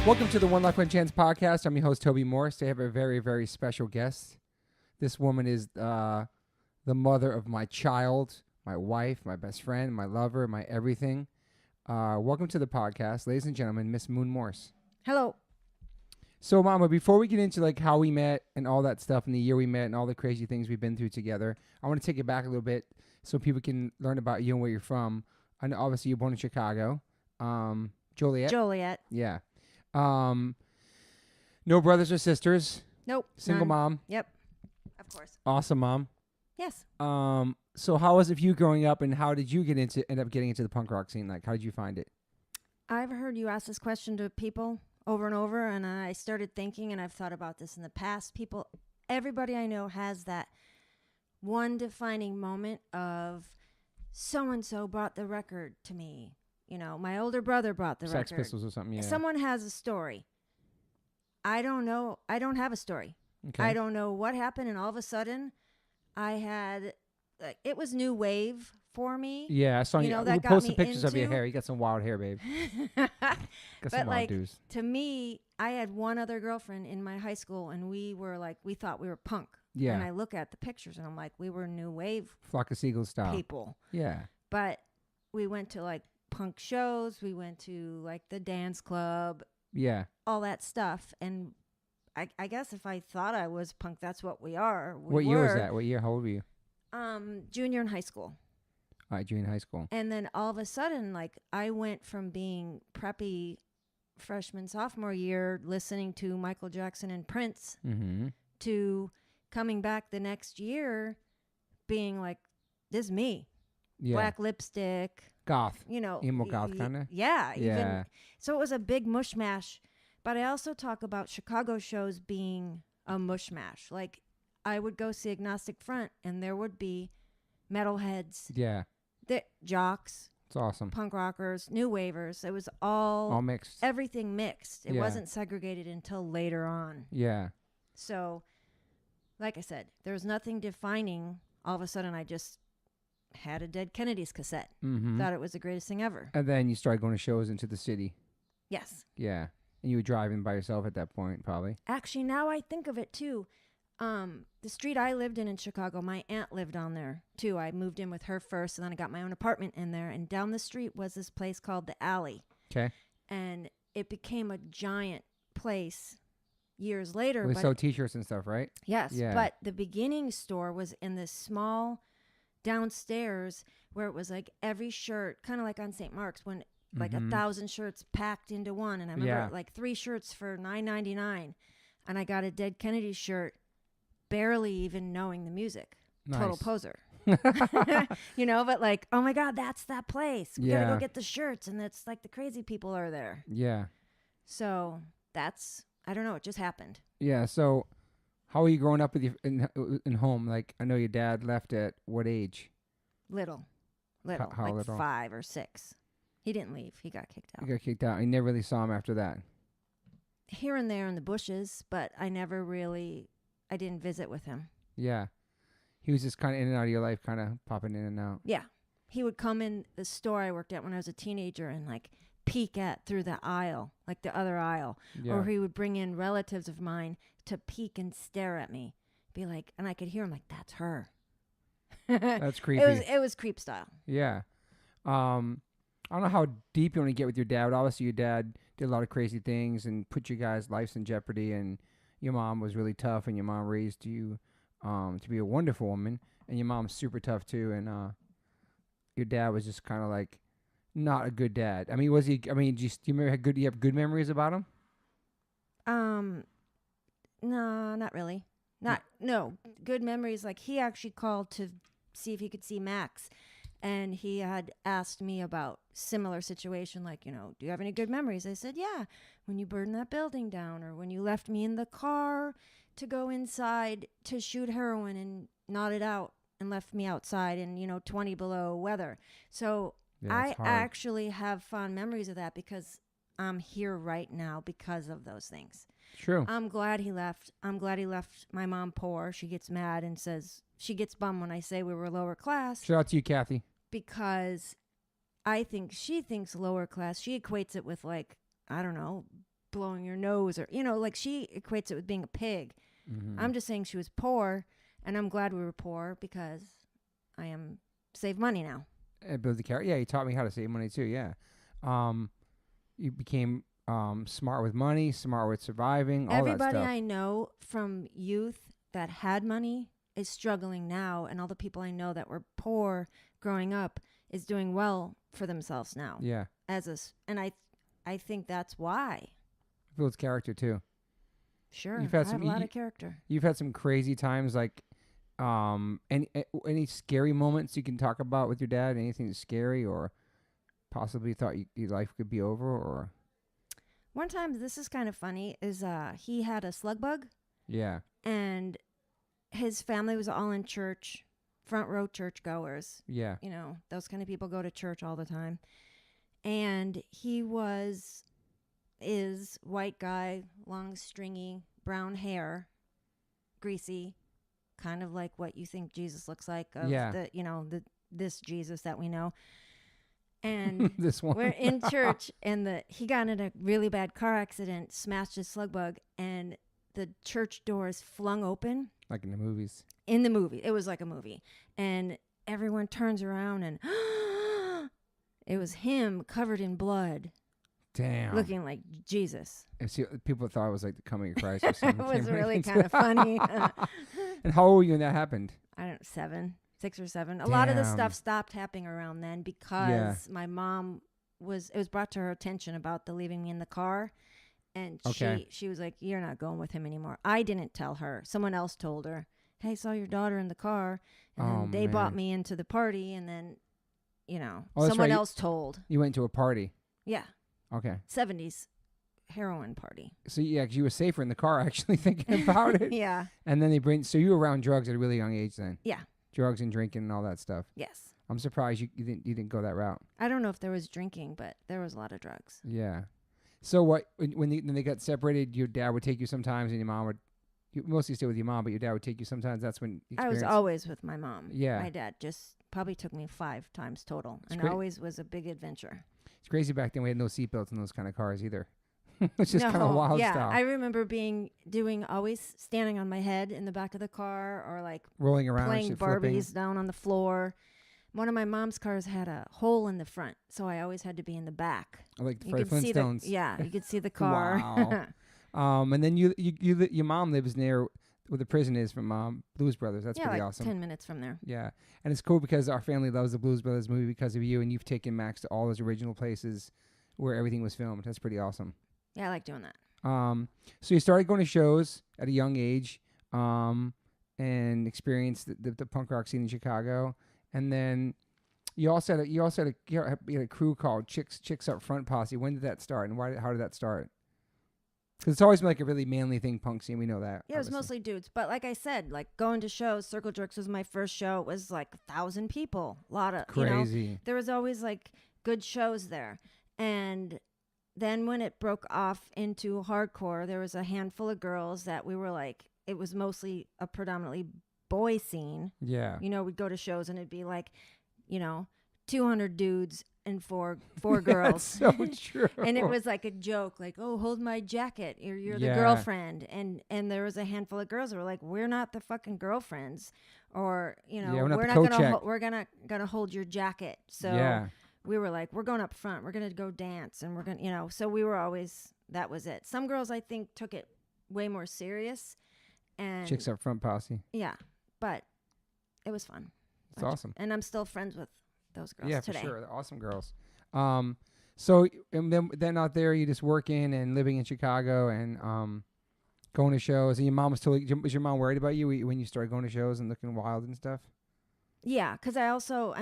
Welcome to the One Life One Chance podcast. I'm your host, Toby Morse. Today I have a very, very special guest. This woman is the mother of my child, my wife, my best friend, my lover, my everything. Welcome to the podcast, ladies and gentlemen, Miss Moon Morse. Hello. So, Mama, before we get into like how we met and all that stuff and the year we met and all the crazy things we've been through together, I want to take it back a little bit so people can learn about you and where you're from. I know obviously you're born in Chicago. Joliet. Yeah. No brothers or sisters. Nope. Single none. mom. Yep. Of course. Awesome mom. Yes. So how was it for you growing up, and how did you end up getting into the punk rock scene? Like, how did you find it? I've heard you ask this question to people over and over, and I started thinking, and I've thought about this in the past. Everybody I know has that one defining moment of so-and-so brought the record to me. You know, my older brother brought the record. Sex Pistols or something, yeah. Someone has a story. I don't know. I don't have a story. Okay. I don't know what happened, and all of a sudden, I had, it was new wave for me. Yeah, I saw you. That We got posted me pictures of your into- hair. You got some wild hair, babe. Got But some wild dudes. to me, I had one other girlfriend in my high school, and we thought we were punk. Yeah. And I look at the pictures, and I'm like, we were new wave Flock of Seagulls style. people. Yeah. But we went to like punk shows. We went to like the dance club, Yeah. all that stuff. And I guess if I thought I was punk, that's what we are. What year was that? What year? How old were you? Junior in high school. All right, junior in high school. And then all of a sudden, like, I went from being preppy freshman, sophomore year, listening to Michael Jackson and Prince, Mm-hmm. to coming back the next year being like, this is me. Yeah. Black lipstick, Goth. Emo y- goth kind of. Yeah. Yeah. So it was a big mush mash. But I also talk about Chicago shows being a mush mash. Like, I would go see Agnostic Front, and there would be metalheads, Yeah. jocks, It's awesome. punk rockers, new wavers. It was all mixed. everything mixed. It Yeah. wasn't segregated until later on. Yeah. So, like I said, there was nothing defining. All of a sudden, I just had a Dead Kennedys cassette. Mm-hmm. Thought it was the greatest thing ever. And then you started going to shows into the city. Yes. Yeah. And you were driving by yourself at that point, probably. Actually, now I think of it, too. The street I lived in Chicago, my aunt lived on there, too. I moved in with her first, and then I got my own apartment in there. And down the street was this place called The Alley. Okay. And it became a giant place years later. We but sell T-shirts and stuff, right? Yes, Yeah. but the beginning store was in this small downstairs where it was like every shirt, kind of like on St. Mark's, when like 1,000 shirts packed into one. And I remember like 3 shirts for $9.99, and I got a Dead Kennedy shirt, barely even knowing the music. Nice. Total poser. But like, oh my God, that's that place. We gotta go get the shirts, and it's like the crazy people are there. Yeah. So that's, I don't know, it just happened. Yeah. So, how are you growing up with your in home? Like, I know your dad left at what age? Little, How like little? 5 or 6. He didn't leave. He got kicked out. You got kicked out. You never really saw him after that. Here and there in the bushes, but I didn't visit with him. Yeah. He was just kind of in and out of your life, kind of popping in and out. Yeah. He would come in the store I worked at when I was a teenager and like peek at through the aisle, like the other aisle. Yeah. Or he would bring in relatives of mine to peek and stare at me. Be like, and I could hear him like, that's her. That's creepy. It was creep style. Yeah. I don't know how deep you want to get with your dad. But obviously, your dad did a lot of crazy things and put you guys' lives in jeopardy. And your mom was really tough, and your mom raised you to be a wonderful woman. And your mom's super tough too. And your dad was just kind of like not a good dad. I mean, was he? I mean, do you remember? Do you have good memories about him? No, not really. No, good memories. Like, he actually called to see if he could see Max, and he had asked me about similar situation, like, do you have any good memories? I said, yeah, when you burned that building down, or when you left me in the car to go inside to shoot heroin and nodded out and left me outside in 20 below weather. So Yeah, I it's hard. actually have fond memories of that because I'm here right now because of those things. True. I'm glad he left. I'm glad he left my mom poor. She gets mad and says, she gets bummed when I say we were lower class. Shout out to you, Kathy. Because I think she thinks lower class. She equates it with, like, I don't know, blowing your nose or, like she equates it with being a pig. Mm-hmm. I'm just saying she was poor, and I'm glad we were poor because I am save money now. It builds the character. Yeah, you taught me how to save money too. Yeah. You became smart with money, smart with surviving, all Everybody that stuff. I know from youth that had money is struggling now, and all the people I know that were poor growing up is doing well for themselves now. Yeah. And I think that's why. It builds character too. Sure. You've had I some have a lot of character. You've had some crazy times, like any scary moments you can talk about with your dad? Anything that's scary or possibly thought your life could be over? Or One time, this is kind of funny, is he had a slug bug, yeah, and his family was all in church, front row church goers. yeah, Those kind of people go to church all the time. And is white guy, long, stringy, brown hair, greasy, kind of like what you think Jesus looks like. Yeah. This Jesus that we know. And this one. we're in church, and he got in a really bad car accident, smashed his slug bug, and the church doors flung open. Like in the movies. In the movie. It was like a movie. And everyone turns around, and it was him covered in blood. Damn. Looking like Jesus. See, people thought it was like the coming of Christ or something. It was really kind of funny. And how old were you when that happened? I don't know, 6 or 7. A lot of the Damn. stuff stopped happening around then because my mom it was brought to her attention about the leaving me in the car. And she was like, you're not going with him anymore. I didn't tell her. Someone else told her, hey, I saw your daughter in the car. And then they brought me into the party. And then, someone else told. You went to a party. Yeah. Okay. 70s heroin party. So yeah, 'cause you were safer in the car actually thinking about it. Yeah. And then so you were around drugs at a really young age then. Yeah. Drugs and drinking and all that stuff. Yes. I'm surprised you didn't go that route. I don't know if there was drinking, but there was a lot of drugs. Yeah. So what when they got separated, your dad would take you sometimes, and your mom would. You mostly stay with your mom, but your dad would take you sometimes. That's when I was always with my mom. Yeah. My dad just probably took me 5 times total, and great. always was a big adventure. It's crazy back then. We had no seatbelts in those kind of cars either. It's just kind of wild yeah, stuff. I remember always standing on my head in the back of the car, or like rolling around, playing Barbies flipping. Down on the floor. One of my mom's cars had a hole in the front, so I always had to be in the back. Like the you could see Flintstones. you could see the car. Wow. And then your mom lives near where the prison is from Blues Brothers. That's pretty like awesome. 10 minutes from there. Yeah, and it's cool because our family loves the Blues Brothers movie because of you, and you've taken Max to all those original places where everything was filmed. That's pretty awesome. Yeah, I like doing that. So you started going to shows at a young age, and experienced the punk rock scene in Chicago, and then you also had a crew called Chicks Up Front Posse. When did that start, and how did that start? Because it's always been like a really manly thing, punk scene. We know that. Yeah, it was mostly dudes. But like I said, like going to shows, Circle Jerks was my first show. It was like 1,000 people. A lot of, crazy. There was always like good shows there. And then when it broke off into hardcore, there was a handful of girls that we were like, it was mostly a predominantly boy scene. Yeah. We'd go to shows and it'd be like, 200 dudes and four girls. So true. And it was like a joke, like, oh, hold my jacket, or you're the Yeah. girlfriend. And there was a handful of girls that were like, we're not the fucking girlfriends, or we're not we're the not gonna co-check. we're gonna hold your jacket. So yeah. we were like, we're going up front, we're gonna go dance, and we're gonna so we were always, that was it. Some girls I think took it way more serious, and Chicks Up Front Posse. yeah, but it was fun. It's awesome. And I'm still friends with those girls Yeah, today. for sure. They're awesome girls. So and then out there, you just working and living in Chicago and going to shows. And your mom was your mom worried about you when you started going to shows and looking wild and stuff? Yeah, because I also,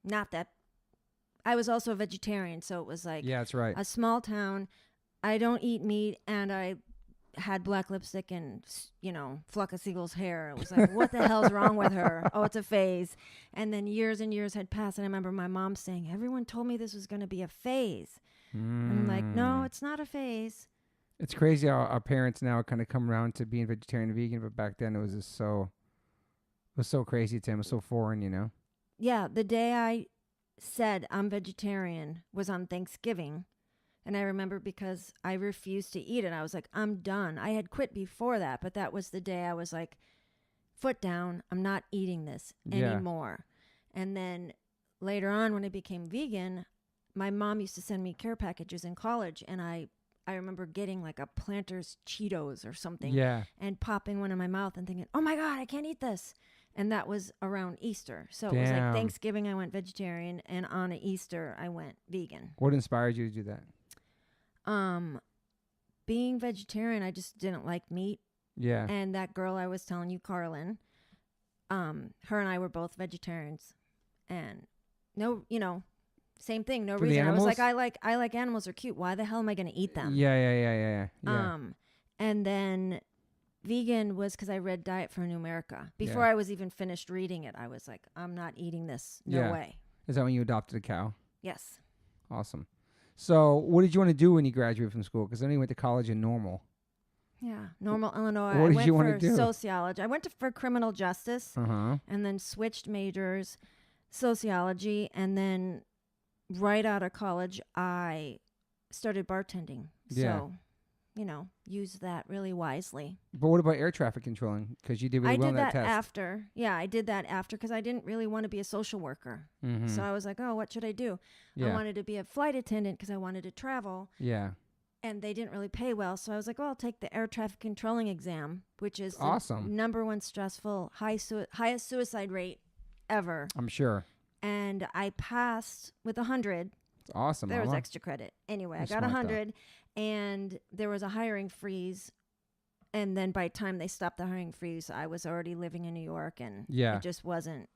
not that, I was also a vegetarian, so it was like Yeah, that's right. a small town. I don't eat meat, and I had black lipstick and, Flock of Seagull's hair. It was like, what the hell's wrong with her? Oh, it's a phase. And then years and years had passed, and I remember my mom saying, everyone told me this was going to be a phase. And I'm like, no, it's not a phase. It's crazy how our parents now kind of come around to being vegetarian and vegan, but back then it was just it was so crazy to them. It was so foreign, Yeah, the day I said I'm vegetarian was on Thanksgiving, And I remember because I refused to eat it. I was like, I'm done. I had quit before that, but that was the day I was like, foot down. I'm not eating this anymore. And then later on, when I became vegan, my mom used to send me care packages in college. And I remember getting like a Planters Cheetos or something and popping one in my mouth and thinking, oh my God, I can't eat this. And that was around Easter. So it was like Thanksgiving, I went vegetarian. And on Easter, I went vegan. What inspired you to do that? Being vegetarian, I just didn't like meat. Yeah. And that girl I was telling you, Carlin, her and I were both vegetarians. And no, same thing, no For the reason. I was animals? like, I like animals, are cute. Why the hell am I going to eat them? Yeah. And then vegan was because I read Diet for New America. Before I was even finished reading it, I was like, I'm not eating this. No way. Is that when you adopted a cow? Yes. Awesome. So what did you want to do when you graduated from school? Because then you went to college in Normal. Yeah, Normal, Illinois. What did I you went want to for do? sociology. I went for criminal justice Uh-huh. and then switched majors, sociology, and then right out of college, I started bartending. Yeah. So, use that really wisely. But what about air traffic controlling? Because you did really well in that test. After. Yeah, I did that after because I didn't really want to be a social worker. Mm-hmm. So I was like, oh, what should I do? Yeah. I wanted to be a flight attendant because I wanted to travel. Yeah. And they didn't really pay well. So I was like, well, I'll take the air traffic controlling exam, which is awesome. The number one stressful, highest suicide rate ever. I'm sure. And I passed with 100. It's awesome. There was extra credit. Anyway, I got 100 and there was a hiring freeze. And then by the time they stopped the hiring freeze, I was already living in New York and it just wasn't.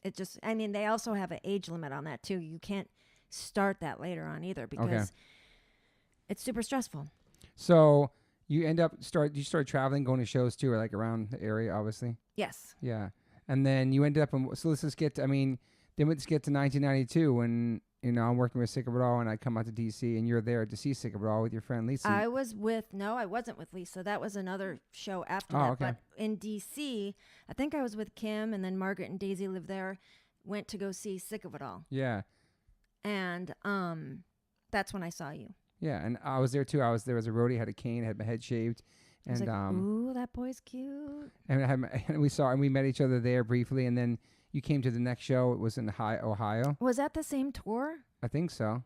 They also have an age limit on that too. You can't start that later on either because it's super stressful. So you start traveling, going to shows too, or like around the area, obviously? Yes. Yeah. And then you ended up so let's just get to 1992 when, I'm working with Sick of It All and I come out to DC and you're there to see Sick of It All with your friend Lisa. I wasn't with Lisa. That was another show after that. Okay. But in DC, I think I was with Kim and then Margaret and Daisy lived there, went to go see Sick of It All. Yeah. And that's when I saw you. Yeah, and I was there too. There was a roadie, had a cane, had my head shaved. I was like, ooh, that boy's cute. And we met each other there briefly, and then you came to the next show. It was in Ohio. Was that the same tour? I think so.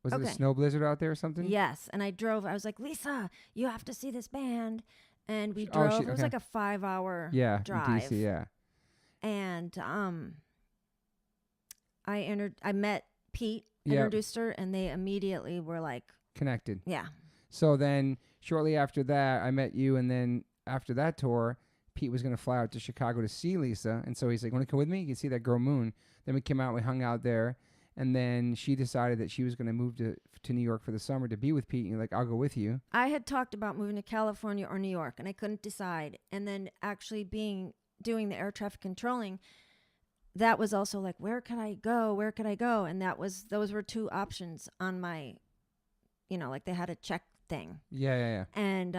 Was it a snow blizzard out there or something? Yes, and I drove. I was like, Lisa, you have to see this band. And we drove. It was like a 5-hour drive. DC, yeah. And I met Pete, introduced her, and they immediately were like... connected. Yeah. So then shortly after that, I met you, and then after that tour, Pete was going to fly out to Chicago to see Lisa, and so he's like, want to come with me? You can see that girl Moon. Then we came out, we hung out there, and then she decided that she was going to move to New York for the summer to be with Pete, and you're like, I'll go with you. I had talked about moving to California or New York, and I couldn't decide. And then actually doing the air traffic controlling, that was also like, where could I go? And those were two options on my, like they had a check thing. Yeah. And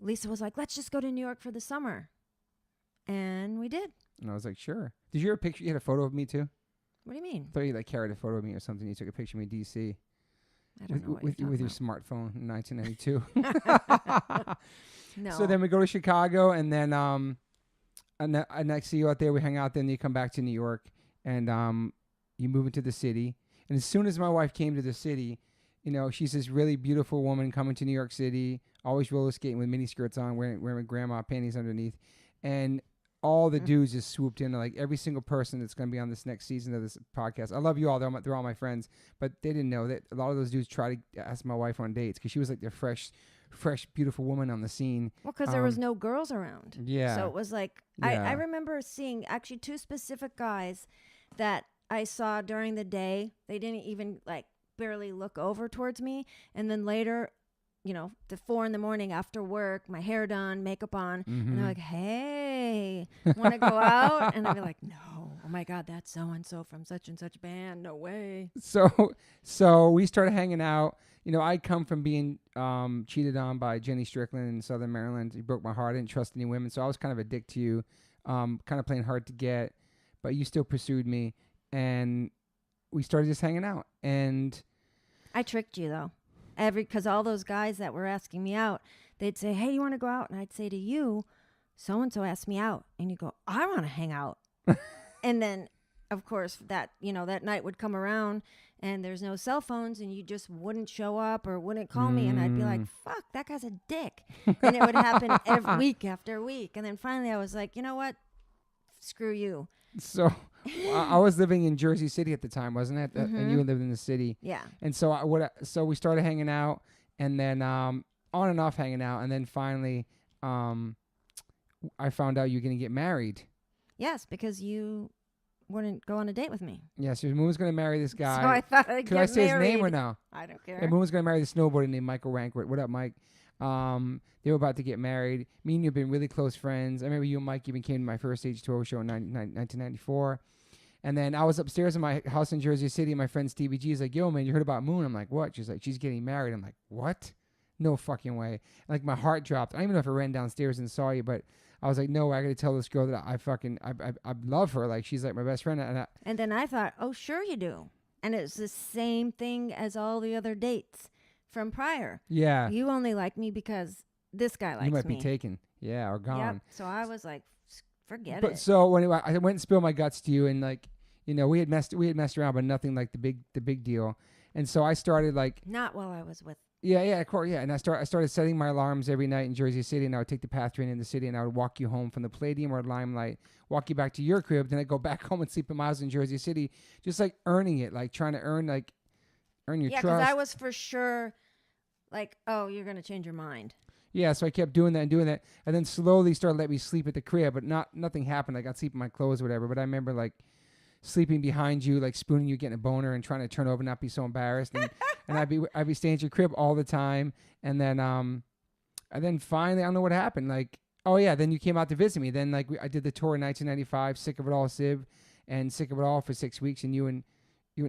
Lisa was like, let's just go to New York for the summer. And we did. And I was like, sure. Did you have a picture? You had a photo of me too? What do you mean? I thought you carried a photo of me or something. You took a picture of me in DC. I don't know with your smartphone in 1992. No. So then we go to Chicago, and then and I see you out there. We hang out. Then you come back to New York, and you move into the city. And as soon as my wife came to the city, she's this really beautiful woman coming to New York City, always roller skating with mini skirts on, wearing grandma panties underneath, and all the dudes just swooped in, like every single person that's going to be on this next season of this podcast. I love you all. They're all my friends, but they didn't know that a lot of those dudes try to ask my wife on dates because she was like the fresh, beautiful woman on the scene. Well, because there was no girls around. Yeah. So it was like, I remember seeing actually two specific guys that I saw during the day. They didn't even barely look over towards me. And then later, the 4 a.m. after work, my hair done, makeup on, and they're like, hey, want to go out? And I'd be like, no, oh my God, that's so-and-so from such and such band. No way. So we started hanging out. I'd come from being cheated on by Jenny Strickland in Southern Maryland. He broke my heart. I didn't trust any women. So I was kind of a dick to you, kind of playing hard to get, but you still pursued me. And we started just hanging out. And I tricked you though. Because all those guys that were asking me out, they'd say, "Hey, you want to go out?" And I'd say to you, "So and so asked me out," and you go, "I want to hang out." And then, of course, that that night would come around, and there's no cell phones, and you just wouldn't show up or wouldn't call me, and I'd be like, "Fuck, that guy's a dick," and it would happen every week after week, and then finally I was like, you know what? Screw you. So I was living in Jersey City at the time, wasn't it? And you lived in the city. Yeah. And so so we started hanging out, and then on and off hanging out, and then finally I found out you're going to get married. Yes, because you wouldn't go on a date with me. Yeah, so Moon was going to marry this guy. So I thought I'd Could I say married. his name or no? I don't care. Yeah, Moon was going to marry the snowboarder named Michael Rankwit. What up, Mike? They were about to get married. Me and you have been really close friends. I remember you and Mike even came to my first stage tour show in 1994. And then I was upstairs in my house in Jersey City, and my friend Stevie G is like, "Yo, man, you heard about Moon?" I'm like, "What?" She's like, "She's getting married." I'm like, "What? No fucking way." Like, my heart dropped. I don't even know if I ran downstairs and saw you, but I was like, "No, I got to tell this girl that I love her. Like, she's like my best friend." And then I thought, "Oh, sure you do." And it's the same thing as all the other dates from prior. Yeah. You only like me because this guy likes me. You might be taken. Yeah, or gone. Yep. So I was like, forget But it. so anyway, I went and spilled my guts to you, and like, we had messed around, but nothing like the big deal. And so I started like, not while I was with. yeah, of course, yeah. And I started setting my alarms every night in Jersey City, and I would take the PATH train in the city, and I would walk you home from the Palladium or Limelight, walk you back to your crib, then I'd go back home and sleep in my house in Jersey City, just like earning it, like trying to earn your Yeah, trust. because I was for sure like, oh, you're gonna change your mind. Yeah, so I kept doing that, and then slowly started letting me sleep at the crib, but nothing happened. I got sleep in my clothes or whatever, but I remember like sleeping behind you, like spooning you, getting a boner, and trying to turn over, and not be so embarrassed, and I'd be staying at your crib all the time, and then finally I don't know what happened. Like, oh yeah, then you came out to visit me. Then like I did the tour in 1995, Sick of It All, Civ, and Sick of It All for 6 weeks, and you and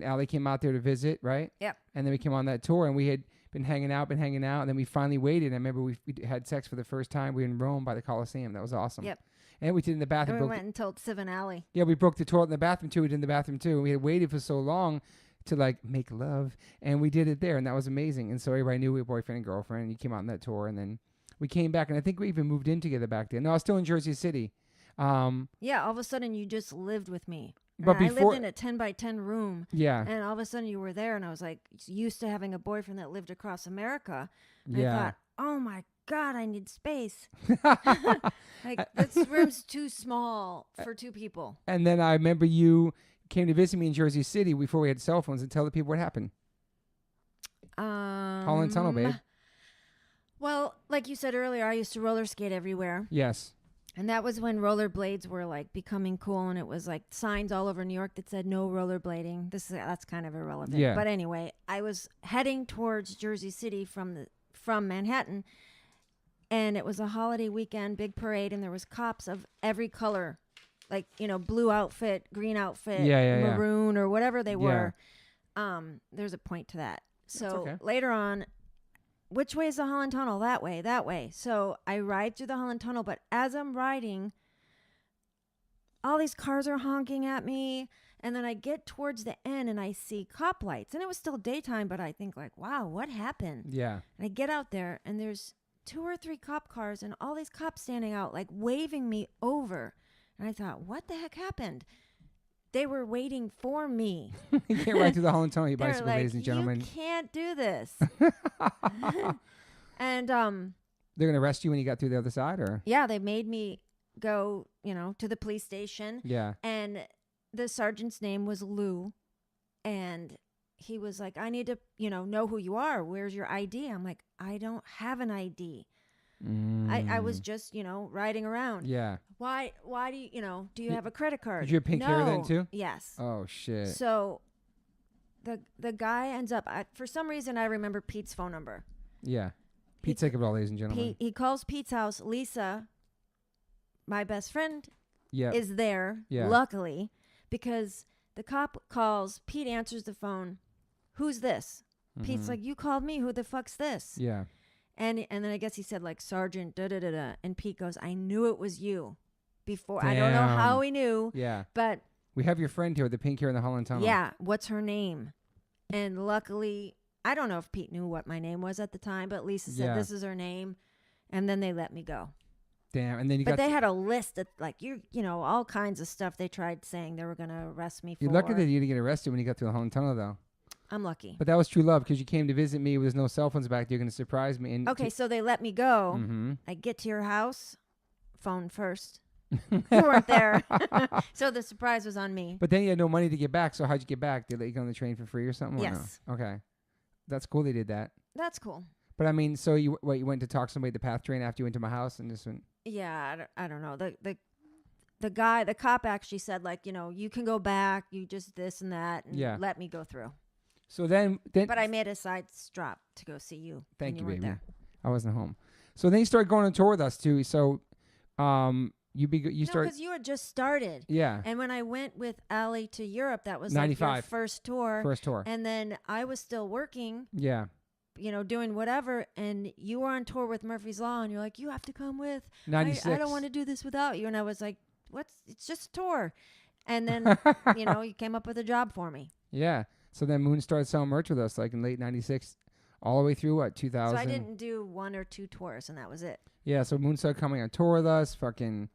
Allie came out there to visit, right? Yep. And then we came on that tour, and we had been hanging out, and then we finally waited. And I remember we had sex for the first time. We were in Rome by the Colosseum. That was awesome. Yep. And we did it in the bathroom. And we went and told Civ and Alley. Yeah, we broke the toilet in the bathroom too. We did in the bathroom too. And we had waited for so long to like make love, and we did it there, and that was amazing. And so everybody knew we were boyfriend and girlfriend. And you came out on that tour, and then we came back, and I think we even moved in together back then. No, I was still in Jersey City. Yeah, all of a sudden you just lived with me. But I before, lived in a 10 by 10 room. yeah, And all of a sudden you were there, and I was like used to having a boyfriend that lived across America. And yeah. I thought, oh my God, I need space. Like, this room's too small for two people. And then I remember you came to visit me in Jersey City before we had cell phones, and tell the people what happened. Holland Tunnel, babe. Well, like you said earlier, I used to roller skate everywhere. Yes. And that was when rollerblades were like becoming cool, and it was like signs all over New York that said no rollerblading. That's kind of irrelevant. Yeah. But anyway, I was heading towards Jersey City from Manhattan, and it was a holiday weekend, big parade, and there was cops of every color, like, blue outfit, green outfit, maroon or whatever they were. There's a point to that. So okay. Later on, which way is the Holland Tunnel? That way. So I ride through the Holland Tunnel, but as I'm riding, all these cars are honking at me. And then I get towards the end and I see cop lights. And it was still daytime, but I think like, wow, what happened? Yeah. And I get out there and there's 2 or 3 cop cars and all these cops standing out, like waving me over. And I thought, what the heck happened? They were waiting for me. You can't ride through the Holland Tunnel, you They're bicycle, like, ladies and gentlemen. you can't do this. And they're gonna arrest you when you got through the other side, or? Yeah, they made me go, to the police station. Yeah. And the sergeant's name was Lou, and he was like, I need to, know who you are. Where's your ID? I'm like, I don't have an ID. I was just, riding around. Yeah. Why do you, do you have a credit card? Did you have pink hair then too? Yes. Oh shit. So the guy ends up, for some reason I remember Pete's phone number. Yeah. Pete's Sick of It All, ladies and gentlemen. He calls Pete's house. Lisa, my best friend, Yeah. is there, luckily, because the cop calls. Pete answers the phone. Who's this? Pete's like, you called me. Who the fuck's this? Yeah. And then I guess he said like Sergeant da-da-da-da. And Pete goes, I knew it was you before. Damn. I don't know how he knew. Yeah. But we have your friend here with the pink hair in the Holland Tunnel. yeah, what's her name? And luckily I don't know if Pete knew what my name was at the time, but Lisa said, Yeah. this is her name. And then they let me go. Damn. And then you But got. they had a list of like, all kinds of stuff they tried saying they were going to arrest me for. You're lucky that you didn't get arrested when you got to the Holland Tunnel, though. I'm lucky. But that was true love because you came to visit me. There's no cell phones back there. You're going to surprise me. And Okay, so they let me go. Mm-hmm. I get to your house, phone first. You weren't there. So the surprise was on me. But then you had no money to get back. So how'd you get back? Did they let you go on the train for free or something? Yes. Or no? Okay. That's cool they did that. That's cool. But I mean, so you went to talk to somebody at the PATH train after you went to my house and just went. Yeah, I don't know. The cop actually said, like, you can go back. You just this and that. And let me go through. So then. But I made a side stop to go see you. Thank you, weren't baby. there. I wasn't home. So then you started going on tour with us too. So, you started. Because you had just started. Yeah. And when I went with Allie to Europe, that was 95. like your first tour. First tour. And then I was still working. Yeah. Doing whatever, and you were on tour with Murphy's Law, and you're like, you have to come with. 96. I don't want to do this without you. And I was like, it's just a tour. And then, you came up with a job for me. Yeah. So then Moon started selling merch with us like in late 96 all the way through 2000. So I didn't do 1 or 2 tours, and that was it. Yeah. So Moon started coming on tour with us, fucking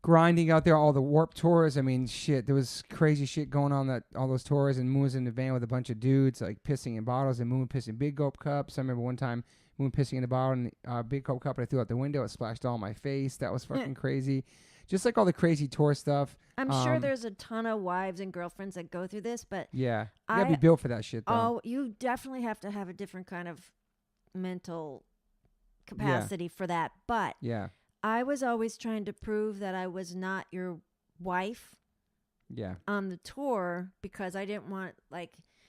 grinding out there, all the Warp tours. I mean, shit, there was crazy shit going on all those tours, and Moon was in the van with a bunch of dudes like pissing in bottles, and Moon pissing big gulp cups. I remember one time Moon pissing in a bottle and a big gulp cup, and I threw it out the window. It splashed all my face. That was fucking crazy. Just like all the crazy tour stuff. I'm sure there's a ton of wives and girlfriends that go through this, but yeah, you gotta be built for that shit, though. Oh, you definitely have to have a different kind of mental capacity for that. But yeah. I was always trying to prove that I was not your wife. Yeah. On the tour because I didn't want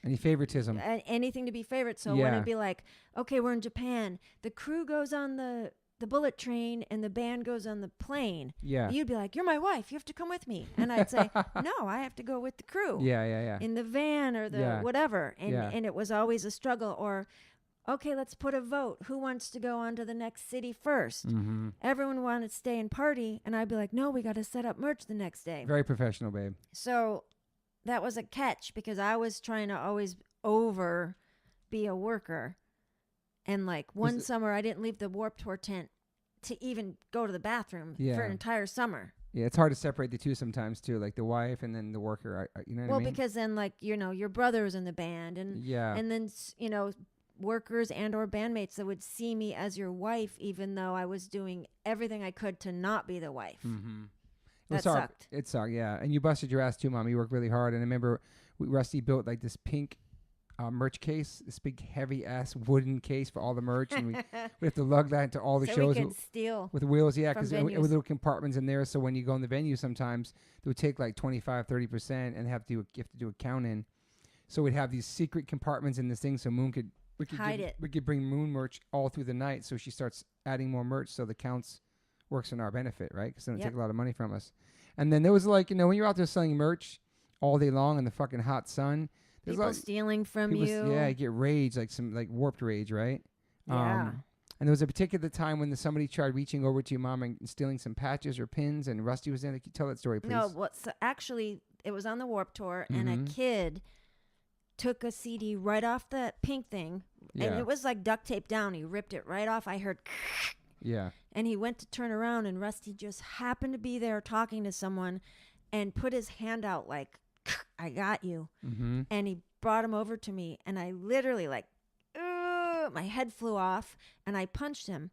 any favoritism, anything to be favored. So when it'd be like, okay, we're in Japan, the crew goes on the bullet train and the band goes on the plane. Yeah. You'd be like, you're my wife. You have to come with me. And I'd say, no, I have to go with the crew. Yeah. In the van or the whatever. And it was always a struggle. Or, okay, let's put a vote. Who wants to go on to the next city first? Mm-hmm. Everyone wanted to stay and party. And I'd be like, no, we got to set up merch the next day. Very professional, babe. So that was a catch because I was trying to always be a worker. And one summer, I didn't leave the Warped Tour tent to even go to the bathroom for an entire summer. Yeah, it's hard to separate the two sometimes too, like the wife and then the worker. You know what I mean? Well, because then your brother was in the band, and then workers and or bandmates that would see me as your wife, even though I was doing everything I could to not be the wife. Mm-hmm. That sucked. It sucked, yeah. And you busted your ass too, Mom. You worked really hard. And I remember Rusty built like this pink merch case, this big heavy ass wooden case for all the merch, and we have to lug that into all the shows we could steal with wheels, because with little compartments in there. So when you go in the venue, sometimes they would take like 25-30% and you have to do a count in. So we'd have these secret compartments in this thing, so we could hide it. We could bring Moon merch all through the night, so she starts adding more merch, so the counts works in our benefit, right? Because then it take a lot of money from us. And then there was when you're out there selling merch all day long in the fucking hot sun. People stealing from you. Yeah, you get rage, like some warped rage, right? Yeah. And there was a particular time when somebody tried reaching over to your mom and stealing some patches or pins, and Rusty was in it. Can you tell that story, please? No, actually, it was on the Warped Tour, and a kid took a CD right off the pink thing, and it was like duct taped down. He ripped it right off. I heard yeah. And he went to turn around, and Rusty just happened to be there talking to someone and put his hand out like, I got you. Mm-hmm. And he brought him over to me, and I literally my head flew off, and I punched him,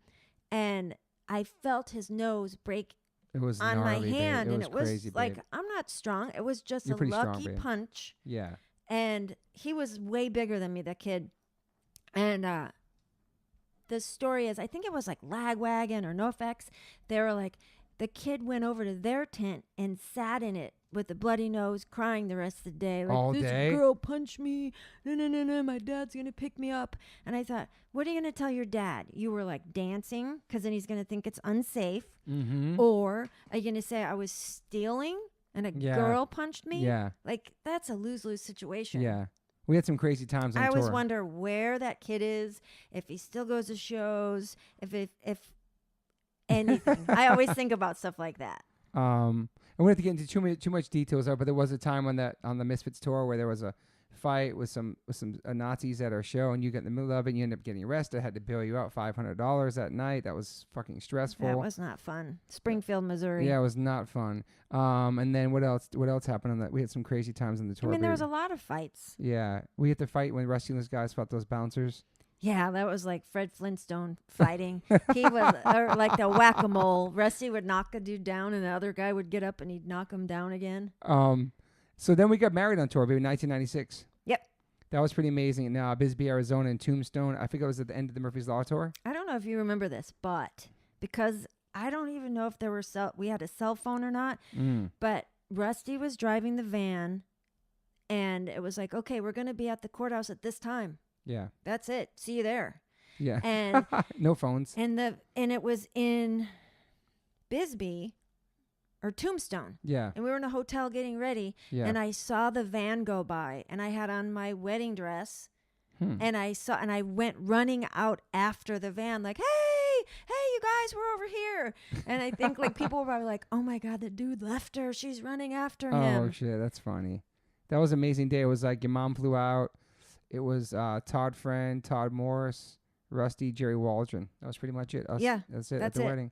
and I felt his nose break on my hand, and it was crazy, like, babe. I'm not strong. It was just You're a pretty lucky strong, punch. Yeah. And he was way bigger than me, that kid. And the story is, I think it was like Lagwagon or NoFX. They were like, the kid went over to their tent and sat in it with a bloody nose, crying the rest of the day. Like, all this day? girl punched me. No, my dad's going to pick me up. And I thought, what are you going to tell your dad? You were like dancing because then he's going to think it's unsafe. Mm-hmm. Or are you going to say I was stealing and a girl punched me? Yeah. Like, that's a lose-lose situation. Yeah. We had some crazy times on I tour. always wonder where that kid is, if he still goes to shows, if anything. I always think about stuff like that. And we don't have to get into too much details, but there was a time on the Misfits tour where there was a fight with some Nazis at our show, and you get in the middle of it, and you end up getting arrested. I had to bail you out $500 that night. That was fucking stressful. That was not fun. Springfield, Missouri. Yeah, it was not fun. And then what else? What else happened on that? We had some crazy times on the tour. I mean, there was a lot of fights. Yeah, we had to fight when Rusty and those guys fought those bouncers. Yeah, that was like Fred Flintstone fighting. He was like the whack-a-mole. Rusty would knock a dude down, and the other guy would get up and he'd knock him down again. So then we got married on tour, baby, 1996. Yep. That was pretty amazing. In Bisbee, Arizona, in Tombstone. I think it was at the end of the Murphy's Law tour. I don't know if you remember this, but because I don't even know if there were we had a cell phone or not, but Rusty was driving the van, and it was like, okay, we're going to be at the courthouse at this time. Yeah. That's it. See you there. Yeah. And no phones. and it was in Bisbee or Tombstone. Yeah. And we were in a hotel getting ready, and I saw the van go by, and I had on my wedding dress, and I went running out after the van like, hey, you guys, we're over here. And I think like people were probably like, oh my God, the dude left her. She's running after him. Oh shit, that's funny. That was an amazing day. It was like your mom flew out. It was Todd Friend, Todd Morse, Rusty, Jerry Waldron. That was pretty much it. That's it at the wedding.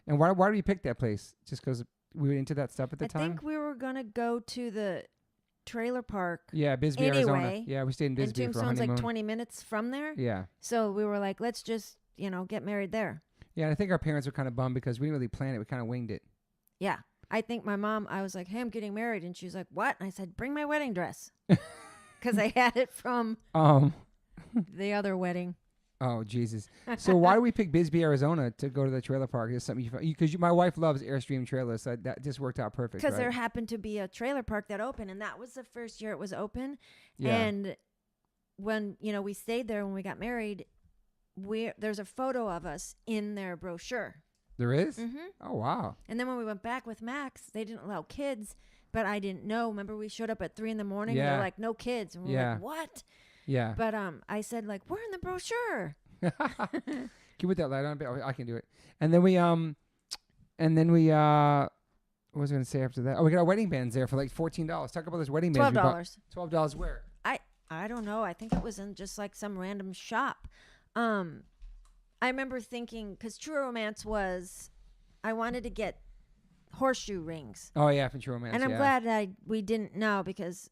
And why did we pick that place? Just because we were into that stuff at the time? I think we were going to go to the trailer park. Yeah, Bisbee, Arizona. Yeah, we stayed in Bisbee and for a Tombstone's honeymoon. like 20 minutes from there. Yeah. So we were like, let's just, get married there. Yeah, and I think our parents were kind of bummed because we didn't really plan it. We kind of winged it. Yeah. I think my mom, I was like, hey, I'm getting married. And she was like, what? And I said, bring my wedding dress. Because I had it from the other wedding. Oh, Jesus. So why do we pick Bisbee, Arizona to go to the trailer park? Is something because my wife loves Airstream trailers, so that just worked out perfect. Because right? there happened to be a trailer park that opened, and that was the first year it was open. Yeah. And when, we stayed there when we got married, there's a photo of us in their brochure. There is? Mm-hmm. Oh, wow. And then when we went back with Max, they didn't allow kids, but I didn't know. Remember, we showed up at 3 a.m. and they're like, no kids. And we're like, what? Yeah. But I said, like, we're in the brochure. Can you put that light on? I can do it. And then we, what was I going to say after that? Oh, we got our wedding bands there for like $14. Talk about those wedding bands. $12. $12 where? I don't know. I think it was in just like some random shop. I remember thinking, because True Romance was, I wanted to get horseshoe rings. Oh, yeah, from True Romance. And I'm glad we didn't know because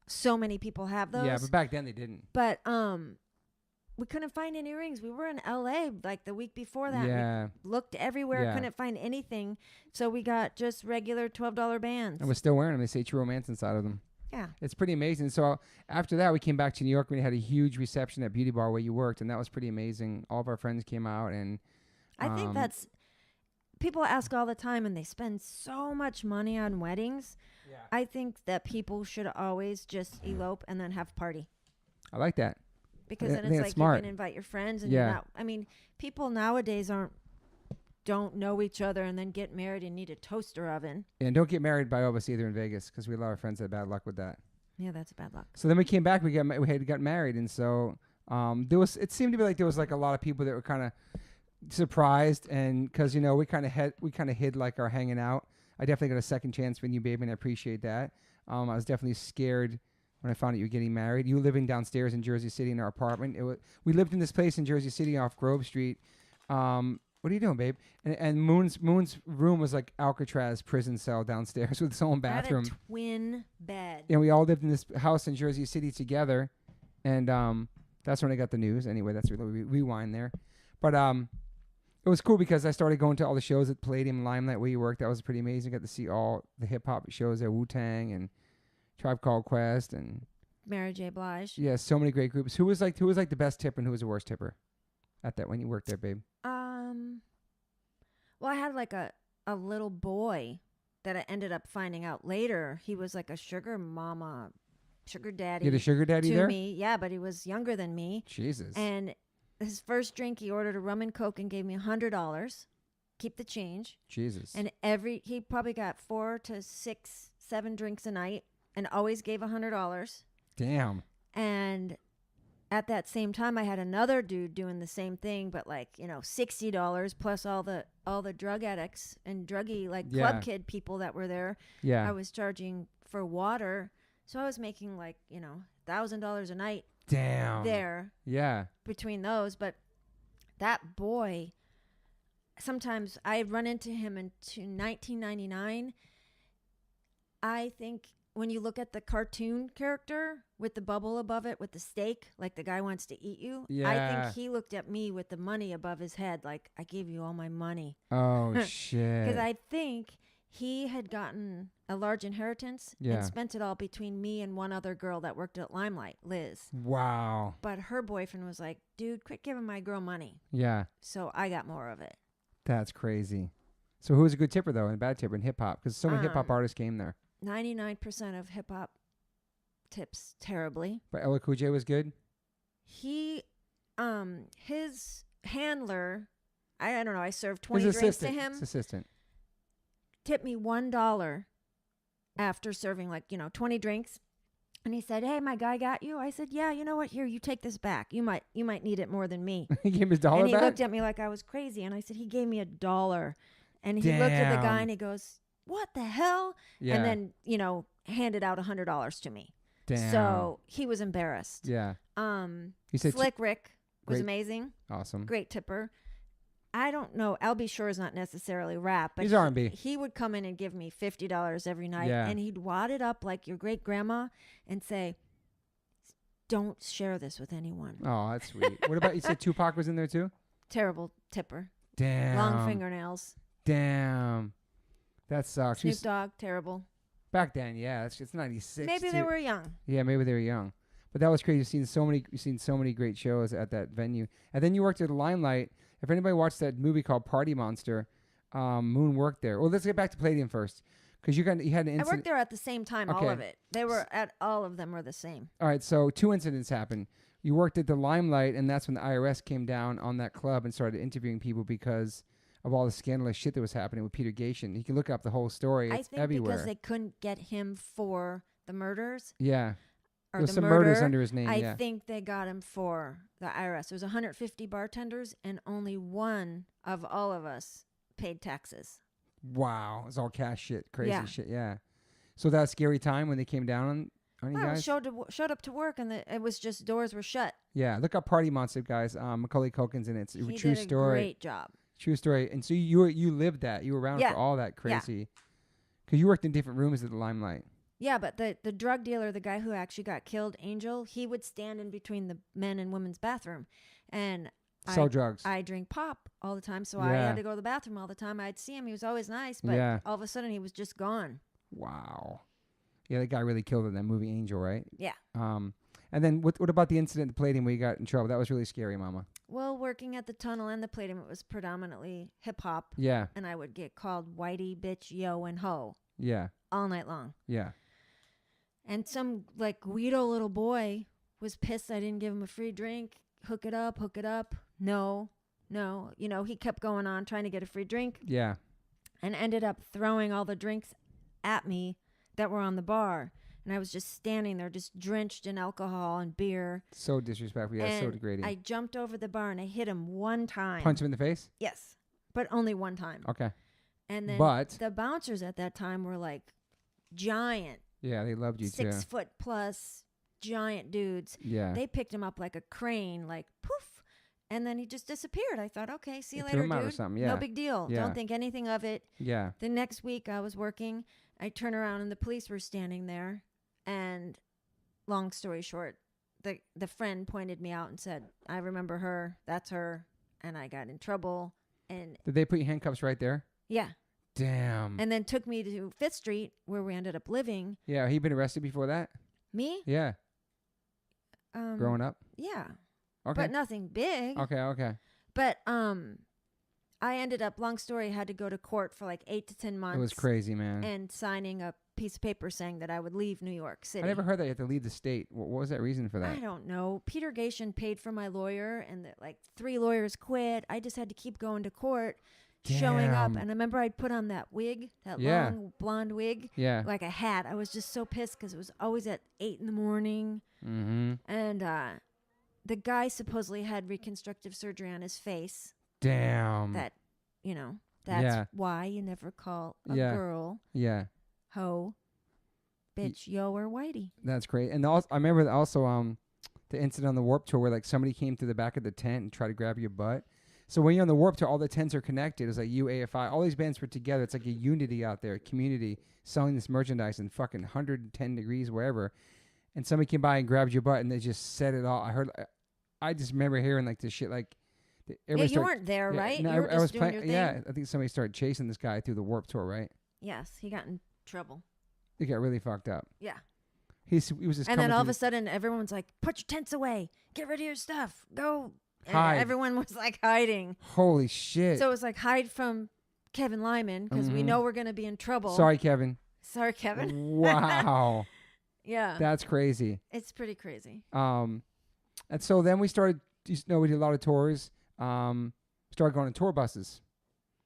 so many people have those. Yeah, but back then they didn't. But we couldn't find any rings. We were in LA like the week before that. Yeah. We looked everywhere, couldn't find anything. So we got just regular $12 bands. And we're still wearing them. They say True Romance inside of them. Yeah. It's pretty amazing. So after that, we came back to New York. We had a huge reception at Beauty Bar where you worked, and that was pretty amazing. All of our friends came out, and I think that's people ask all the time, and they spend so much money on weddings. Yeah. I think that people should always just elope and then have a party. I like that. Because then it's like smart. You can invite your friends, and you're not. I mean, people nowadays don't know each other and then get married and need a toaster oven. And don't get married by us either in Vegas because we had a lot of friends that had bad luck with that. Yeah, that's bad luck. So then we came back. We got married, and so it seemed to be like there was like a lot of people that were kind of surprised, and because we kind of hid like our hanging out. I definitely got a second chance with you, baby, and I appreciate that. I was definitely scared when I found out you were getting married. You were living downstairs in Jersey City in our apartment. We lived in this place in Jersey City off Grove Street. What are you doing, babe? And Moon's room was like Alcatraz prison cell downstairs with its own bathroom. I had a twin bed. And we all lived in this house in Jersey City together. And that's when I got the news. Anyway, that's a little rewind there. But it was cool because I started going to all the shows at Palladium and Limelight where you worked. That was pretty amazing. Got to see all the hip-hop shows there, Wu-Tang and Tribe Called Quest and Mary J. Blige. Yeah, so many great groups. Who was like the best tipper and who was the worst tipper at that when you worked there, babe? Well, I had like a little boy that I ended up finding out later. He was like a sugar daddy. You had a sugar daddy to there? Me, yeah, but he was younger than me. Jesus. And his first drink, he ordered a rum and Coke and gave me $100. Keep the change. Jesus. And he probably got 4 to 6, 7 drinks a night, and always gave $100. Damn. And at that same time, I had another dude doing the same thing, but like $60 plus all the drug addicts and druggy club kid people that were there. Yeah. I was charging for water, so I was making like $1,000 a night Damn. there Yeah. between those. But that boy, sometimes I run into him into 1999. I think when you look at the cartoon character with the bubble above it with the steak, like the guy wants to eat you, I Yeah. think he looked at me with the money above his head, like, I gave you all my money. Oh, shit. Because I think he had gotten a large inheritance Yeah. and spent it all between me and one other girl that worked at Limelight, Liz. Wow. But her boyfriend was like, dude, quit giving my girl money. Yeah. So I got more of it. That's crazy. So who was a good tipper, though, and a bad tipper in hip-hop? Because so many hip-hop artists came there. 99% of hip-hop tips terribly. But LL Cool J was good? He, his handler, I don't know, I served 20 His drinks assistant. to him, His assistant. tipped me $1 after serving 20 drinks. And he said, hey, my guy got you? I said, yeah, you know what? Here, you take this back. You might need it more than me. He gave him his dollar and he back? looked at me like I was crazy. And I said, he gave me $1. And he looked at the guy Damn. and he goes, what the hell? Yeah. And then, handed out $100 to me. Damn. So he was embarrassed. Yeah. You said Slick Rick was Great. amazing. awesome. Great tipper. I don't know. Albie Shore is not necessarily rap, but He's R&B. he would come in and give me $50 every night, Yeah. and he'd wad it up like your great grandma and say, "Don't share this with anyone." Oh, that's sweet. What about, you said Tupac was in there too? Terrible tipper. Damn. Long fingernails. Damn. That sucks. Snoop Dogg, terrible. Back then, yeah. It's 96. Maybe they were young. Yeah, maybe they were young. But that was crazy. You've seen so many great shows at that venue. And then you worked at Limelight. If anybody watched that movie called Party Monster, Moon worked there. Well, let's get back to Palladium first. Because you had an incident. I worked there at the same time, all Okay. of it. All of them were the same. All right, so 2 incidents happened. You worked at the Limelight, and that's when the IRS came down on that club and started interviewing people because of all the scandalous shit that was happening with Peter Gatien. You can look up the whole story. It's I think everywhere. because they couldn't get him for the murders. Yeah. Or There was the some murder, murders under his name, I yeah. think they got him for the IRS. There was 150 bartenders, and only one of all of us paid taxes. Wow. It's all cash shit, crazy Yeah. shit, yeah. So that scary time when they came down on you Well, guys? showed up to work, and it was just doors were shut. Yeah, look up Party Monster, guys. Macaulay Culkin's in it. It's a He true did a story. great job. True story. And so you lived that. You were around Yeah. for all that Yeah. crazy. Because you worked in different rooms at the Limelight. Yeah, but the drug dealer, the guy who actually got killed, Angel, he would stand in between the men and women's bathroom, and Sell drugs. I drink pop all the time, so I Yeah. had to go to the bathroom all the time. I'd see him; he was always nice, but Yeah. all of a sudden he was just gone. Wow. Yeah, that guy really killed it in that movie Angel, right? Yeah. And then what about the incident at the Palladium where you got in trouble? That was really scary, Mama. Well, working at the Tunnel and the Palladium, it was predominantly hip hop, Yeah. and I would get called whitey, bitch, yo, and ho Yeah. all night long. Yeah. And some like Guido little boy was pissed I didn't give him a free drink. Hook it up. No. He kept going on trying to get a free drink Yeah. and ended up throwing all the drinks at me that were on the bar. And I was just standing there, just drenched in alcohol and beer. So disrespectful. Yeah, so And degrading. I jumped over the bar and I hit him one time. Punch him in the face? Yes, but only one time. Okay. And then But the bouncers at that time were like giant, yeah, they loved you 6 too. foot plus giant dudes. Yeah. They picked him up like a crane, like poof, and then he just disappeared. I thought, okay, see you They threw later, him out or dude. something, yeah. No big deal. Yeah. Don't think anything of it. Yeah. The next week I was working. I turn around and the police were standing there. And long story short, the friend pointed me out and said, I remember her. That's her. And I got in trouble. And Did they put you handcuffs right there? yeah. Damn. And then took me to Fifth Street where we ended up living. Yeah, he been arrested before that? Me? Yeah. Growing up? Yeah. Okay. But nothing big. Okay. But I ended up, long story, had to go to court for like 8 to 10 months. It was crazy, man. And signing a piece of paper saying that I would leave New York City. I never heard that you had to leave the state. What was that reason for that? I don't know. Peter Gatien paid for my lawyer, and like 3 lawyers quit. I just had to keep going to court, showing up. Damn. And I remember I'd put on that wig, that Yeah. long blonde wig, Yeah. like a hat. I was just so pissed because it was always at 8 in the morning. Mm-hmm. And the guy supposedly had reconstructive surgery on his face. Damn. That, that's Yeah. why you never call a Yeah. girl Yeah. ho. bitch, yo, or whitey. That's great. And also, I remember also the incident on the Warped Tour where like somebody came through the back of the tent and tried to grab your butt. So when you're on the Warped Tour, all the tents are connected. It's like AFI. All these bands were together. It's like a unity out there, a community selling this merchandise in fucking 110 degrees wherever. And somebody came by and grabbed your butt and they just set it all. I just remember hearing like this shit like. Yeah, you weren't there, right? No, you were I was just doing your thing. Yeah, I think somebody started chasing this guy through the Warped Tour, right? Yes, he got in trouble. He got really fucked up. Yeah. He was just. And then all of a sudden, everyone's like, "Put your tents away. Get rid of your stuff. Go." And hide. everyone was like hiding. Holy shit! So it was like hide from Kevin Lyman because we know we're gonna be in trouble. Sorry, Kevin. Sorry, Kevin. Wow. Yeah. That's crazy. It's pretty crazy. And so then we started. We did a lot of tours. Started going on tour buses,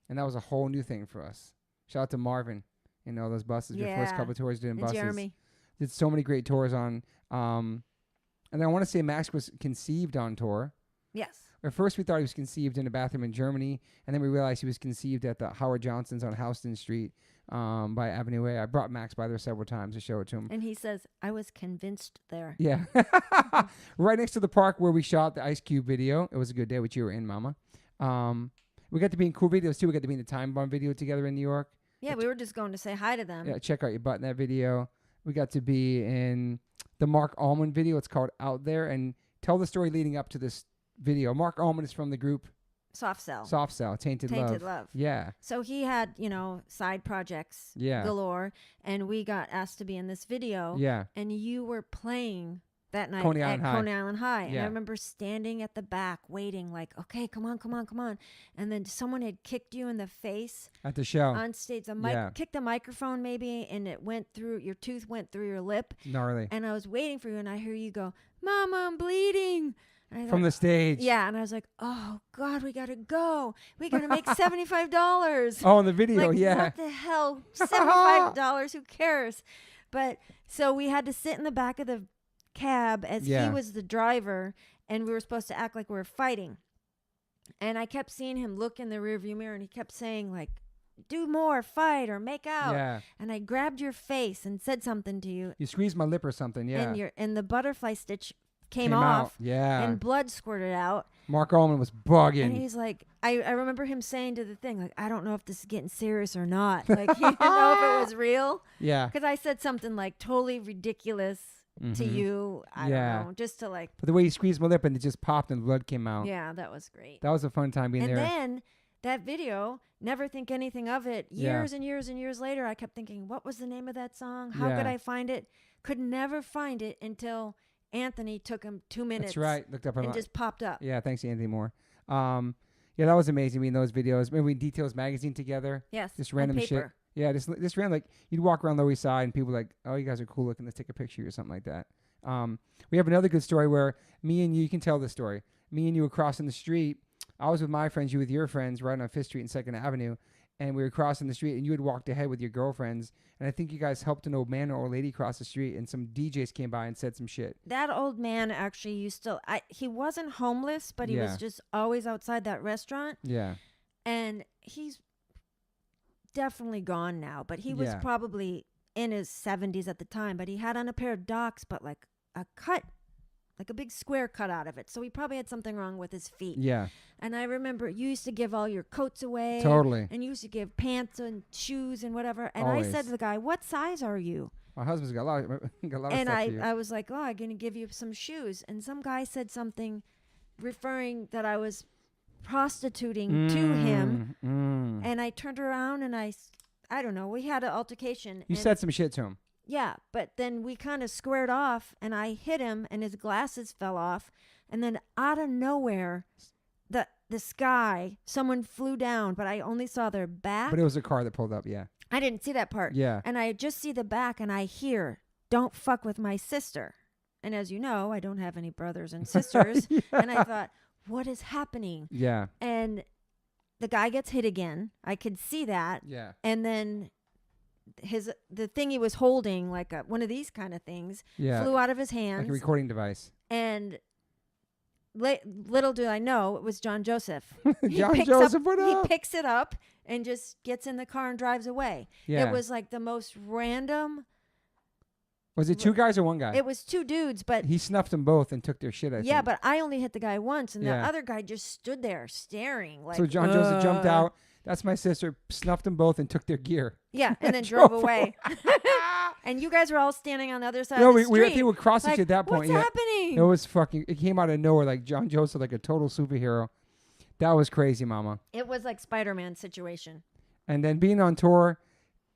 and that was a whole new thing for us. Shout out to Marvin. Those buses. Your first couple of tours doing buses. Jeremy. Did so many great tours on. And I want to say Max was conceived on tour. Yes. At first, we thought he was conceived in a bathroom in Germany, and then we realized he was conceived at the Howard Johnson's on Houston Street by Avenue A. I brought Max by there several times to show it to him. And he says, I was convinced there. Yeah. Right next to the park where we shot the Ice Cube video. It was a good day, which you were in, Mama. We got to be in cool videos, too. We got to be in the Time Bomb video together in New York. Yeah, we were just going to say hi to them. Yeah, check out your butt in that video. We got to be in the Mark Allman video. It's called Out There. And tell the story leading up to this video. Mark Allman is from the group Soft Cell, Tainted Love. Yeah. So he had, side projects galore, and we got asked to be in this video. Yeah. And you were playing that night Coney at Island Coney Island High. Yeah. And I remember standing at the back waiting like, okay, come on. And then someone had kicked you in the face. At the show. On stage. Kicked the microphone maybe, and it went through, your tooth went through your lip. Gnarly. And I was waiting for you, and I hear you go, Mama, I'm bleeding. From the stage. Yeah, and I was like, oh, God, we got to go. We got to make $75. Oh, in the video, like, yeah. What the hell? $75, who cares? But so we had to sit in the back of the cab as he was the driver, and we were supposed to act like we were fighting. And I kept seeing him look in the rearview mirror, and he kept saying, like, do more, fight, or make out. Yeah. And I grabbed your face and said something to you. You squeezed my lip or something, yeah. And the butterfly stitch came off. Yeah. And blood squirted out. Mark Allman was bugging. And he's like, I remember him saying to the thing, like, I don't know if this is getting serious or not. Like, he didn't know if it was real. Yeah. Because I said something like totally ridiculous to you. I don't know. Just to like. But the way he squeezed my lip and it just popped and blood came out. Yeah, that was great. That was a fun time being there. And then that video, never think anything of it. Years and years and years later, I kept thinking, what was the name of that song? How could I find it? Could never find it until Anthony took him 2 minutes. That's right. Looked up and just popped up. Yeah, thanks, Anthony Moore. Yeah, that was amazing. Being those videos. Maybe we Details magazine together. Yes. Just random shit. Yeah, just random. Like you'd walk around Lower East Side and people were like, oh, you guys are cool looking. Let's take a picture or something like that. We have another good story where me and you can tell the story. Me and you were crossing the street. I was with my friends, you with your friends, riding on 5th Street and 2nd Avenue. And we were crossing the street, and you had walked ahead with your girlfriends. And I think you guys helped an old man or old lady cross the street, and some DJs came by and said some shit. That old man actually used to, he wasn't homeless, but he was just always outside that restaurant. Yeah. And he's definitely gone now, but he was probably in his 70s at the time. But he had on a pair of Docs, but like a cut, like a big square cut out of it. So he probably had something wrong with his feet. Yeah. And I remember you used to give all your coats away. Totally. And you used to give pants and shoes and whatever. And Always. I said to the guy, what size are you? My husband's got a lot of stuff and for you. I was like, oh, I'm going to give you some shoes. And some guy said something referring that I was prostituting to him. And I turned around and I don't know, we had an altercation. You said some shit to him. Yeah, but then we kind of squared off, and I hit him, and his glasses fell off. And then out of nowhere, the sky, someone flew down, but I only saw their back. But it was a car that pulled up, yeah. I didn't see that part. Yeah. And I just see the back, and I hear, don't fuck with my sister. And as you know, I don't have any brothers and sisters. And I thought, what is happening? Yeah. And the guy gets hit again. I could see that. Yeah. And then the thing he was holding, like one of these kind of things, flew out of his hands. Like a recording device. And little do I know, it was John Joseph. John Joseph, what up? He picks it up and just gets in the car and drives away. Yeah. It was like the most random Was it two guys or one guy? It was two dudes, but He snuffed them both and took their shit, I yeah, think. but I only hit the guy once, and the Yeah. other guy just stood there staring. Like, So John Joseph jumped out. That's my sister. Snuffed them both and took their gear. Yeah, and then Drove drove away. And you guys were all standing on the other side No, of the I street. think we crossed like, each at that point. What's happening? It was fucking. It came out of nowhere, like John Joseph, like a total superhero. That was crazy, Mama. It was like Spider-Man situation. And then being on tour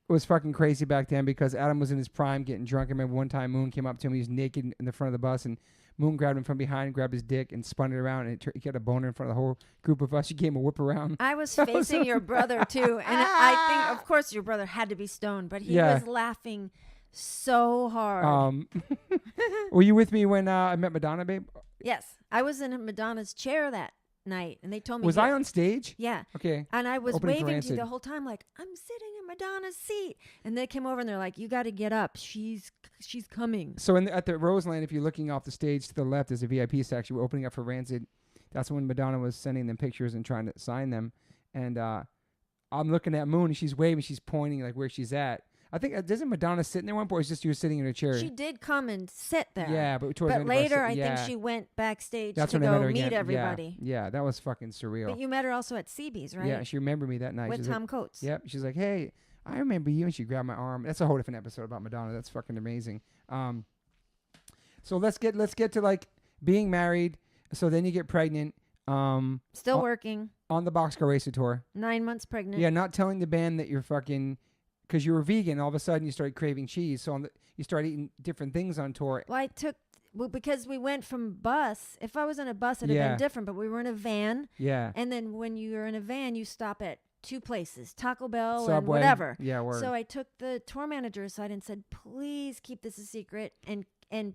was fucking crazy back then because Adam was in his prime, getting drunk. I remember one time Moon came up to him. He was naked in the front of the bus, and Moon grabbed him from behind, grabbed his dick, and spun it around, and he got a boner in front of the whole group of us. He gave him a whip around. I was facing your brother too, and I think, of course, your brother had to be stoned, but he was laughing so hard. Were you with me when I met Madonna, babe? Yes, I was in Madonna's chair that night, and they told me. Was I on stage? Yeah. Okay. And I was Opening for waving to you Rancid. the whole time, like, I'm sitting in Madonna's seat. And they came over and they're like, you got to get up. She's coming. So at the Roseland, if you're looking off the stage to the left, there's a VIP section. We're opening up for Rancid. That's when Madonna was sending them pictures and trying to sign them. And I'm looking at Moon, and she's waving. She's pointing like where she's at. I think doesn't Madonna sit in there one point? Or it's just you were sitting in a chair. She did come and sit there. Yeah, but towards the But end of our later, I yeah. think she went backstage That's to when I met go her meet again. everybody. Yeah, that was fucking surreal. But you met her also at CB's, right? Yeah, she remembered me that night. With She's Tom like, Coates. Yep. She's like, hey, I remember you. And she grabbed my arm. That's a whole different episode about Madonna. That's fucking amazing. So let's get to like being married. So then you get pregnant. Still working. On the Boxcar Racer tour. 9 months pregnant. Yeah, not telling the band that you're fucking, because you were vegan. All of a sudden you started craving cheese. So you started eating different things on tour. Well, because we went from bus. If I was in a bus, it'd have been different. But we were in a van. Yeah. And then when you're in a van, you stop at two places, Taco Bell Subway. and whatever. Yeah, word. So I took the tour manager aside and said, please keep this a secret and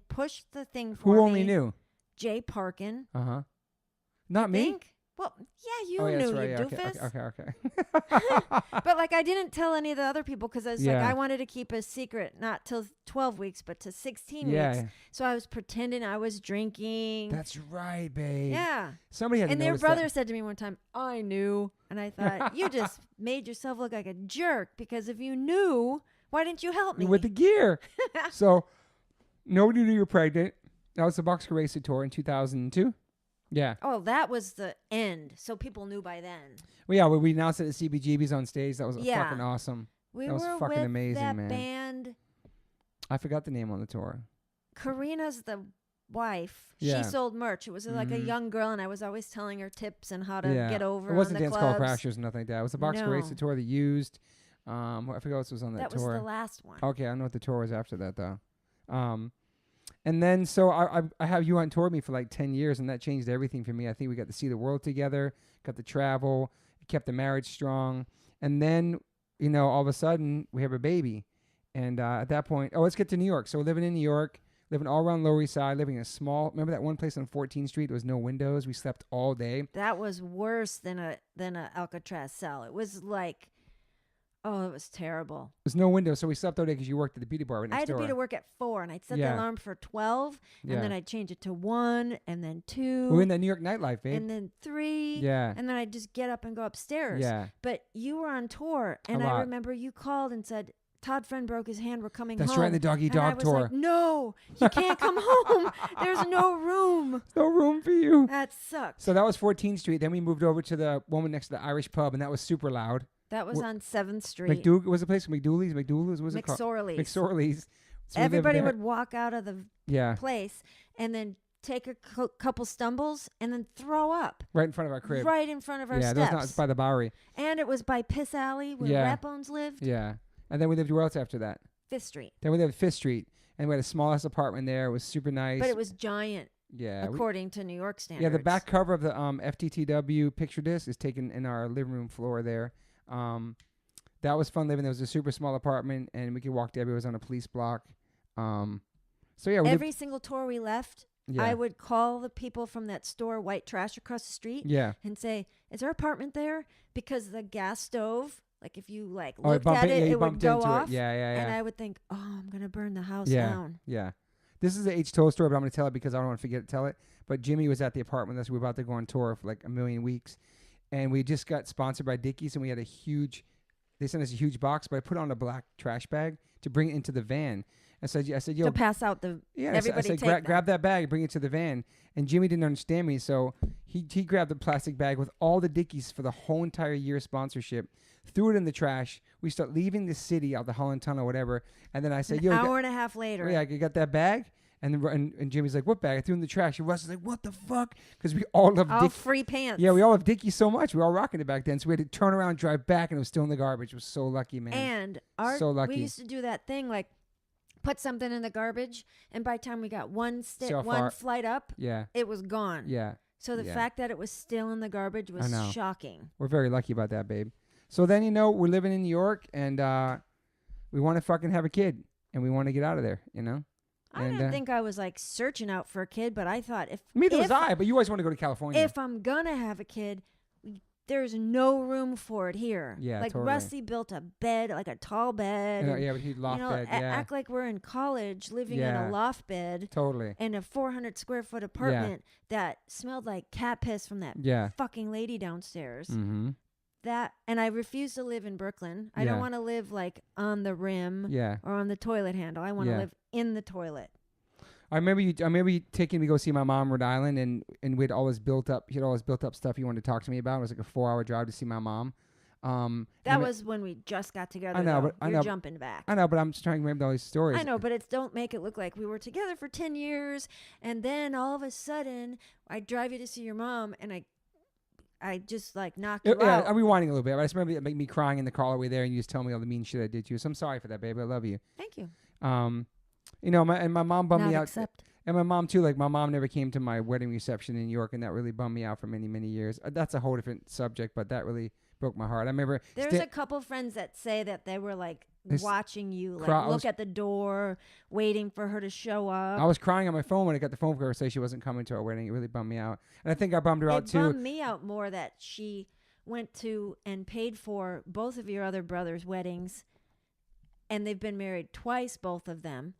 push the thing for me. Who only knew? Jay Parkin. Uh-huh. Not me? Think? Well, yeah, you that's knew, right. you Yeah, doofus. Okay. But like I didn't tell any of the other people because I was like, Yeah. I wanted to keep a secret, not till 12 weeks, but to 16 Yeah. weeks. So I was pretending I was drinking. That's right, babe. Yeah. Somebody had And to their notice brother that. said to me one time, I knew. And I thought, you just made yourself look like a jerk because if you knew, why didn't you help me? With the gear. So nobody knew you were pregnant. That was the Boxcar Racer tour in 2002. Yeah. Oh, that was the end. So people knew by then. Well, yeah, we announced it at CBGB's on stage. That was Yeah. fucking awesome. We That was were fucking with amazing, that man. band. I forgot the name on the tour. Karina's the wife. Yeah. She sold merch. It was like a Mhm. young girl, and I was always telling her tips and how to Yeah. get over. It wasn't on the Dance Call clubs. Crashers or nothing like that. It was the Boxcar No. Racer tour that used. I forgot what was on that That tour. was the last one. Okay, I don't know what the tour was after that though. And then so I have you on tour with me for like 10 years, and that changed everything for me. I think we got to see the world together, got to travel, it kept the marriage strong, and then all of a sudden we have a baby, and at that point, let's get to New York. So we're living in New York, living all around Lower East Side, living in a small. Remember that one place on 14th Street? There was no windows. We slept all day. That was worse than a Alcatraz cell. It was like, oh, it was terrible. There's no windows, so we slept all day because you worked at the beauty bar right next I had door. to be to work at 4, and I'd set Yeah. the alarm for 12, Yeah. and then I'd change it to 1, and then 2, We're in that New York nightlife, babe. and then 3, Yeah. and then I'd just get up and go upstairs. Yeah. But you were on tour, and A I lot. remember you called and said, Todd Friend broke his hand. We're coming That's home. right, the doggy And I dog was tour. like, no, you can't come home. There's no room. No room for you. That sucked. So that was 14th Street. Then we moved over to the one next to the Irish pub, and that was super loud. That was on 7th Street. Was the place McDooley's? McDooley's? What was it called? McSorley's. McSorley's. So we lived Everybody there. would walk out of the Yeah, place and then take a couple stumbles and then throw up right in front of our crib. right in front of our Yeah, that was steps. not it's by the Bowery. And it was by Piss Alley where Yeah. Rat Bones lived. Yeah, and then we lived where else after that? 5th Street. Then we lived at 5th Street, and we had a small ass apartment there. It was super nice. But it was giant yeah, according to New York standards. yeah. The back cover of the FTTW picture disc is taken in our living room floor there. That was fun living. There was a super small apartment, and we could walk to everywhere. It was on a police block. So yeah, we Every single tour we left, lived, I would call the people from that store, White Trash, across the street yeah. and say, is our apartment there? Because the gas stove, like if you looked Bump at it, you it would bumped go into off. It. Yeah, yeah, yeah. And I would think, oh, I'm going to burn the house Yeah. down. Yeah. This is the H2O story, but I'm going to tell it because I don't want to forget to tell it. But Jimmy was at the apartment with us. We were about to go on tour for like a million weeks. And we just got sponsored by Dickies, and we had they sent us a huge box, but I put it on a black trash bag to bring it into the van. I said, To yo, pass out the yeah. everybody I said, take that. grab that bag and bring it to the van. And Jimmy didn't understand me, so he grabbed the plastic bag with all the Dickies for the whole entire year sponsorship, threw it in the trash. We start leaving the city out the Holland Tunnel, whatever. And then I said, An yo, hour and a half later. yeah, you got that bag? And Jimmy's like, what bag? I threw it in the trash. And Russ is like, what the fuck? Because we all love All Dickies. free pants. Yeah, we all have Dickies so much. We were all rocking it back then. So we had to turn around, drive back, and it was still in the garbage. It was so lucky, man. And So lucky. we used to do that thing like put something in the garbage, and by the time we got one So one far- flight up, Yeah, it was gone. yeah. So the yeah. fact that it was still in the garbage was know. shocking. We're very lucky about that, babe. So then, we're living in New York, and we want to fucking have a kid, and we want to get out of there, I And, didn't think I was like searching out for a kid, but I thought Neither if was I, but you always want to go to California. if I'm gonna have a kid, there's no room for it here. Yeah, like totally. Rusty built a bed, like a tall bed. and, Yeah, but he'd loft bed, yeah. act like we're in college living in Yeah. a loft bed Totally. in a 400 square foot apartment that smelled like cat piss from that Yeah. fucking lady downstairs. Mm-hmm. And I refuse to live in Brooklyn. I Yeah. don't want to live like on the rim Yeah. or on the toilet handle. I want to Yeah. live in the toilet. I remember you taking me to go see my mom in Rhode Island, and we had all this built up. He had all this built up stuff you wanted to talk to me about. It was like a 4-hour drive to see my mom. That was when we just got together. I know, though. but I You're know, jumping back. I know, but I'm just trying to remember all these stories. I know, but don't make it look like we were together for 10 years, and then all of a sudden I drive you to see your mom, and I just like knock you Yeah, out. I'm rewinding a little bit. But I just remember it make me crying in the car all the way there, and you just tell me all the mean shit I did to you. So I'm sorry for that, baby. I love you. Thank you. My mom bummed Not me out. accept. And my mom too. Like my mom never came to my wedding reception in New York, and that really bummed me out for many, many years. That's a whole different subject, but that really broke my heart. I remember There's a couple friends that say that they were like watching you, like look at the door, waiting for her to show up. I was crying on my phone when I got the phone call her say she wasn't coming to our wedding. It really bummed me out, and I think I bummed her out It too. bummed me out more that she went to and paid for both of your other brothers' weddings, and they've been married twice, both of them,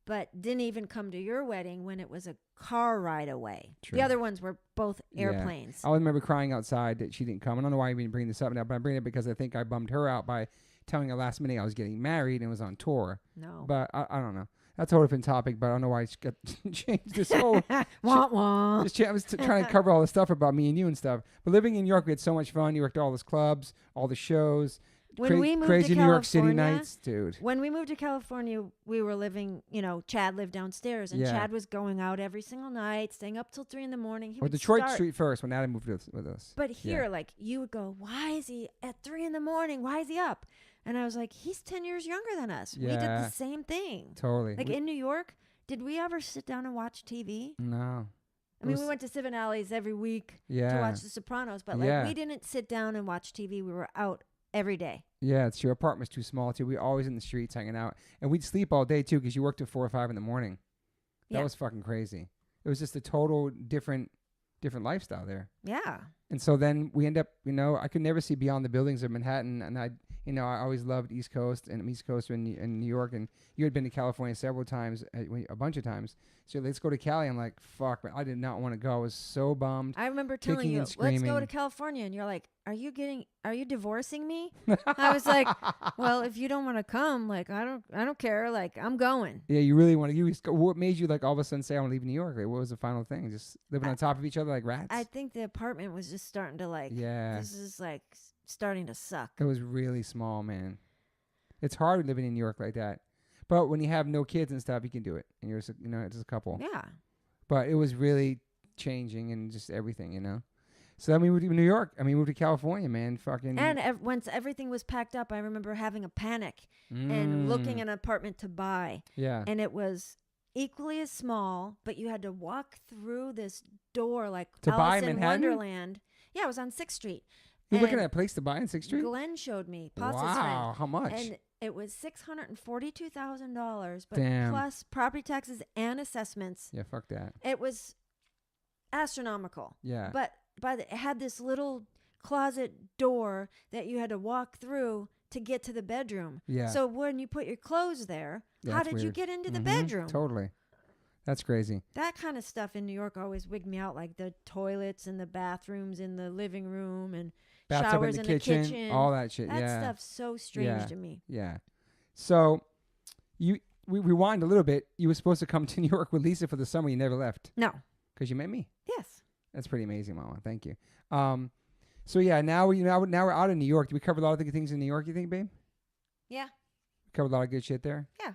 but didn't even come to your wedding when it was a car ride away. True. The other ones were both Yeah. airplanes. I remember crying outside that she didn't come. I don't know why I even bring this up now, but I'm bringing it because I think I bummed her out by telling her last minute I was getting married and was on tour. No. But I don't know. That's a whole different topic, but I don't know why I got changed this whole. Wah, wah. I was trying to cover all the stuff about me and you and stuff. But living in New York, we had so much fun. You worked all those clubs, all the shows. When we moved crazy to New York City California, nights, dude. When we moved to California, we were living, Chad lived downstairs, and Yeah. Chad was going out every single night, staying up till 3 a.m. He Or would Detroit start, Street first when Adam moved with us. But here, like, you would go, why is he at 3 a.m? Why is he up? And I was like, he's 10 years younger than us. We did Yeah. the same thing. Totally. Like in New York, did we ever sit down and watch TV? No. I mean, we went to Seven Alleys every week Yeah. to watch The Sopranos, but Yeah. we didn't sit down and watch TV. We were out every day. Yeah, it's your apartment's too small too. We always in the streets hanging out, and we'd sleep all day too because you worked till 4 or 5 in the morning. That Yeah. was fucking crazy. It was just a total different lifestyle there. Yeah. And so then we end up, I could never see beyond the buildings of Manhattan, and I always loved East Coast, and I'm East Coaster in New York, and you had been to California several times, a bunch of times. So let's go to Cali. I'm like, fuck, man, I did not want to go. I was so bummed. I remember telling Kicking you, and let's go to screaming. California. And you're like, are you divorcing me? I was like, well, if you don't want to come, like, I don't care. Like, I'm going. Yeah, you really want to. What made you like all of a sudden say I want to leave New York? Like, what was the final thing? Just living on top of each other like rats? I think the apartment was just starting to like, Yeah. this is like starting to suck. It was really small, man. It's hard living in New York like that. But when you have no kids and stuff, you can do it. And you're, it's just a couple. Yeah. But it was really changing and just everything. So then we moved to New York. I mean, moved to California, man. Fucking. And once everything was packed up, I remember having a panic and looking at an apartment to buy. Yeah. And it was equally as small, but you had to walk through this door like To buy Alice in Manhattan? Wonderland. Yeah, it was on 6th Street. You're looking And at a place to buy in 6th Street? Glenn showed me. Potts' Wow. friend. How much? And it was $642,000, but Damn. plus property taxes and assessments. Yeah, fuck that. It was astronomical. Yeah. But it had this little closet door that you had to walk through to get to the bedroom. Yeah. So when you put your clothes there, Yeah, how that's did you weird. get into the Mhm. bedroom? Totally. That's crazy. That kind of stuff in New York always wigged me out, like the toilets and the bathrooms in the living room and Bathtub showers in the kitchen, all that shit. That yeah. stuff's so strange Yeah. to me. Yeah. So we rewind a little bit. You were supposed to come to New York with Lisa for the summer. You never left No. because you met me. Yes. That's pretty amazing, Mama. Thank you. So yeah, now we're out of New York. Did we cover a lot of good things in New York? You think, babe? Yeah. Covered a lot of good shit there. Yeah.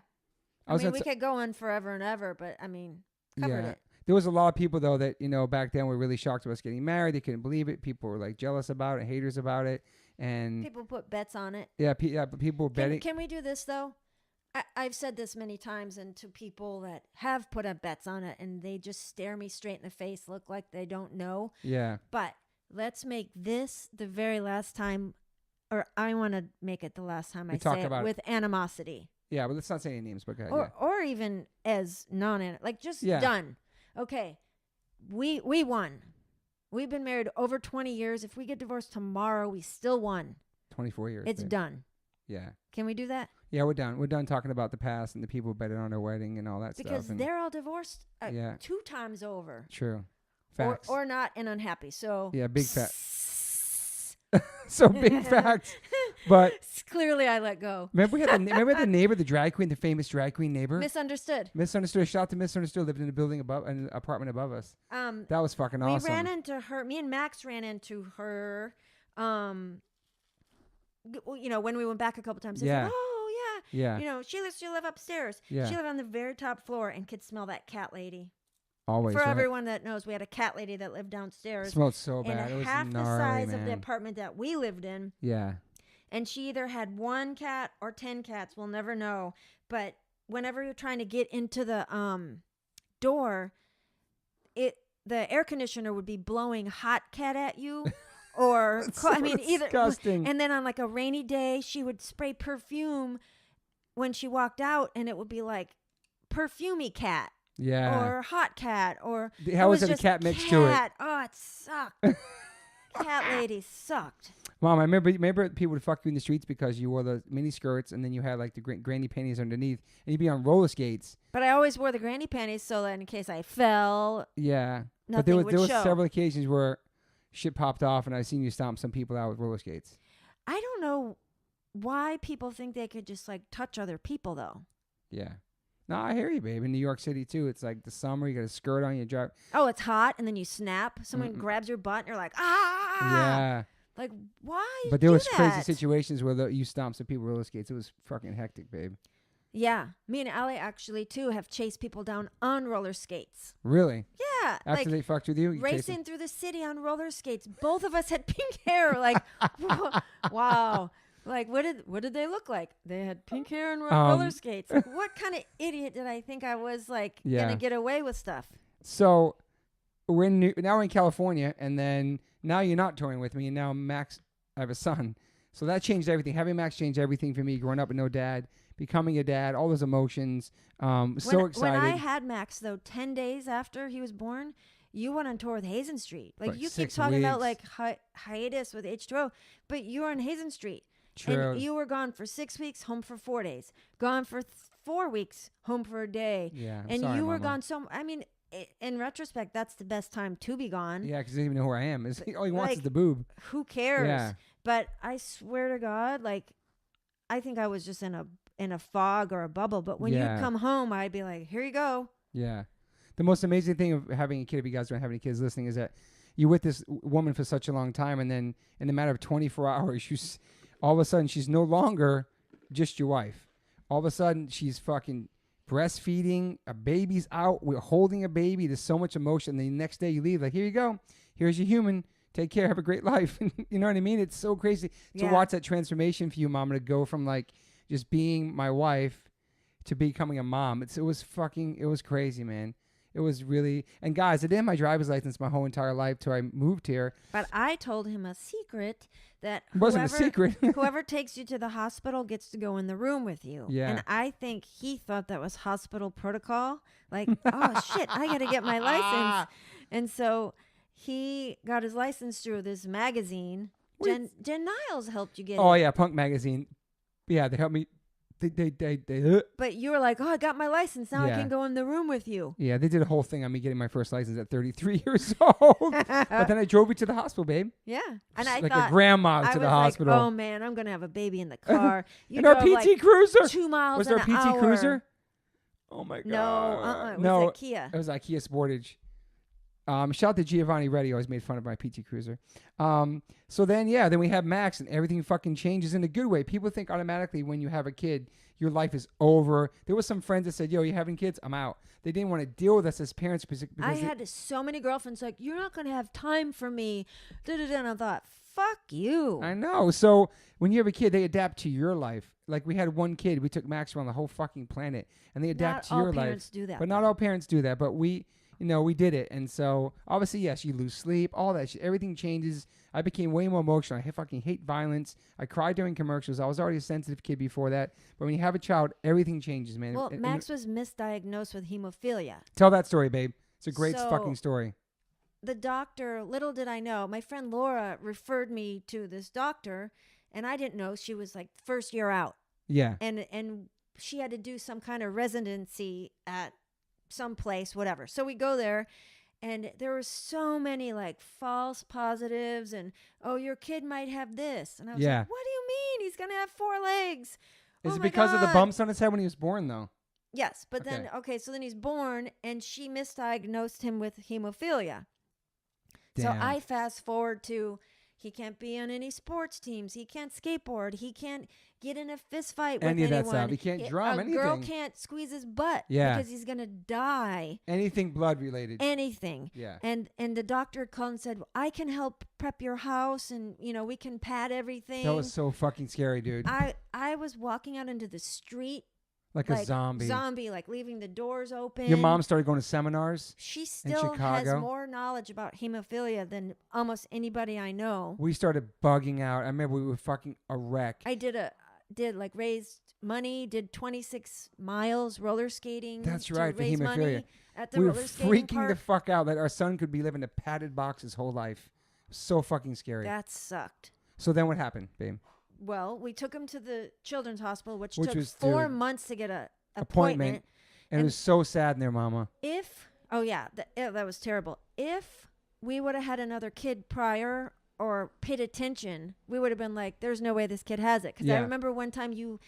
I mean, we could go on forever and ever, but I mean, covered it. There was a lot of people though that back then were really shocked about us getting married. They couldn't believe it. People were like jealous about it, haters about it, and people put bets on it. Yeah, but people were betting. Can we do this though? I've said this many times, and to people that have put up bets on it, and they just stare me straight in the face, look like they don't know. Yeah. But let's make this the very last time, or I want to make it the last time I say it with animosity. Yeah, but let's not say any names, but go ahead. Or even as done. Okay, we won. We've been married over 20 years. If we get divorced tomorrow, we still won. 24 years. It's done. Yeah. Can we do that? Yeah, we're done. We're done talking about the past and the people who betted on our wedding and all that stuff. Because they're all divorced 2 times over. True. Facts. Or not and unhappy. So yeah, big facts. So big facts. But clearly I let go. Remember the neighbor, the drag queen, the famous drag queen neighbor? Misunderstood. Shout out to Misunderstood. Lived in a building above, an apartment above us. That was fucking awesome. We ran into her. Me and Max ran into her. When we went back a couple times. Yeah. Like, oh yeah. Yeah. She used to live upstairs. Yeah. She lived on the very top floor and could smell that cat lady. Always. For everyone that knows, we had a cat lady that lived downstairs. It smelled so bad. It was half gnarly, the size man. of the apartment that we lived in. Yeah. And she either had 1 cat or 10 cats. We'll never know. But whenever you're trying to get into the door, the air conditioner would be blowing hot cat at you. Or disgusting. And then on like a rainy day, she would spray perfume when she walked out, and it would be like perfumey cat. Yeah. Or hot cat. Or how was it a cat mixed to it? Oh, it sucked. Cat lady sucked. Mom, I remember people would fuck you in the streets because you wore the mini skirts and then you had like the granny panties underneath and you'd be on roller skates. But I always wore the granny panties so that in case I fell, yeah. Nothing but there would was show. Several occasions where shit popped off and I've seen you stomp some people out with roller skates. I don't know why people think they could just like touch other people though. Yeah. No, I hear you, babe. In New York City, too, it's like the summer. You got a skirt on, you drive. Oh, it's hot, and then you snap. Someone grabs your butt, and you're like, ah! Yeah. Like, why But there do was that? crazy situations where you stomped some people with roller skates. It was fucking hectic, babe. Yeah. Me and Allie actually, too, have chased people down on roller skates. Really? Yeah. After they fucked with you racing through the city on roller skates. Both of us had pink hair. Like, wow. Like, what did they look like? They had pink hair and roller skates. Like, what kind of idiot did I think I was, like, going to get away with stuff? So, now we're in California, and then now you're not touring with me, and now Max, I have a son. So that changed everything. Having Max changed everything for me, growing up with no dad, becoming a dad, all those emotions. So excited. When I had Max, though, 10 days after he was born, you went on tour with Hazen Street. Like, you keep talking about, like, hiatus with H2O, but you were on Hazen Street. True. And you were gone for 6 weeks, home for 4 days. Gone for 4 weeks, home for a day. Yeah. And sorry, you were Mama. gone I mean, in retrospect, that's the best time to be gone. Yeah, because he doesn't even know who I am. All he wants is the boob. Who cares? Yeah. But I swear to God, like, I think I was just in a fog or a bubble. But when you come home, I'd be like, here you go. Yeah. The most amazing thing of having a kid, if you guys don't have any kids listening, is that you're with this woman for such a long time, and then in a matter of 24 hours, all of a sudden, she's no longer just your wife. All of a sudden, she's fucking breastfeeding. A baby's out. We're holding a baby. There's so much emotion. And the next day you leave, like, here you go. Here's your human. Take care. Have a great life. You know what I mean? It's so crazy to watch that transformation for you, Mama, to go from, like, just being my wife to becoming a mom. It was crazy, man. It was really, and guys, I didn't have my driver's license my whole entire life till I moved here. But I told him a secret that whoever takes you to the hospital gets to go in the room with you. Yeah. And I think he thought that was hospital protocol. Like, oh shit, I got to get my license. And so he got his license through this magazine. Jen Niles helped you get it. Oh yeah, Punk magazine. Yeah, they helped me. They But you were like, oh, I got my license. Now I can go in the room with you. Yeah, they did a whole thing on me getting my first license at 33 years old. But then I drove you to the hospital, babe. Yeah. And I like thought, a grandma to the hospital. Like, oh, man, I'm going to have a baby in the car. You and our PT Cruiser. 2 miles Was an there a PT hour. Cruiser? Oh my god. No, it was No, at Kia. it was IKEA Sportage. Shout out to Giovanni Reddy. Always made fun of my PT Cruiser. So then we have Max, and everything fucking changes in a good way. People think automatically when you have a kid, your life is over. There was some friends that said, "Yo, you having kids? I'm out." They didn't want to deal with us as parents because I had so many girlfriends like, "You're not going to have time for me." And I thought, fuck you. I know. So when you have a kid, they adapt to your life. Like we had one kid, we took Max around the whole fucking planet, and they adapt to your life. Not all parents do that. But not all parents do that. But we did it. And so obviously, yes, you lose sleep, all that shit. Everything changes. I became way more emotional. I fucking hate violence. I cried during commercials. I was already a sensitive kid before that. But when you have a child, everything changes, man. Well, Max was misdiagnosed with hemophilia. Tell that story, babe. It's a great So- fucking story. The doctor, little did I know, my friend Laura referred me to this doctor, and I didn't know she was like first year out. Yeah. And she had to do some kind of residency at some place, whatever. So we go there, and there were so many like false positives, and your kid might have this, and I was Yeah. like, what do you mean? He's gonna have 4 legs. Is Oh it my because of the God. bumps on his head when he was born, though? Yes, but then so then he's born, and she misdiagnosed him with hemophilia. So Damn. I fast forward to he can't be on any sports teams. He can't skateboard. He can't get in a fist fight with Any of anyone. that stuff. He can't drum A girl anything. can't squeeze his butt Yeah. because he's gonna die. Anything blood related. Anything. Yeah. And the doctor called and said, I can help prep your house, and we can pad everything. That was so fucking scary, dude. I was walking out into the street Like a zombie. like leaving the doors open. Your mom started going to seminars. She still has Chicago. more knowledge about hemophilia than almost anybody I know. We started bugging out. I remember we were fucking a wreck. I raised money, did 26 miles roller skating. That's to right, for raise hemophilia. money at the We were roller skating freaking the park. fuck out that our son could be living in a padded box his whole life. So fucking scary. That sucked. So then what happened, babe? Well, we took him to the children's hospital, which Which took was, 4 dude, months to get a appointment. appointment. And it was so sad in there, mama. That was terrible. If we would have had another kid prior or paid attention, we would have been like, there's no way this kid has it. Because I Yeah. remember one time you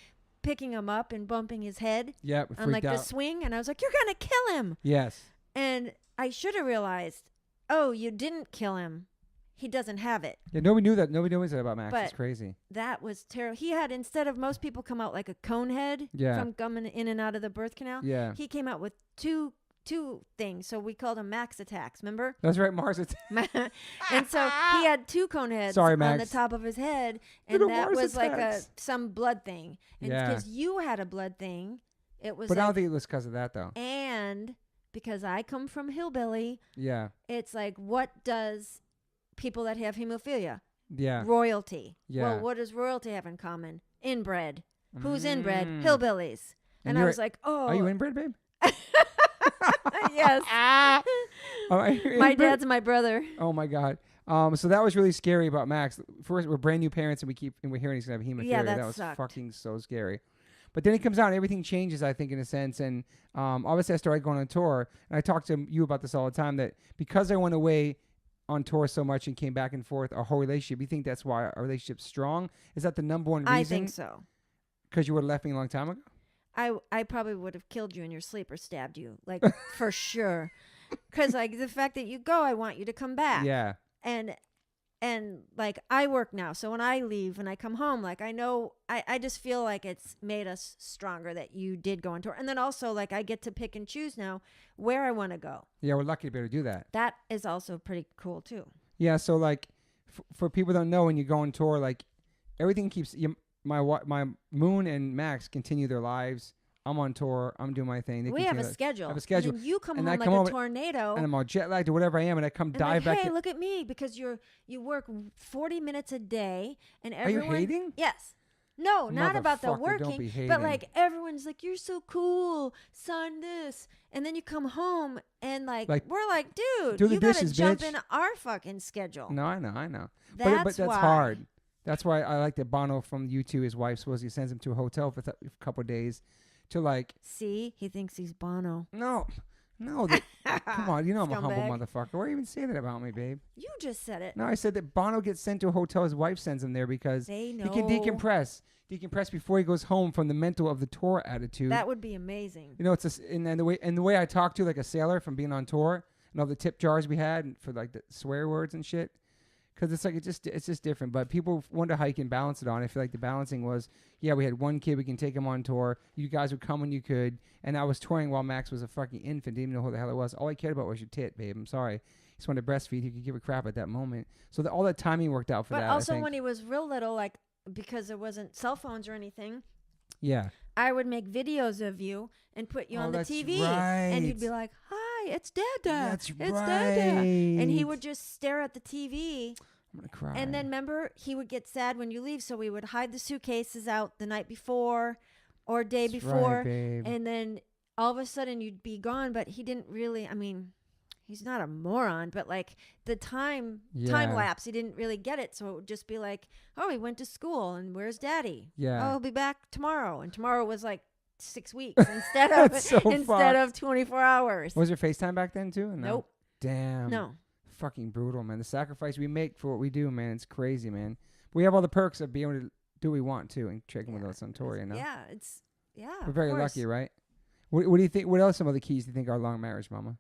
picking him up and bumping his head Yeah, we on freaked like the out. swing, and I was like, you're going to kill him. Yes. And I should have realized, you didn't kill him. He doesn't have it. Yeah, nobody knew that. Nobody knew that about Max. But It's crazy. that was terrible. He had, instead of most people come out like a cone head Yeah. from coming in and out of the birth canal, Yeah. he came out with two things. So we called them Max attacks, remember? That's right, Mars. And so he had 2 cone heads Sorry, on Max. the top of his head, and Little that Mars was like attacks. some blood thing. And Yeah. because you had a blood thing, it was But I like, don't think it was because of that, though. and because I come from hillbilly, Yeah. it's like, what does people that have hemophilia? Yeah. Royalty. Yeah. Well, what does royalty have in common? Inbred. Who's inbred? Mm. Hillbillies. And I you're- was like, oh. Are you inbred, babe? Yes. Are you My inbred? dad's my brother. Oh my God. So that was really scary about Max. First, we're brand new parents, and we're hearing he's gonna have hemophilia. Yeah, that was sucked. fucking so scary. But then he comes out, and everything changes, I think, in a sense. And obviously, I started going on tour, and I talk to you about this all the time. That because I went away on tour so much and came back and forth, our whole relationship. You think that's why our relationship's strong? Is that the number one reason? I think so. Because you would have left me a long time ago. I probably would have killed you in your sleep or stabbed you, like for sure. Because like the fact that you go, I want you to come back. Yeah. And like I work now, so when I leave and I come home, like I know I just feel like it's made us stronger that you did go on tour. And then also like I get to pick and choose now where I want to go. Yeah, we're lucky to be able to do that. That is also pretty cool too. Yeah, so like for people that don't know, when you go on tour, like everything keeps my Moon and Max continue their lives. I'm on tour. I'm doing my thing. They We have continue a that. schedule. I have a schedule. And then you come And I home like come home a tornado. And I'm all jet lagged or whatever I am, and I come and dive like, back hey, in. look at me, because you work 40 minutes a day, and Are you everyone. hating? Yes. No, not about the Motherfucker, don't working, be but hating. like everyone's like, you're so cool, son. This, and then you come home and like we're like, dude, do the you gotta dishes, jump bitch. in our fucking schedule. No, I know. That's but that's why. hard. That's why I like that Bono from U2, his wife, supposedly sends him to a hotel for a couple of days to like. See, he thinks he's Bono. No, No, come on. You know I'm a humble Scumbag. motherfucker. Why even say that about me, babe? You just said it. No, I said that Bono gets sent to a hotel. His wife sends him there because They know. he can decompress before he goes home from the mental of the tour attitude. That would be amazing. You know, and the way I talk to like a sailor from being on tour and all the tip jars we had for like the swear words and shit. Because it's like it's just different. But people wonder how you can balance it on. I feel like the balancing was, yeah, we had one kid, we can take him on tour. You guys would come when you could, and I was touring while Max was a fucking infant. Didn't even know who the hell it was. All I cared about was your tit, babe. I'm sorry. He just wanted to breastfeed. He could give a crap at that moment. So all that timing worked out for But that. also I think. when he was real little, like because there wasn't cell phones or anything, Yeah. I would make videos of you and put you on the that's TV, right. and you'd be like, "Hi, it's Dada. That's it's right. Dada," and he would just stare at the TV. I'm gonna cry. And then remember, he would get sad when you leave, so we would hide the suitcases out the night before or day That's before, right, babe. and then all of a sudden you'd be gone. But he didn't really. I mean, he's not a moron, but like the time lapse, he didn't really get it. So it would just be like, oh, he went to school, and where's Daddy? Yeah. Oh, he'll be back tomorrow, and tomorrow was like 6 weeks instead of instead of 24 hours. Was there FaceTime back then too? No? Nope. Damn. No. Fucking brutal, man. The sacrifice we make for what we do, man, it's crazy, man. We have all the perks of being able to do what we want to and checking with us on tour, you know? Yeah, We're very of course. lucky, right? What do you think? What else some of the keys do you think are long marriage, Mama?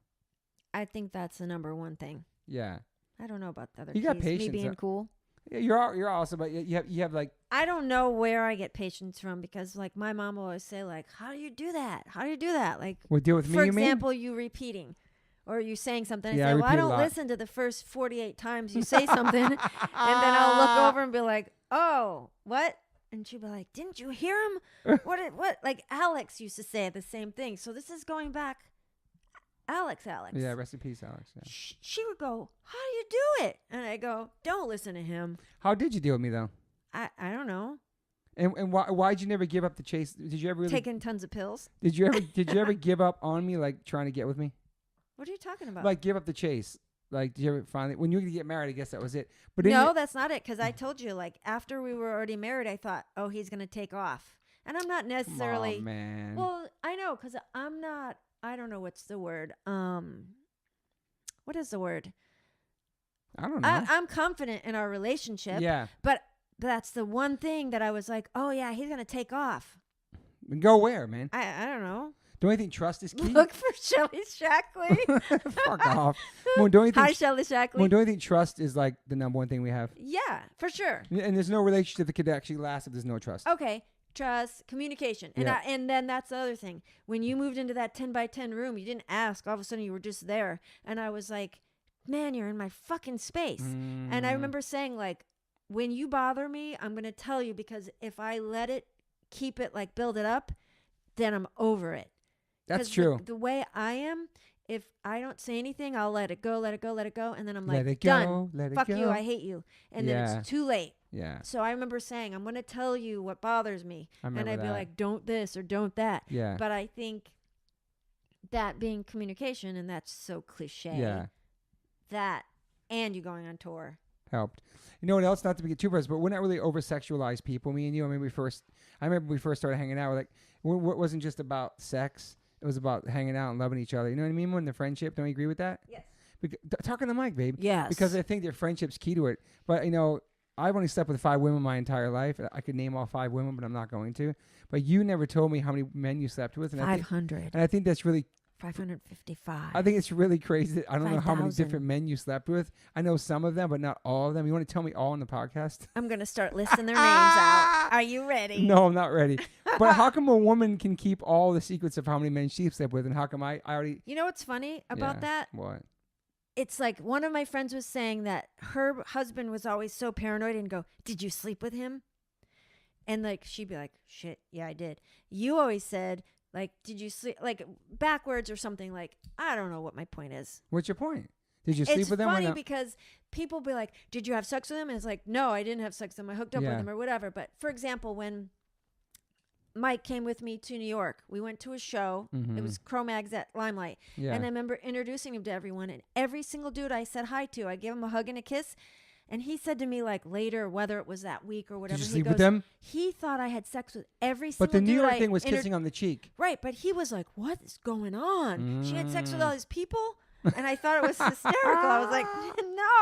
I think that's the number one thing. Yeah. I don't know about the other You keys. got patience, Me being cool. Yeah, you're awesome, but you have like I don't know where I get patience from because like my mom will always say like, how do you do that? How do you do that? Like, what deal with me, for you mean? example, you repeating. Or you saying something. Yeah, I I say, well, I repeat a don't lot. listen to the first 48 times you say something. And then I'll look over and be like, oh, what? And she'll be like, didn't you hear him? What? Like Alex used to say the same thing. So this is going back. Alex. Yeah, rest in peace, Alex. Yeah. She would go, how do you do it? And I go, don't listen to him. How did you deal with me though? I don't know. And why'd you never give up the chase? Did you ever really, Taking tons of pills. Did you ever give up on me, like trying to get with me? What are you talking about? Like give up the chase? Like did you ever finally when you were gonna get married? I guess that was it. But no, that's not it. Because I told you, like after we were already married, I thought, oh, he's gonna take off, and I'm not necessarily. Oh man. Well, I know because I'm not. I don't know what's the word. What is the word? I don't know. I'm confident in our relationship. Yeah. But that's the one thing that I was like, oh yeah, he's gonna take off. Go where, man? I don't know. Don't you think trust is key? Look for Shelly Shackley. Fuck off. Well, don't you think? Hi, Shelly Shackley. Well, don't you think trust is like the number one thing we have? Yeah, for sure. And there's no relationship that could actually last if there's no trust. Okay. Trust, communication. And Yeah. and then that's the other thing. When you moved into that 10 by 10 room, you didn't ask. All of a sudden you were just there. And I was like, man, you're in my fucking space. And I remember saying like, when you bother me, I'm going to tell you because if I let it, keep it, like build it up, then I'm over it. That's true. The way I am, if I don't say anything, I'll let it go. And then I'm Let like, it go, done. let it Fuck go. you. I hate you. And then Yeah. it's too late. Yeah. So I remember saying, I'm going to tell you what bothers me. I And remember I'd be that. like, don't this or don't that. Yeah. But I think that being communication, and that's so cliche, Yeah. that and you going on tour. Helped. You know what else? Not to be too personal, but we're not really over sexualized people. Me and you. I remember we first started hanging out. We're like, it wasn't just about sex. It was about hanging out and loving each other. You know what I mean? When the friendship. Don't you agree with that? Yes. Talk on the mic, babe. Yes. Because I think their friendship's key to it. But you know, I've only slept with 5 women my entire life. I could name all 5 women, but I'm not going to. But you never told me how many men you slept with. And 500. I think that's really 555. I think it's really crazy. I don't know how many 5,000. different men you slept with. I know some of them, but not all of them. You want to tell me all on the podcast? I'm going to start listing their names out. Are you ready? No, I'm not ready. But how come a woman can keep all the secrets of how many men she slept with, and how come I already... You know what's funny about Yeah. that? What? It's like one of my friends was saying that her husband was always so paranoid and go, did you sleep with him? And like, she'd be like, shit, yeah, I did. You always said, like, did you sleep, like backwards or something, like, I don't know what my point is. What's your point? Did you sleep with them It's or funny not? because people be like, did you have sex with him? And it's like, no, I didn't have sex with him. I hooked up with Yeah. him or whatever. But for example, when Mike came with me to New York, we went to a show. It was Cro-Mags at Limelight. Yeah. And I remember introducing him to everyone. And every single dude I said hi to, I gave him a hug and a kiss. And he said to me like later, whether it was that week or whatever, Did you he sleep goes, with them? he thought I had sex with every single But the New dude York I thing was inter- kissing on the cheek. Right, but he was like, what is going on? She had sex with all Mm. these people? And I thought it was hysterical. I was like,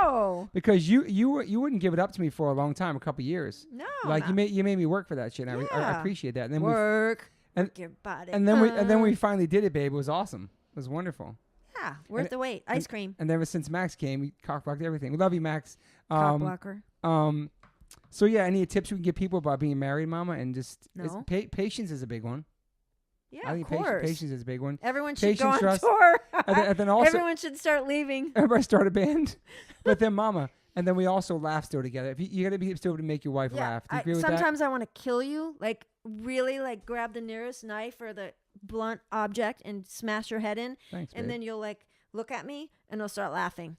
no. Because you wouldn't give it up to me for a long time, a couple years. No. Like not you made me work for that shit. And I Yeah. appreciate that. And then work. and- Work your body. and then we finally did it, babe. It was awesome. It was wonderful. Yeah, worth the wait. Ice cream. And ever since Max came, we cockblocked everything. We love you, Max. Cock blocker. So yeah, any tips we can give people about being married, Mama? And just No. patience is a big one. Yeah, I of think course. patience is a big one. Everyone should go Patience, on trust. tour. And then also Everyone should start leaving. everybody start a band. But then Mama, and then we also laugh still together. If you got to be able to make your wife laugh. Do you agree with that? Sometimes I want to kill you, like really, like grab the nearest knife or the blunt object and smash your head in, Thanks, and babe. then you'll like look at me and I'll start laughing.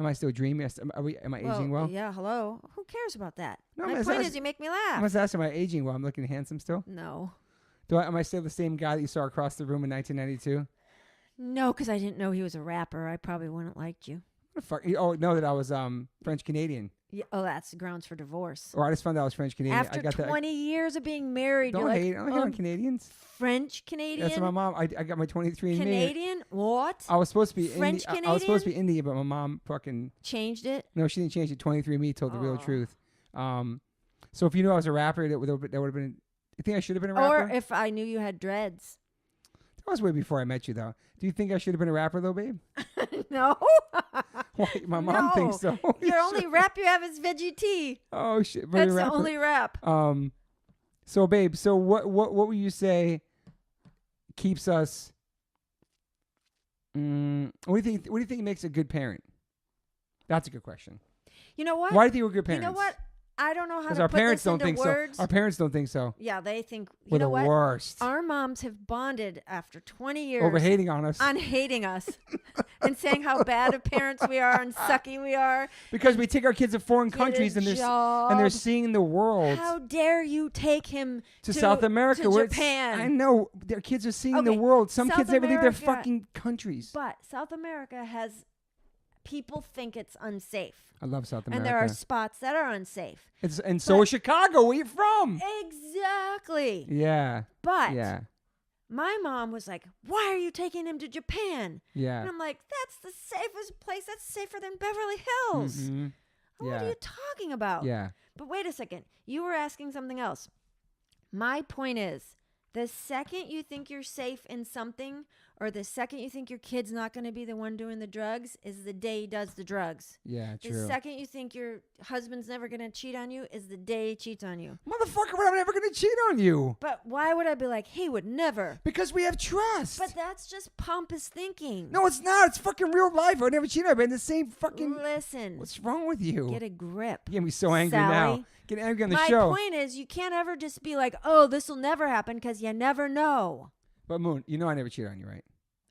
Am I still dreaming? Am I aging well? Yeah. Hello. Who cares about that? No, My I'm point just- is, you make me I laugh. must ask, am I aging well? I'm looking handsome still. No. Am I still the same guy that you saw across the room in 1992? No, because I didn't know he was a rapper. I probably wouldn't liked you. What the fuck? Oh, no, that I was French Canadian. Yeah, oh, that's grounds for divorce. Or I just found out I was French Canadian. After I got 20 years of being married, Don't you're hate. like, I don't hate on Canadians. French Canadian? That's my mom. I got my 23andMe. Canadian? What? I was supposed to be French I was supposed to Canadian? be Indian, but my mom fucking Changed it? no. She didn't change it. 23andMe told the real Oh. truth. So if you knew I was a rapper, that would have been. You think I should have been a rapper? Or if I knew you had dreads. That was way before I met you, though. Do you think I should have been a rapper, though, babe? No. Why, my mom thinks so. Your only rap you have is veggie tea. Oh shit! But That's a the rapper. only rap. So babe, so what would you say keeps us? What do you think makes a good parent? That's a good question. You know what? Why do you think we're good parents? You know what? I don't know how Because to our put parents this don't into think words. so. Our parents don't think so. Yeah, they think, you We're know the what? worst. Our moms have bonded after 20 years Over hating on us. on hating us and saying how bad of parents we are and sucky we are. Because we take our kids to foreign Get a countries and they're job. seeing the world. How dare you take him to South America, to where it's- Japan? I know their kids are seeing the Okay, world. Some South kids never leave their America- fucking countries. But South America has people think it's unsafe. I love South America. And there are spots that are unsafe. And so is Chicago. Where you from? Exactly. Yeah. But Yeah. my mom was like, why are you taking him to Japan? Yeah. And I'm like, that's the safest place. That's safer than Beverly Hills. Mhm. What Yeah. are you talking about? Yeah. But wait a second. You were asking something else. My point is, the second you think you're safe in something, or the second you think your kid's not going to be the one doing the drugs, is the day he does the drugs. Yeah, The true. second you think your husband's never going to cheat on you is the day he cheats on you. Motherfucker, I'm never going to cheat on you. But why would I be like, he would never? Because we have trust. But that's just pompous thinking. No, it's not. It's fucking real life. I would never cheat on you. In the same fucking... Listen. What's wrong with you? Get a grip. You're going to be so angry now. Sally. Get angry on the My show. point is, you can't ever just be like, oh, this will never happen, because you never know. But Moon, you know I never cheated on you, right?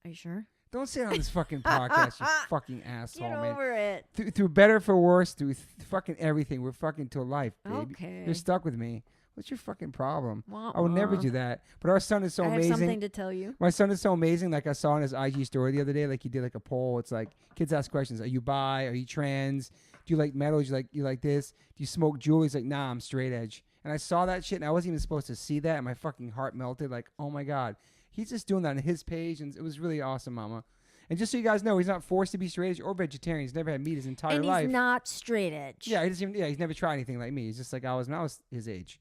Are you sure? Don't say it on this fucking podcast, you fucking asshole, Get man. over it. Through better for worse, through fucking everything, we're fucking till life, babe. Okay. You're stuck with me. What's your fucking problem? Wah, I would never wah. do that. But our son is so I have amazing. something to tell you. My son is so amazing. Like I saw on his IG story the other day, like he did like a poll. It's like kids ask questions: are you bi? Are you trans? Do you like metal? Do you like this? Do you smoke jewelry? He's like, nah, I'm straight edge. And I saw that shit, and I wasn't even supposed to see that, and my fucking heart melted. Like, oh my god, he's just doing that on his page, and it was really awesome, Mama. And just so you guys know, he's not forced to be straight edge or vegetarian. He's never had meat his entire And life. he's not straight edge. Yeah, he's never tried anything like me. He's just like I was when I was his age.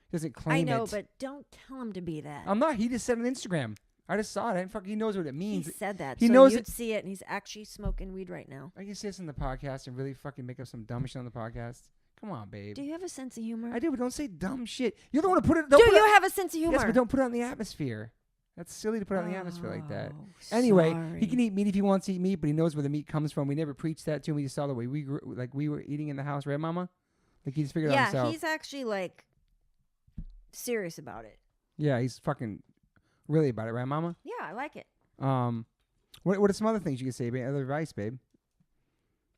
He doesn't claim I know, it. but don't tell him to be that. I'm not. He just said on Instagram. I just saw it. He knows what it He means. said that. He so knows you'd it- see it, and he's actually smoking weed right now. I can say this in the podcast and really fucking make up some dumb shit on the podcast. Come on, babe. Do you have a sense of humor? I do, but don't say dumb shit. You're the one to put it. Do Don't put you it, have a sense of humor? Yes, but don't put it on the atmosphere. That's silly to put it on the atmosphere like that. Oh, Anyway, he sorry. can eat meat if he wants to eat meat, but he knows where the meat comes from. We never preached that to him. We just saw the way we were eating in the house, right, Mama? Like he just figured it out Yeah, himself. he's actually like serious about it. Yeah, he's fucking really about it, right, Mama? Yeah, I like it. What are some other things you could say, babe? Other advice, babe?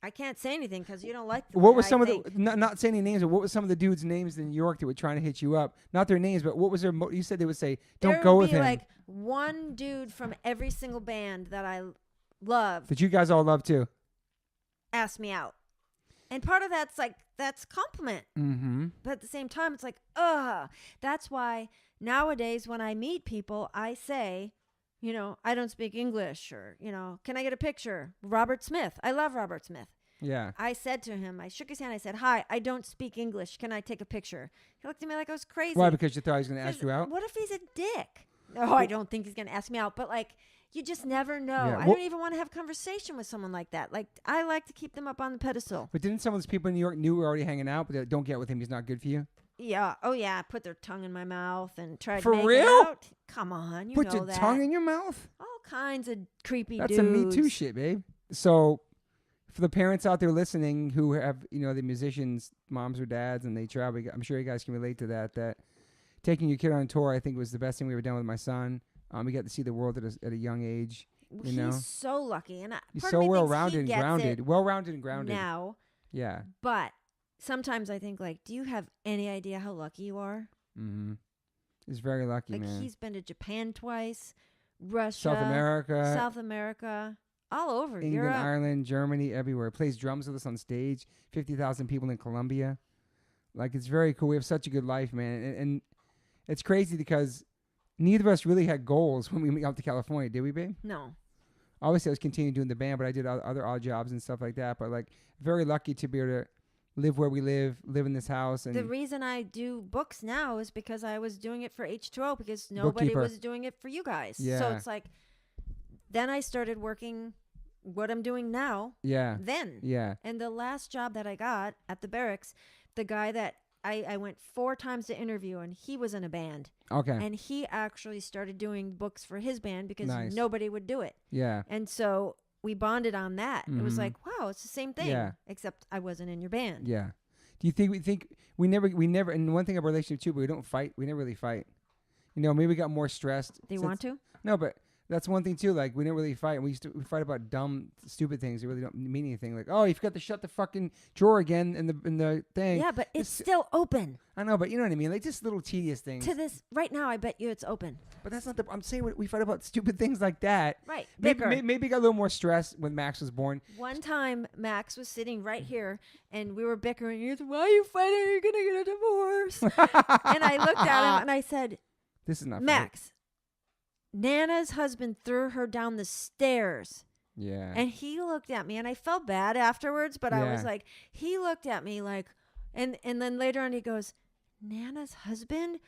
I can't say anything because you don't like the What way was I some of think. the not saying any names, but what was some of the dudes' names in New York that were trying to hit you up? Not their names, but what was their? You said they would say, "Don't There go would with be him." like one dude from every single band that I love That you guys all love too. asked me out. And part of that's like, that's compliment. Mm-hmm. But at the same time, it's like, ugh. That's why nowadays when I meet people, I say, I don't speak English, or, can I get a picture? Robert Smith. I love Robert Smith. Yeah. I said to him, I shook his hand. I said, hi, I don't speak English. Can I take a picture? He looked at me like I was crazy. Why? Because you thought he was going to ask you out? What if he's a dick? No, I don't think he's going to ask me out. But like, you just never know. Yeah, I don't even want to have conversation with someone like that. Like, I like to keep them up on the pedestal. But didn't some of those people in New York knew we were already hanging out, but they don't get with him? He's not good for you? Yeah. Oh, yeah. Put their tongue in my mouth and tried For to make real? it out. Come on. You Put know your that. tongue in your mouth? All kinds of creepy That's dudes. a Me Too shit, babe. So for the parents out there listening who have, the musicians, moms or dads, and they travel, I'm sure you guys can relate to that taking your kid on a tour, I think, was the best thing we ever done with my son. We got to see the world at a young age. He's so lucky. And he's so well-rounded and grounded. Well-rounded and grounded. Now. Yeah. But sometimes I think, like, do you have any idea how lucky you are? Mm-hmm. He's very lucky, man. He's been to Japan twice, Russia, South America, all over England, Europe, Ireland, Germany, everywhere. Plays drums with us on stage. 50,000 people in Colombia. Like, it's very cool. We have such a good life, man. And it's crazy because neither of us really had goals when we moved out to California, did we, babe? No. Obviously, I was continuing doing the band, but I did other odd jobs and stuff like that. But, like, very lucky to be able to live where we live in this house. And the reason I do books now is because I was doing it for H2O because nobody Bookkeeper. was doing it for you guys. Yeah. So it's like, then I started working what I'm doing now. Yeah. Then. Yeah. And the last job that I got at the barracks, the guy that I went 4 times to interview, and he was in a band. Okay. And he actually started doing books for his band because Nice. nobody would do it. Yeah. And so we bonded on that. It was Mhm. like, wow, it's the same thing. Yeah. Except I wasn't in your band. Yeah. Do you think we never, and one thing about relationship too, but we don't fight. We never really fight. Maybe we got more stressed. Do you want to? No, but that's one thing too. Like, we never really fight. We fight about dumb, stupid things that really don't mean anything. Like, oh, you forgot to shut the fucking drawer again in the thing. Yeah, but it's still open. I know, but you know what I mean. Like, just little tedious things. To this right now, I bet you it's open. But that's not I'm saying we fight about stupid things like that. Right. Maybe got a little more stress when Max was born. One time, Max was sitting right here, and we were bickering. He said, "Why are you fighting? You're gonna get a divorce." And I looked at him and I said, "This is not Max. Nana's husband threw her down the stairs." Yeah. And he looked at me, and I felt bad afterwards, but I was like, he looked at me like, and then later on he goes, "Nana's husband?"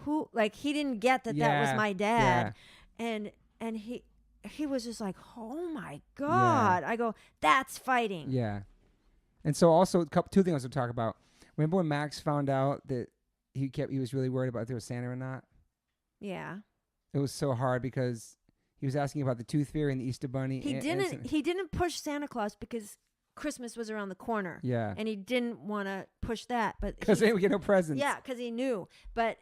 Who, like, he didn't get that was my dad. And he was just like, "Oh my God." I go, "That's fighting." Yeah. And so also two things to talk about. Remember when Max found out that he was really worried about if there was Santa or not? Yeah. It was so hard because he was asking about the Tooth Fairy and the Easter Bunny. He didn't push Santa Claus because Christmas was around the corner. Yeah. And he didn't want to push that, but because they would get no presents. Yeah, because he knew. But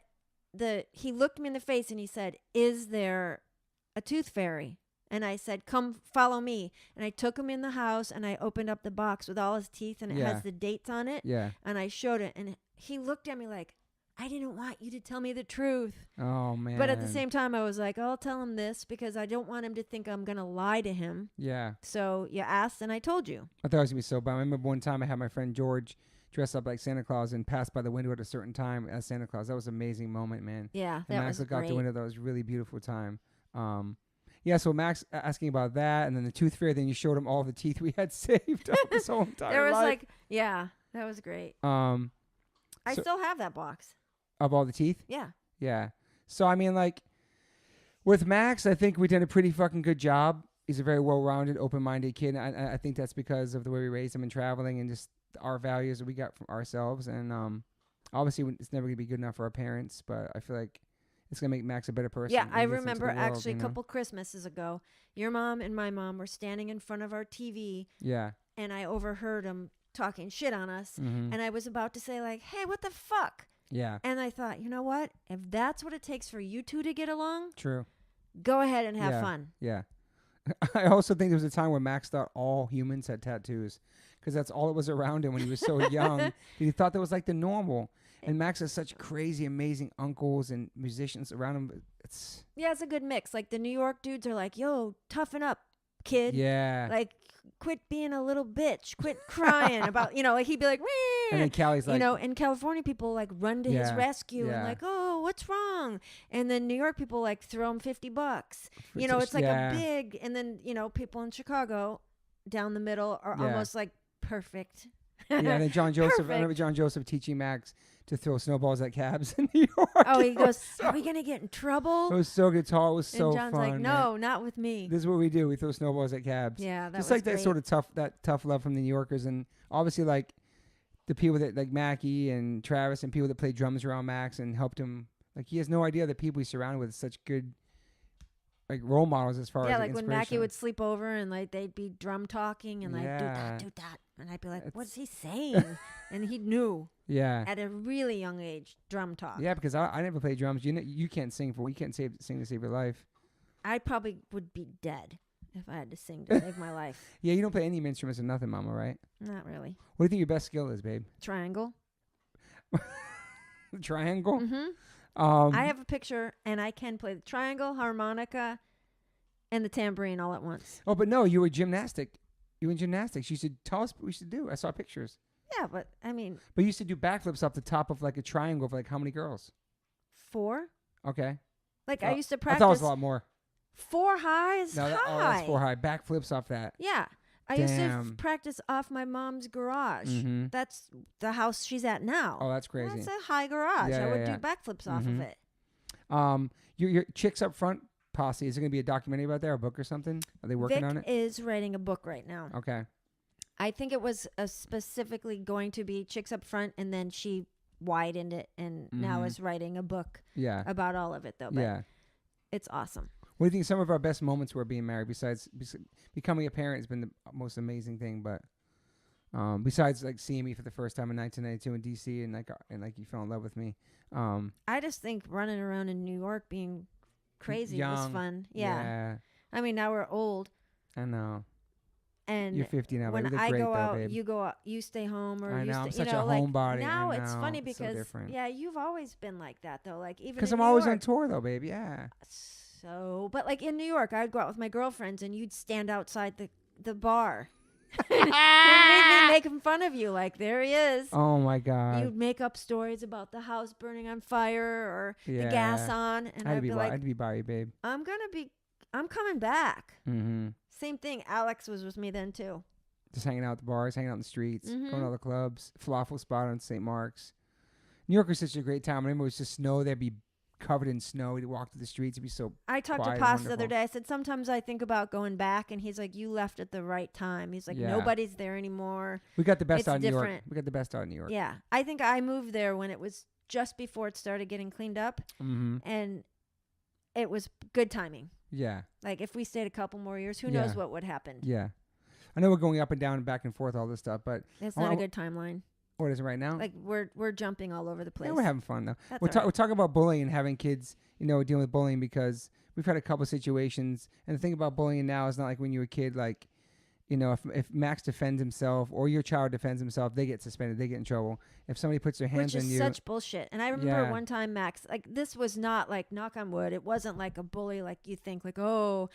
he looked me in the face and he said, "Is there a Tooth Fairy?" And I said, "Come follow me." And I took him in the house and I opened up the box with all his teeth and it has the dates on it. Yeah. And I showed it and he looked at me like, "I didn't want you to tell me the truth." Oh, man. But at the same time, I was like, I'll tell him this because I don't want him to think I'm going to lie to him. Yeah. So you asked and I told you. I thought it was going to be so bad. I remember one time I had my friend George dress up like Santa Claus and pass by the window at a certain time as Santa Claus. That was an amazing moment, man. Yeah, and Max looked out the window. That was a really beautiful time. Yeah, so Max asking about that, and then the Tooth Fairy. Then you showed him all the teeth we had saved up his whole entire There was life. that was great. I still have that box. Of all the teeth? Yeah. Yeah. So, I mean, like, with Max, I think we did a pretty fucking good job. He's a very well-rounded, open-minded kid. I think that's because of the way we raised him and traveling and just our values that we got from ourselves. And obviously, it's never going to be good enough for our parents, but I feel like it's going to make Max a better person. Yeah, I remember actually a couple Christmases ago, your mom and my mom were standing in front of our TV. Yeah. And I overheard them talking shit on us. Mm-hmm. And I was about to say, like, "Hey, what the fuck?" Yeah. And I thought, you know what? If that's what it takes for you two to get along, True. Go ahead and have fun. Yeah. I also think there was a time where Max thought all humans had tattoos because that's all it was around him when he was so young. He thought that was like the normal. And Max has such crazy, amazing uncles and musicians around him. It's a good mix. Like the New York dudes are like, "Yo, toughen up, kid." Yeah. Like quit being a little bitch, quit crying about, like he'd be like, And then Callie's like, in California, people like run to his Yeah, rescue and yeah. like, oh, what's wrong? And then New York people like throw him $50. It's like Yeah. a big, and then, people in Chicago down the middle are Yeah. almost like perfect. Yeah, and then John Joseph. I remember Perfect. John Joseph teaching Max to throw snowballs at cabs in New York. Oh, he It goes, was so- are we going to get in trouble? It was so guitar. It was so and John's fun. like, no, not with me. This is what we do. We throw snowballs at cabs. Yeah, that Just was like great. that sort of tough love from the New Yorkers, and obviously like the people that like Mackie and Travis and people that played drums around Max and helped him. Like he has no idea that people he's surrounded with are such good like role models as far as like when Mackie inspiration. would sleep over and like they'd be drum talking and like do Yeah. that, and I'd be like, It's- what's he saying? And he knew Yeah. at a really young age drum talk. Yeah, because I never played drums. You can't sing you can't sing to save your life. I probably would be dead if I had to sing to save my life. Yeah, you don't play any instruments or nothing, Mama, right? Not really. What do you think your best skill is, babe? Triangle. Triangle. Mm-hmm. I have a picture, and I can play the triangle, harmonica, and the tambourine all at once. Oh, but no, you were gymnastic. You were in gymnastics. You should tell us what we should do. I saw pictures. Yeah, but I mean, But you used to do backflips off the top of like a triangle for like how many girls? 4. Okay. Like Oh, I used to I practice thought it was a lot more. 4 highs No, high. that's 4 high. Backflips off that. Yeah. I used to Damn. practice off my mom's garage. Mm-hmm. That's the house she's at now. Oh, that's crazy. That's a high garage. Yeah, I would yeah, do backflips off Mhm. of it. Your Chicks Up Front posse, is there going to be a documentary about that, or a book or something? Are they working Vic on it? is writing a book right now. Okay. I think it was specifically going to be Chicks Up Front, and then she widened it and now Mhm. is writing a book Yeah. about all of it, though. But Yeah. it's awesome. What do you think some of our best moments were being married? Besides becoming a parent has been the most amazing thing, but besides like seeing me for the first time in 1992 in DC and like you fell in love with me. I just think running around in New York being crazy was Young. fun. Yeah. I mean, now we're old, I know. and You're 50 now, but when you look I great go though, out, babe. you go out, you stay home, or I you know, I'm stay, such a like, homebody. now I it's know, funny it's so because different. yeah, you've always been like that though. Like even Because in I'm New always York. on tour though, babe. Yeah. So, but like in New York, I'd go out with my girlfriends, and you'd stand outside the bar. And we'd be making fun of you, like there he is. Oh my God. You'd make up stories about the house burning on fire or Yeah. the gas on, and I had I'd to be be like, I'd be by you, babe. I'm coming back. Mm-hmm. Same thing. Alex was with me then too. Just hanging out at the bars, hanging out in the streets, Mhm. going to all the clubs. Falafel spot on St. Mark's. New York was such a great time. I remember it was just snow. There'd be covered in snow. We'd walk through the streets. It'd be so. I talked to Quiet and Paz the other wonderful. day. I said, sometimes I think about going back, and he's like, you left at the right time. He's like, Yeah. nobody's there anymore. We got the best It's out of New York. different. We got the best out of New York. Yeah. I think I moved there when it was just before it started getting cleaned up, Mm-hmm. and it was good timing. Yeah. Like if we stayed a couple more years, who Yeah. knows what would happen. Yeah. I know we're going up and down and back and forth all this stuff, but It's Oh, not I a w- good timeline. what is it right now? Like we're jumping all over the place. Yeah, we're having fun though. That's We're, all right. we're talking about bullying and having kids, dealing with bullying because we've had a couple situations. And the thing about bullying now is not like when you were a kid, like, if Max defends himself or your child defends himself, they get suspended, they get in trouble. If somebody puts their hands Which on is you, such bullshit. And I remember Yeah. one time, Max, like this was not like, knock on wood, it wasn't like a bully like you think, like, oh,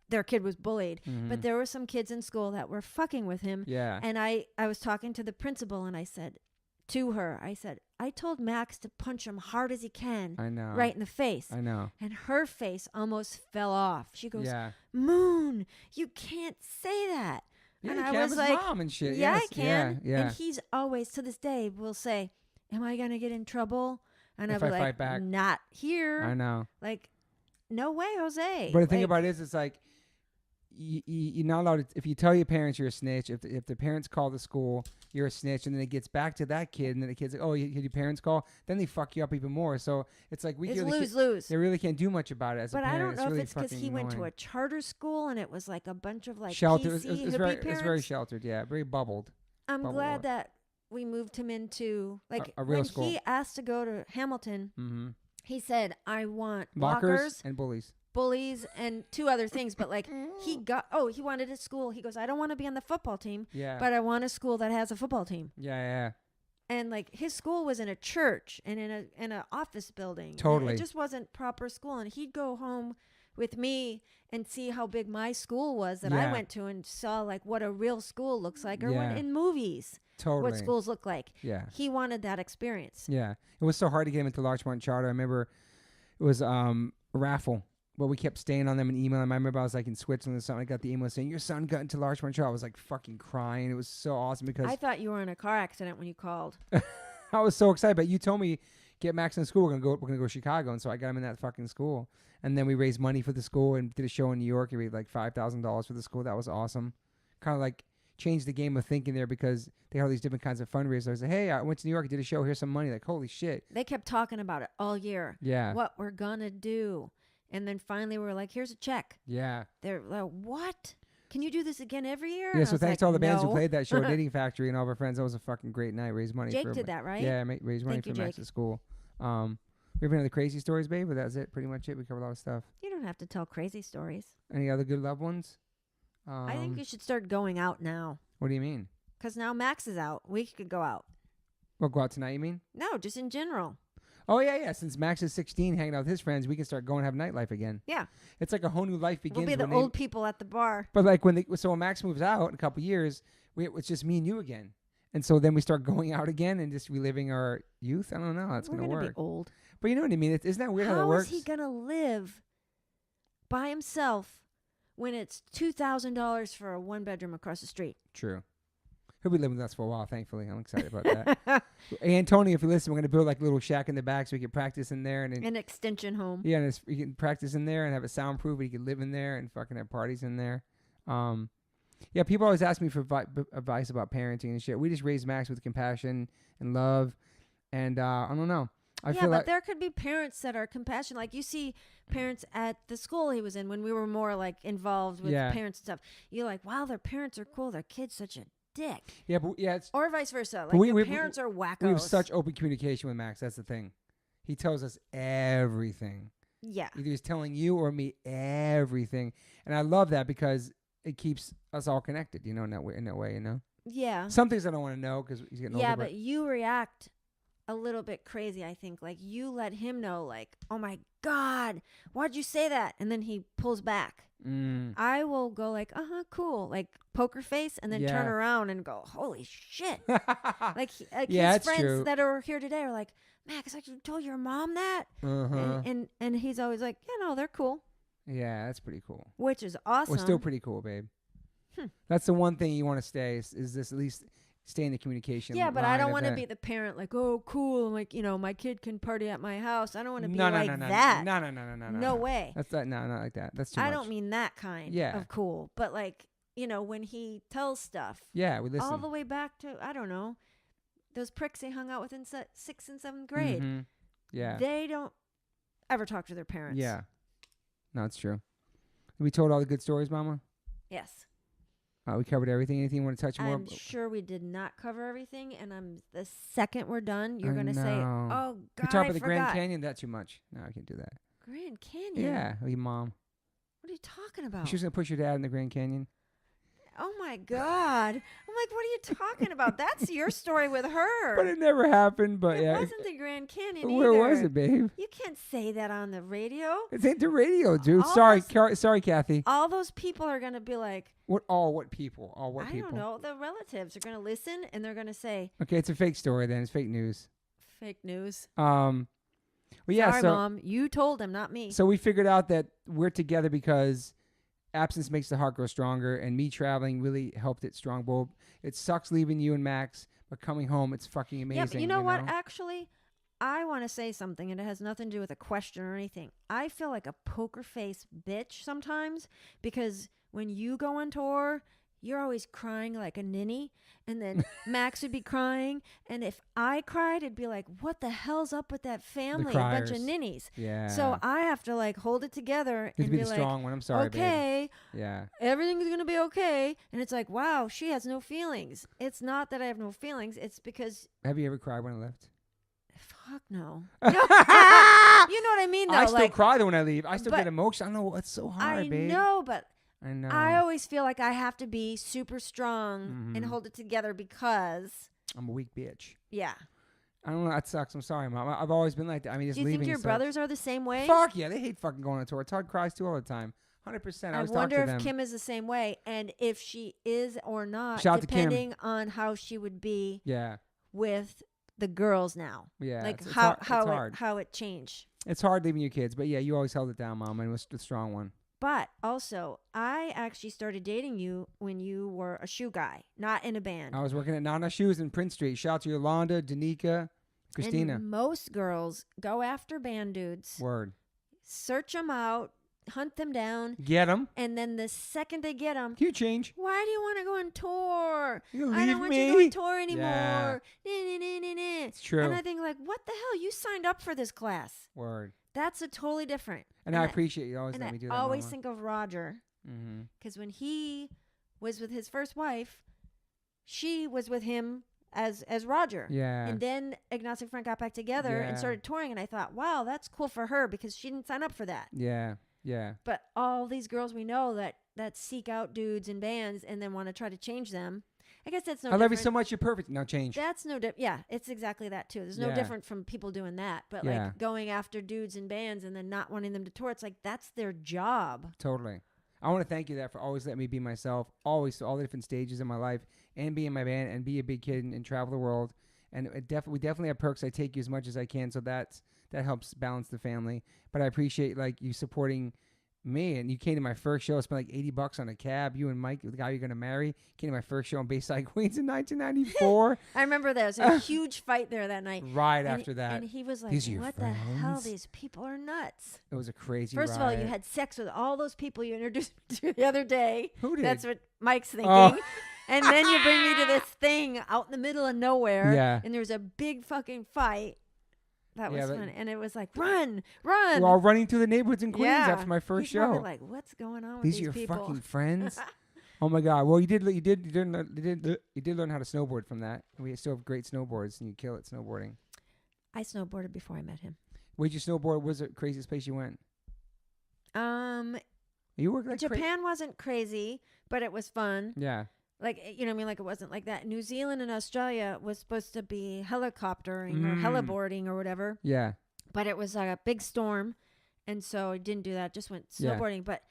their kid was bullied. Mhm. But there were some kids in school that were fucking with him. yeah, And I was talking to the principal, and I said to her, I told Max to punch him hard as he can, I know, right in the face. I know, And her face almost fell off. She goes, yeah. Moon, you can't say that. Yeah, and you I can't was have his like, mom and shit. Yeah, yes. I can. Yeah, yeah. And he's always, to this day, will say, am I going to get in trouble? And If I'll be I like, fight back. not here. I know. Like, no way, Jose. But the thing Like, about it is, it's like you're not allowed to. If you tell your parents you're a snitch, if the parents call the school, you're a snitch, and then it gets back to that kid, and then the kid's like, "Oh, your parents call," then they fuck you up even more. So it's like it's really lose-lose. they really can't do much about it as But a parent. I don't know really if it's because he fucking went to a annoying. charter school and it was like a bunch of like shelter. PC It was hippie very, parents. very sheltered. Yeah, very bubbled. I'm bubble glad up. that we moved him into like a real when school. he asked to go to Hamilton. Mm-hmm. He said, "I want Lockers lockers, and bullies. bullies, and 2 other things." But like he wanted a school. He goes, "I don't want to be on the football team, Yeah, but I want a school that has a football team." yeah. And like his school was in a church and in a office building. And Totally. it just wasn't proper school. And he'd go home with me and see how big my school was that I Yeah. went to and saw like what a real school looks like, or when Yeah. in movies Totally. what schools look like. Yeah. He wanted that experience. Yeah. It was so hard to get him into Larchmont Charter. I remember it was a raffle, but we kept staying on them and emailing them. I remember I was like in Switzerland or something. I got the email saying, your son got into Larchmont Charter. I was like fucking crying. It was so awesome because I thought you were in a car accident when you called. I was so excited. But you told me, get Max in school. We're gonna go to Chicago. And so I got him in that fucking school. And then we raised money for the school and did a show in New York. We raised like $5,000 for the school. That was awesome. Kind of like changed the game of thinking there because they had all these different kinds of fundraisers. I was like, hey, I went to New York, did a show. Here's some money. Like, holy shit. They kept talking about it all year. Yeah. What we're gonna do. And then finally we were like, here's a check. Yeah. They're like, what? Can you do this again every year? Yeah, And I so was thanks like, to all the bands who "No." played that show at Knitting Factory and all of our friends. That was a fucking great night. Raised money Jake for did that, right? Yeah, raised money Thank for you, Max's Jake. school. We have any other crazy stories, babe? But that was it. Pretty much it. We covered a lot of stuff. You don't have to tell crazy stories. Any other good loved ones? I think you should start going out now. What do you mean? Because now Max is out. We could go out. Well, go out tonight, you mean? No, just in general. Oh, yeah. Since Max is 16, hanging out with his friends, we can start going and have nightlife again. Yeah. It's like a whole new life begins. We'll be the old people at the bar. But like when Max moves out in a couple years, it's just me and you again. And so then we start going out again and just reliving our youth. I don't know how it's We're going to gonna work. be old. But you know what I mean? Isn't that weird how that How works? is he going to live by himself when it's $2,000 for a one-bedroom across the street? True. He'll be living with us for a while, thankfully. I'm excited about that. Hey, Tony, if you listen, we're going to build like a little shack in the back so we can practice in there. And An extension home. yeah, and you can practice in there and have it soundproof. You can live in there and fucking have parties in there. Yeah, people always ask me for advice about parenting and shit. We just raise Max with compassion and love. And I don't know. I Yeah, feel but like there could be parents that are compassionate. Like you see parents at the school he was in when we were more like involved with Yeah. parents and stuff. You're like, wow, their parents are cool. Their kid's such a dick. yeah, but yeah, it's Or vice versa. But Like your parents are wackos. we have such open communication with Max. That's the thing. He tells us everything. Yeah. Either he's telling you or me everything, and I love that because it keeps us all connected. You know, in that way. You know, Yeah. some things I don't want to know because he's getting Yeah, older. but you react a little bit crazy, I think. Like you let him know, like, oh my God, why'd you say that? And then he pulls back. I will go like, cool, like poker face, and then turn Yeah. around and go, holy shit. Like Yeah, his it's friends true. that are here today are like, Max, I told your mom that. Uh-huh. And he's always like, yeah, no, they're cool, Yeah, that's pretty cool. which is awesome. We're still pretty cool, babe. That's the one thing you want to stay is this at least stay in the communication. Yeah, but I line don't of want to that. be the parent like, oh, cool. Like, my kid can party at my house. I don't want to be No, like no, that. No. No way. That's not like that. That's too I much. don't mean that kind Yeah. of cool. But like, when he tells stuff Yeah, we listen. all the way back to, I don't know, those pricks he hung out with in 6th and 7th grade. Mhm. Yeah. They don't ever talk to their parents. Yeah. No, it's true. We told all the good stories, Mama. Yes. We covered everything. Anything you want to touch more? I'm sure we did not cover everything. And the second we're done, you're I going to say, know. oh, We God, talked I about the Grand forgot. Canyon. That's too much. No, I can't do that. Grand Canyon? Yeah, your mom. What are you talking about? She was gonna push your dad in the Grand Canyon. Oh my God. I'm like, what are you talking about? That's your story with her. But it never happened. But it yeah, wasn't the Grand Canyon where either. was it, babe? You can't say that on the radio. It ain't the radio, dude. All Sorry, those- sorry, Kathy. All those people are going to be like, What people? What I people? don't know. The relatives are going to listen and they're going to say, Okay, it's a fake story then. It's fake news. fake news. Well, yeah. Sorry, so Mom. You told him, not me. so we figured out that we're together because absence makes the heart grow stronger, and me traveling really helped it strong. Well, it sucks leaving you and Max, but coming home, it's fucking amazing. Yeah, but you know what? Actually, I want to say something, and it has nothing to do with a question or anything. I feel like a poker face bitch sometimes because when you go on tour, you're always crying like a ninny, and then Max would be crying, and if I cried, it'd be like, what the hell's up with that family? A bunch of criers. ninnies. Yeah. So I have to like hold it together you have and to be be the like, strong one. I'm sorry, okay, babe. Yeah. everything's going to be okay. And it's like, wow, she has no feelings. It's not that I have no feelings. It's because, Have you ever cried when I left? fuck no. You know what I mean, though? I still like, cry though when I leave. I still but get emotional. I know it's so hard, I babe. know, but I know. I always feel like I have to be super strong and Mhm. hold it together because, I'm a weak bitch. yeah. I don't know. That sucks. I'm sorry, Mom. I've always been like that. I mean, just Do you leaving. think your sucks. brothers are the same way? Fuck yeah, they hate fucking going on tour. Todd cries too all the time. 100%. I I always talk wonder to if them. Kim is the same way, and if she is or not, Shout out to Kim. depending on how she would be Yeah, with the girls now. yeah. Like it's how hard. how it changed. It's hard leaving your kids, but yeah, you always held it down, Mom, and it was the strong one. But also, I actually started dating you when you were a shoe guy, not in a band. I was working at Nana Shoes in Prince Street. Shout out to Yolanda, Danica, Christina. And most girls go after band dudes, Word. search them out, hunt them down, Get them. and then the second they get them, You change. why do you want to go on tour? You I leave don't want me. you to go on tour anymore. Yeah. Nah. It's true. And I think, like, what the hell? You signed up for this class. Word. That's a totally different. And I appreciate you always And let me do that. I always Mama. think of Roger, Mm-hmm. because when he was with his first wife, she was with him as Roger. Yeah. And then Ignacio and Frank got back together and Yeah. started touring, and I thought, wow, that's cool for her because she didn't sign up for that. Yeah. Yeah. But all these girls we know that seek out dudes and bands and then want to try to change them. I guess that's no I love you different. so much. You're perfect. Now change. That's no different. Yeah, it's exactly that too. There's no Yeah. different from people doing that. But Yeah. like going after dudes and bands and then not wanting them to tour, it's like that's their job. Totally. I want to thank you that for always letting me be myself, always to all the different stages in my life, and be in my band and be a big kid and travel the world. And we definitely have perks. I take you as much as I can, so that helps balance the family. But I appreciate like you supporting me, and you came to my first show. I spent like $80 on a cab. You and Mike, the guy you're gonna marry, came to my first show in Bayside, Queens in 1994. I remember there was a huge fight there that night. Right And after that, And he was like, "These are your what the hell? friends?" These people are nuts. it was a crazy. First of all, you riot. had sex with all those people you introduced me to the other day. Who did? That's what Mike's thinking. Oh. And then you bring me to this thing out in the middle of nowhere. Yeah. And there was a big fucking fight. That was Yeah, but- fun. And it was like, run, run. We're all running through the neighborhoods in Queens Yeah. after my first He's probably show. like, what's going on with These these are your people? fucking friends. Oh my god! Well, you did learn how to snowboard from that. We still have great snowboards, and you kill it snowboarding. I snowboarded before I met him. Where'd you snowboard? What was the craziest place you went? You worked like Japan wasn't crazy, but it was fun. yeah. Like, you know what I mean? Like, it wasn't like that. New Zealand and Australia was supposed to be helicoptering or heliboarding or whatever, Yeah. but it was like a big storm. And so I didn't do that. Just went Yeah. snowboarding. But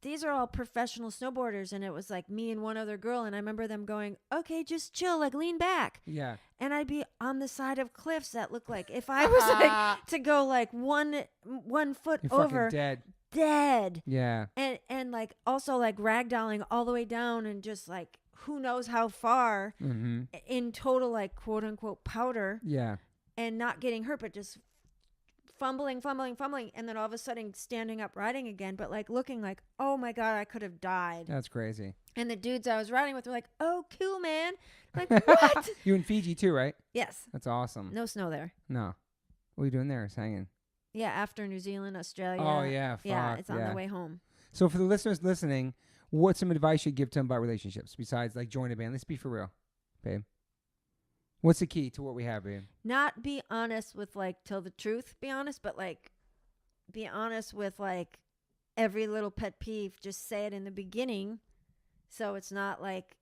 these are all professional snowboarders. And it was like me and one other girl. And I remember them going, okay, just chill, like lean back. Yeah. And I'd be on the side of cliffs that looked like if I was like to go like one foot You're over, fucking dead. Yeah. And like also like ragdolling all the way down and just like who knows how far Mm-hmm. in total like quote unquote powder Yeah. and not getting hurt, but just fumbling, and then all of a sudden standing up riding again, but like looking like, oh my god, I could have died. That's crazy. And the dudes I was riding with were like, oh cool, man. I'm like, what? You in Fiji too, right? Yes. That's awesome. No snow there. No. What are you doing there? It's hanging. Yeah, after New Zealand, Australia. Oh yeah. Fuck. Yeah, it's on the way home. So for the listeners listening, what's some advice you'd give to them about relationships besides like join a band? Let's be for real, babe. What's the key to what we have, babe? Not be honest with like tell the truth, be honest, but like be honest with like every little pet peeve. Just say it in the beginning so it's not like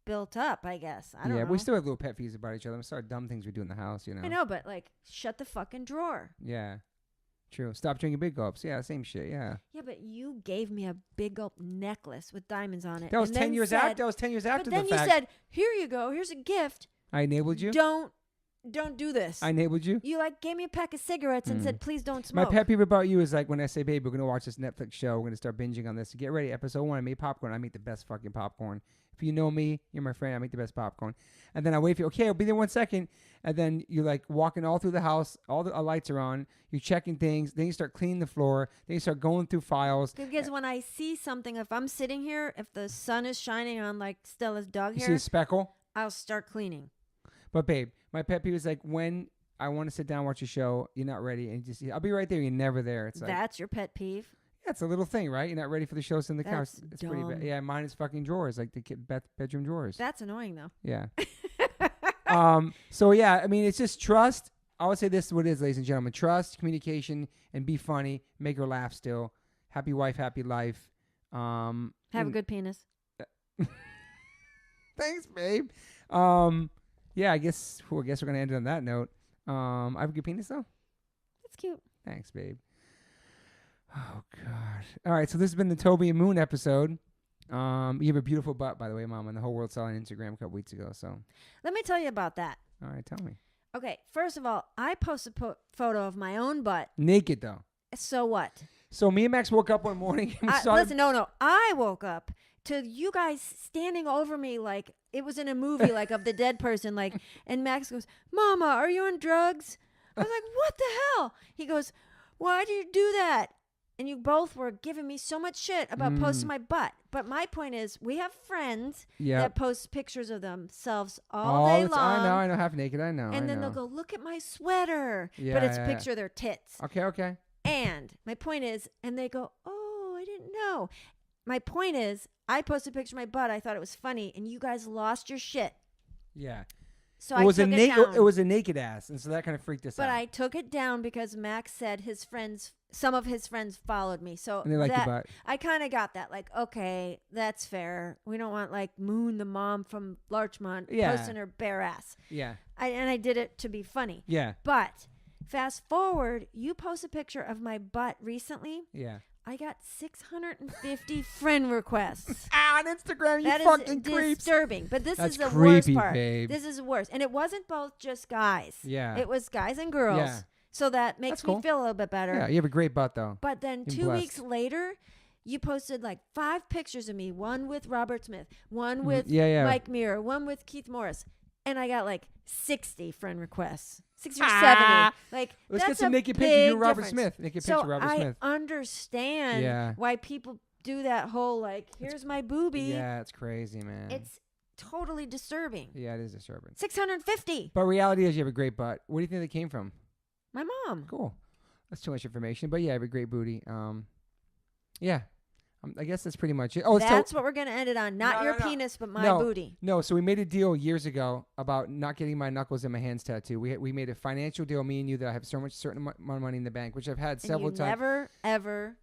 built up, I guess. I don't know. We still have little pet peeves about each other. Some dumb things we do in the house, you know. I know, but like shut the fucking drawer. Yeah. True. Stop drinking big gulps. Yeah, same shit. Yeah. Yeah, but you gave me a big gulp necklace with diamonds on it. That was and 10 then years said, after. That was 10 years after But then the you fact. said, "Here you go. Here's a gift. I enabled you. Don't do this." I enabled you. You like gave me a pack of cigarettes and said, "Please don't My smoke." pet peeve about you is like when I say, babe, we're going to watch this Netflix show. We're going to start binging on this. Get ready. Episode 1, I made popcorn. I make the best fucking popcorn. If you know me, you're my friend. I make the best popcorn. And then I wait for you. Okay, I'll be there 1 second. And then you're like walking all through the house. All the lights are on. You're checking things. Then you start cleaning the floor. Then you start going through files. Because when I see something, if I'm sitting here, if the sun is shining on like Stella's dog You see hair, a speckle. I'll start cleaning. But babe, my pet peeve is like when I want to sit down and watch a show, you're not ready, and you just I'll be right there. You're never there. It's like That's your pet peeve. yeah, it's a little thing, right? You're not ready for the show. Sit in the couch. That's It's pretty bad. dumb. Yeah, mine is fucking drawers, like the bedroom drawers. That's annoying though. Yeah. So yeah, I mean, it's just trust. I would say this is what it is, ladies and gentlemen: trust, communication, and be funny. Make her laugh. Still, happy wife, happy life. Have a good penis. Thanks, babe. Yeah, I guess we're gonna end it on that note. I have a good penis though. That's cute. Thanks, babe. Oh God. All right, so this has been the Toby and Moon episode. You have a beautiful butt, by the way, Mom, and the whole world saw on Instagram a couple weeks ago. So Let me tell you about that. all right, tell me. Okay, first of all, I posted a photo of my own butt. Naked though. So what? So me and Max woke up one morning and we saw. Listen, no. I woke up to you guys standing over me like it was in a movie, like of the dead person. Like, and Max goes, "Mama, are you on drugs?" I was like, "What the hell?" He goes, "Why did you do that?" And you both were giving me so much shit about posting my butt. But my point is, we have friends that post pictures of themselves all day long. I know, half naked. I know. And then they'll go, "Look at my sweater," but it's a picture of their tits. Okay. And my point is, and they go, "Oh, I didn't know." My point is, I posted a picture of my butt. I thought it was funny, and you guys lost your shit. Yeah. So I took it down. It was a naked ass, and so that kind of freaked us out. But I took it down because Max said some of his friends followed me. So and they like your butt. I kind of got that. Like, okay, that's fair. We don't want like Moon, the mom from Larchmont, posting her bare ass. Yeah. And I did it to be funny. Yeah. But fast forward, you post a picture of my butt recently. Yeah. I got 650 friend requests. On Instagram, you that fucking is creeps. Disturbing. But this That's is the creepy, worst part. babe. This is the worst. And it wasn't both just guys. Yeah. It was guys and girls. Yeah. So that makes me feel a little bit better. Yeah, you have a great butt, though. But then You're 2 blessed. weeks later, you posted like 5 pictures of me. One with Robert Smith. One with Mike Muir. One with Keith Morris. And I got like 60 friend requests. 60 or 70. Like, let's that's get some a naked big pictures of Robert difference. Smith. Naked so picture of Robert Smith. I understand why people do that whole like, here's my boobie. Yeah, it's crazy, man. It's totally disturbing. Yeah, it is disturbing. 650. But reality is you have a great butt. Where do you think that came from? My mom. Cool. That's too much information. But yeah, I have a great booty. Yeah. I guess that's pretty much it. Oh, that's what we're going to end it on. Not your penis, but my booty. No, so we made a deal years ago about not getting my knuckles and my hands tattooed. We made a financial deal, me and you, that I have certain amount of money in the bank, which I've had several times. Never, ever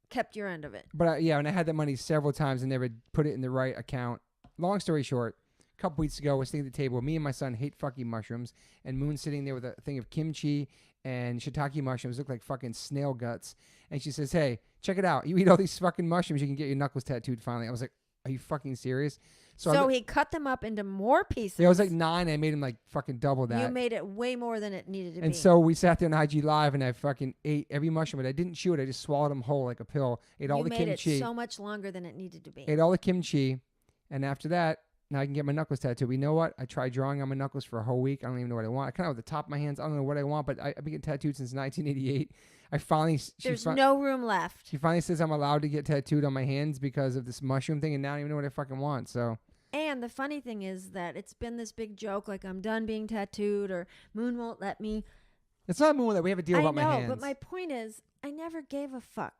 kept your end of it. But and I had that money several times and never put it in the right account. Long story short, a couple weeks ago, I was sitting at the table. Me and my son hate fucking mushrooms, and Moon's sitting there with a thing of kimchi and shiitake mushrooms, look like fucking snail guts. And she says, "Hey, check it out. You eat all these fucking mushrooms, you can get your knuckles tattooed finally." I was like, "Are you fucking serious?" So he cut them up into more pieces. Yeah, it was like 9. I made him like fucking double that. You made it way more than it needed to be. And so we sat there on IG Live, and I fucking ate every mushroom, but I didn't chew it. I just swallowed them whole like a pill. Ate all the kimchi. You made it so much longer than it needed to be. Ate all the kimchi, and after that, now I can get my knuckles tattooed. But you know what? I tried drawing on my knuckles for a whole week. I don't even know what I want. I kind of with the top of my hands. I don't know what I want, but I've been getting tattooed since 1988. I finally... There's no room left. She finally says I'm allowed to get tattooed on my hands because of this mushroom thing, and now I don't even know what I fucking want, so... And the funny thing is that it's been this big joke, like I'm done being tattooed or Moon won't let me. It's not Moon that we have a deal about my hands. I know, but my point is I never gave a fuck.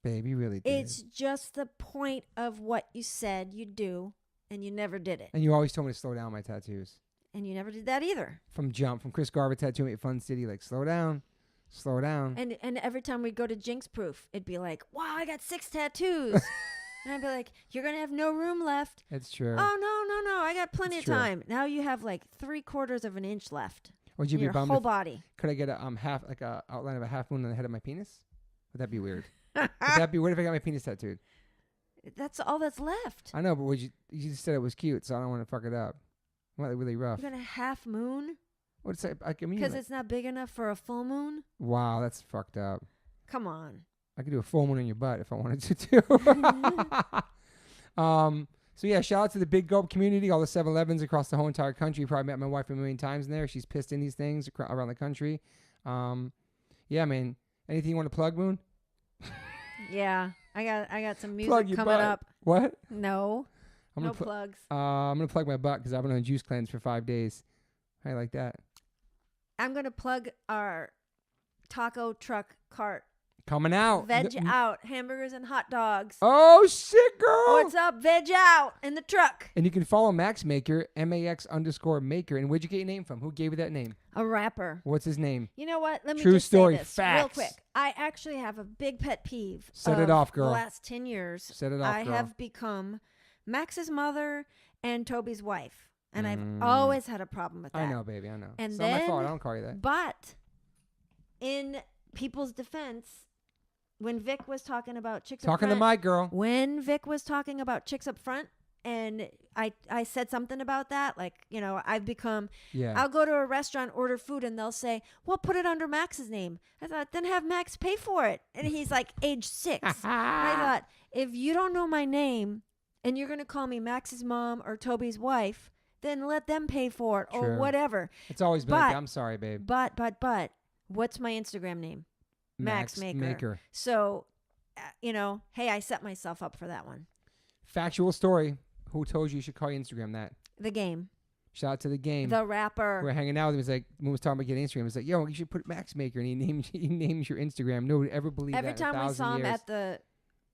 Babe, you really did. It's just the point of what you said you'd do, and you never did it. And you always told me to slow down my tattoos. And you never did that either. From Chris Garver tattooing at Fun City, like, slow down. Slow down. And every time we'd go to Jinx Proof, it'd be like, wow, I got 6 tattoos. And I'd be like, you're going to have no room left. It's true. Oh, no. I got plenty of time. Now you have like 3/4 of an inch left. Would you be your bummed whole body. Could I get a outline of a half moon on the head of my penis? Would that be weird? Would that be weird if I got my penis tattooed? That's all that's left. I know, but you just said it was cute, so I don't want to fuck it up. Well, really rough. You're going to half moon? What's that? I mean, because it's not big enough for a full moon? Wow, that's fucked up. Come on. I could do a full moon on your butt if I wanted to too. So yeah, shout out to the Big Gulp community, all the 7-Elevens across the whole entire country. You probably met my wife a million times in there. She's pissed in these things around the country. Yeah, man. Anything you want to plug, Moon? Yeah, I got some music coming up. What? No, no plugs. I'm gonna plug my butt because I've been on juice cleanse for 5 days. How you like that? I'm gonna plug our taco truck cart. Coming out. Veg out. Hamburgers and hot dogs. Oh, shit, girl. What's up? Veg out in the truck. And you can follow Max Maker, MAX_Maker. And where'd you get your name from? Who gave you that name? A rapper. What's his name? You know what? Let me True just story. say this Facts. real quick. I actually have a big pet peeve. Set it off, girl. The last 10 years. Set it off, girl. I have become Max's mother and Toby's wife. And I've always had a problem with that. I know, baby. I know. And it's then, not my fault. I don't call you that. But in people's defense, when Vic was talking about chicks up front. Talking to my girl. When Vic was talking about chicks up front, and I said something about that, like, you know, I've become, I'll go to a restaurant, order food, and they'll say, well, put it under Max's name. I thought, then have Max pay for it. And he's like age 6. I thought, if you don't know my name and you're going to call me Max's mom or Toby's wife, then let them pay for it or whatever. It's always been like, I'm sorry, babe. But, what's my Instagram name? Max Maker. So, you know, hey, I set myself up for that one. Factual story. Who told you should call your Instagram that? The Game. Shout out to The Game. The rapper. We're hanging out with him. He's like, when we was talking about getting Instagram, he's like, yo, you should put Max Maker. And he names your Instagram. No one would ever believe Every that. Every time we saw him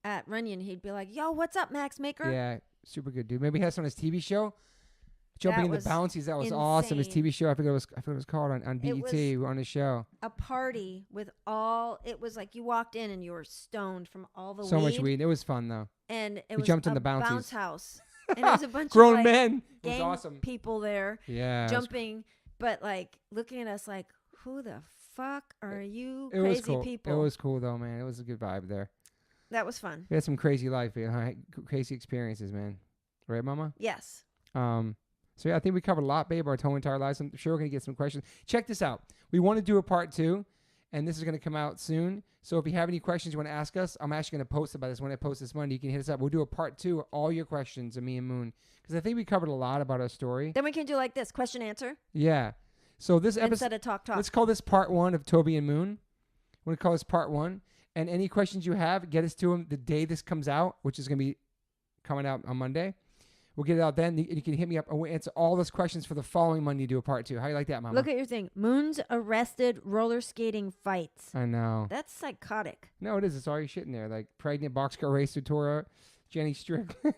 at Runyon, he'd be like, yo, what's up, Max Maker? Yeah, super good dude. Maybe he has on his TV show. Jumping in the bouncies. That was insane. Awesome. His TV show, I forget what it was called on BET on his show. A party with it was like you walked in and you were stoned from all the weed. So much weed. It was fun though. And we jumped in the bouncies. Bounce house. And there was a bunch grown of men. It was gang awesome. people there. Yeah. Jumping, but like looking at us like, who the fuck are you it crazy was cool. people? It was cool though, man. It was a good vibe there. That was fun. We had some crazy life, crazy experiences, man. Right, Mama? Yes. So yeah, I think we covered a lot, babe. Our whole entire lives. I'm sure we're gonna get some questions. Check this out. We want to do a part 2, and this is gonna come out soon. So if you have any questions you want to ask us, I'm actually gonna post about this. When I post this Monday, you can hit us up. We'll do a part 2 of all your questions of me and Moon, because I think we covered a lot about our story. Then we can do like this, question answer. Yeah. So this episode, instead of talk. Let's call this part 1 of Toby and Moon. We're gonna call this part 1. And any questions you have, get us to them the day this comes out, which is gonna be coming out on Monday. We'll get it out then. You can hit me up and we'll answer all those questions for the following Monday to do a part 2. How you like that, Mama? Look at your thing. Moon's arrested roller skating fights. I know. That's psychotic. No, it is. It's all your shit in there. Like pregnant boxcar racer Tora, Jenny Strickland,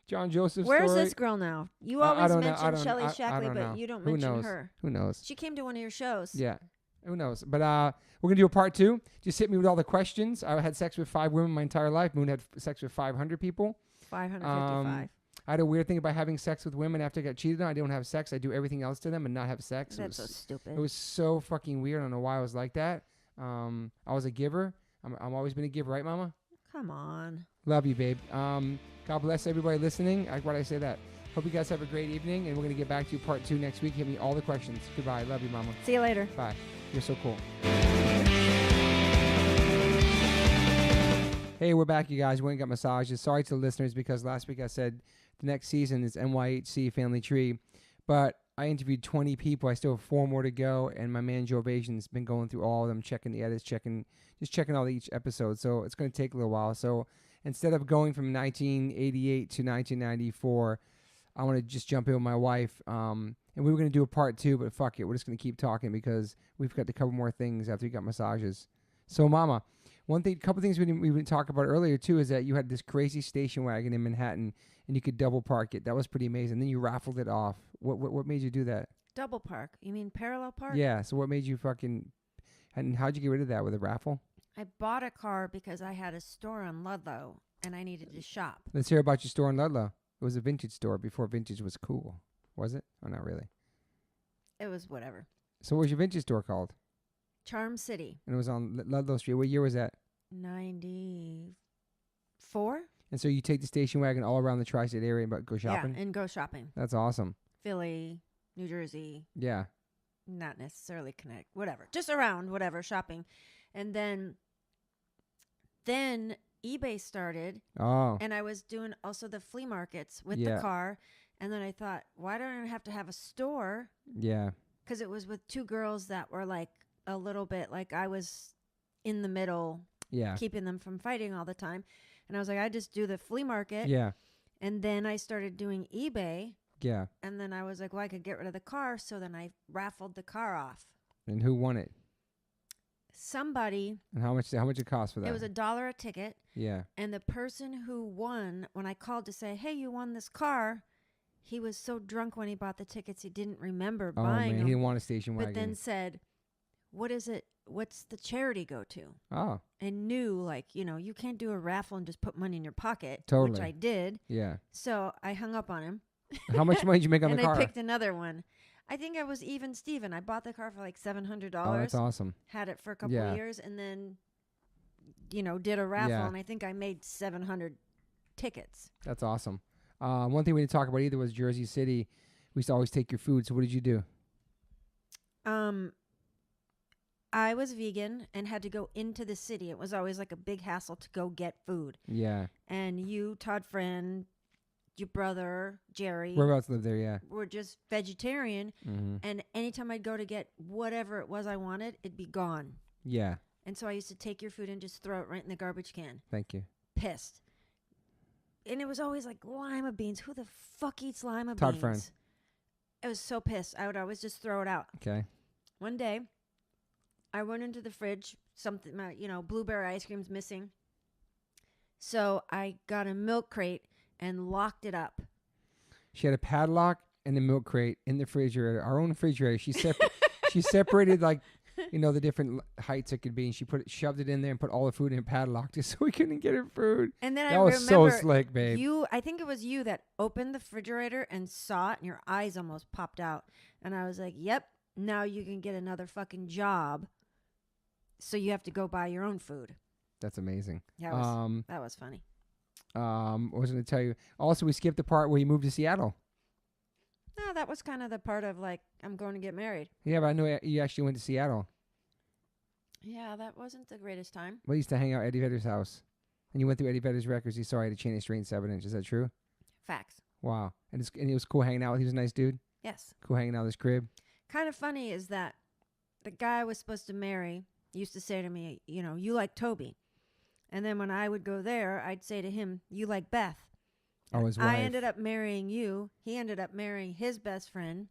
John Joseph. Where's story. This girl now? You always mention Shelley Shackley, but know. you don't Who mention knows? her. Who knows? She came to one of your shows. Yeah. Who knows? But we're going to do a part 2. Just hit me with all the questions. I had sex with 5 women my entire life. Moon had sex with 500 people. 555. I had a weird thing about having sex with women after I got cheated on. I don't have sex. I do everything else to them and not have sex. That's so stupid. It was so fucking weird. I don't know why I was like that. I was a giver. I'm always been a giver, right, Mama? Come on. Love you, babe. God bless everybody listening. Why'd I say that? Hope you guys have a great evening, and we're going to get back to you part 2 next week. Hit me all the questions. Goodbye. Love you, Mama. See you later. Bye. You're so cool. Hey, we're back, you guys. We went and got massages. Sorry to the listeners because last week I said the next season is NYHC Family Tree, but I interviewed 20 people. I still have 4 more to go, and my man Joe Bajan's been going through all of them, checking the edits, checking all each episode. So it's going to take a little while. So instead of going from 1988 to 1994, I want to just jump in with my wife. And we were going to do a part 2, but fuck it. We're just going to keep talking because we've got to cover more things after we got massages. So, Mama, couple things we didn't talk about earlier, too, is that you had this crazy station wagon in Manhattan, and you could double park it. That was pretty amazing. Then you raffled it off. What made you do that? Double park? You mean parallel park? Yeah. So what made you and how'd you get rid of that, with a raffle? I bought a car because I had a store on Ludlow, and I needed to shop. Let's hear about your store in Ludlow. It was a vintage store before vintage was cool. Was it? Oh, not really. It was whatever. So what was your vintage store called? Charm City. And it was on Ludlow Street. What year was that? 94. And so you take the station wagon all around the tri-state area and go shopping? Yeah, and go shopping. That's awesome. Philly, New Jersey. Yeah. Not necessarily Connecticut. Whatever. Just around, whatever, shopping. And then eBay started. Oh. And I was doing also the flea markets with the car. And then I thought, why don't I have to have a store? Yeah. Because it was with 2 girls that were like a little bit like I was in the middle, keeping them from fighting all the time. And I was like, I just do the flea market. Yeah. And then I started doing eBay. Yeah. And then I was like, well, I could get rid of the car. So then I raffled the car off. And who won it? Somebody. And how much it cost for that? It was $1 a ticket. Yeah. And the person who won, when I called to say, hey, you won this car, he was so drunk when he bought the tickets, he didn't remember buying them. He didn't want a station wagon. But then said, what is it? What's the charity go to? Oh. And knew, like, you can't do a raffle and just put money in your pocket. Totally. Which I did. Yeah. So I hung up on him. How much money did you make on and the car? I picked another one. I think I was even Steven. I bought the car for like $700. Oh, that's awesome. Had it for a couple Yeah. of years, and then, did a raffle, Yeah. and I think I made 700 tickets. That's awesome. One thing we didn't talk about either was Jersey City. We used to always take your food. So what did you do? I was vegan and had to go into the city. It was always like a big hassle to go get food. Yeah. And you, Todd Friend, your brother, Jerry, Whereabouts lived there? Yeah. were just vegetarian. Mm-hmm. And anytime I'd go to get whatever it was I wanted, it'd be gone. Yeah. And so I used to take your food and just throw it right in the garbage can. Thank you. Pissed. And it was always like lima beans. Who the fuck eats lima Todd beans? Friend. I was so pissed. I would always just throw it out. Okay. One day, I went into the fridge. Something, blueberry ice cream's missing. So I got a milk crate and locked it up. She had a padlock and a milk crate in the refrigerator, our own refrigerator. She separated like, the different heights it could be, and she shoved it in there and put all the food in and padlocked it so we couldn't get her food. And then That I was so remember slick, babe. I think it was you that opened the refrigerator and saw it, and your eyes almost popped out. And I was like, "Yep, now you can get another fucking job. So you have to go buy your own food." That's amazing. That was funny. I was going to tell you. Also, we skipped the part where you moved to Seattle. No, that was kind of the part of like, I'm going to get married. Yeah, but I know you actually went to Seattle. Yeah, that wasn't the greatest time. We used to hang out at Eddie Vedder's house. And you went through Eddie Vedder's records. You saw I had a chain of straight 7-inch. Is that true? Facts. Wow. And it was cool hanging out with. He was a nice dude. Yes. Cool hanging out at his crib. Kind of funny is that the guy I was supposed to marry used to say to me, you like Toby. And then when I would go there, I'd say to him, you like Beth. Oh, his wife. I ended up marrying you. He ended up marrying his best friend.